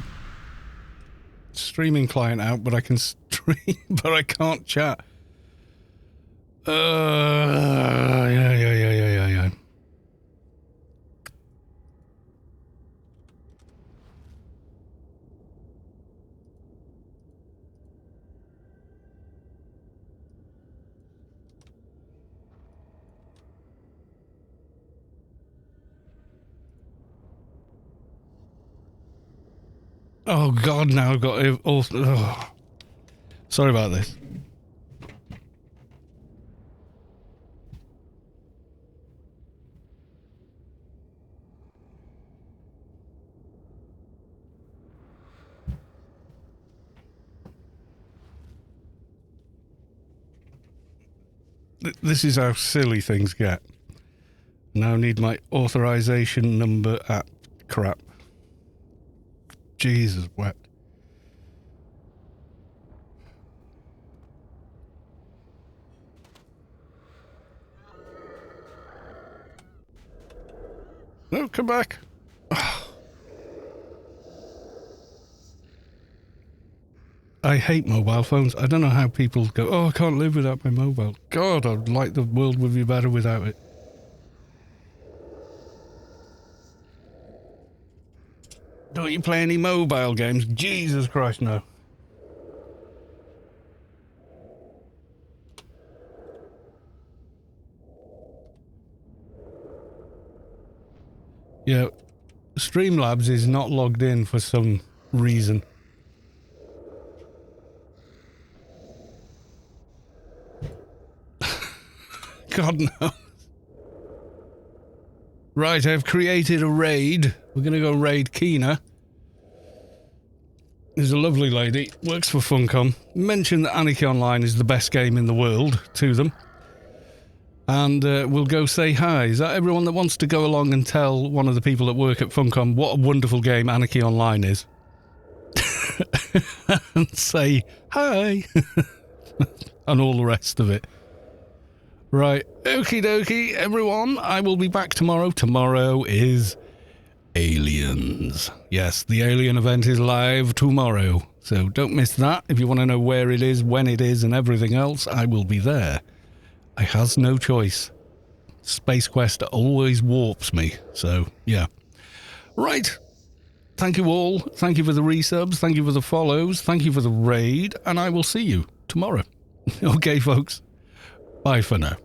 streaming client out, but I can stream, but I can't chat? Yeah. Oh, God, now I've got it all... Oh. Sorry about this. This is how silly things get. Now I need my authorization number at crap. Jesus wept. No, come back. I hate mobile phones. I don't know how people go, oh, I can't live without my mobile. God, I'd like the world would be better without it. Don't you play any mobile games? Jesus Christ, no. Yeah, Streamlabs is not logged in for some reason. God knows. Right, I've created a raid. We're going to go raid Kina. There's a lovely lady, works for Funcom. Mentioned that Anarchy Online is the best game in the world to them. And we'll go say hi. Is that everyone that wants to go along and tell one of the people that work at Funcom what a wonderful game Anarchy Online is? And say hi. And all the rest of it. Right, okie dokie, everyone. I will be back tomorrow. Tomorrow is Aliens. Yes, the Alien event is live tomorrow. So don't miss that. If you want to know where it is, when it is, and everything else, I will be there. I has no choice. Space Quest always warps me. So, yeah. Right. Thank you all. Thank you for the resubs. Thank you for the follows. Thank you for the raid. And I will see you tomorrow. Okay, folks. Bye for now.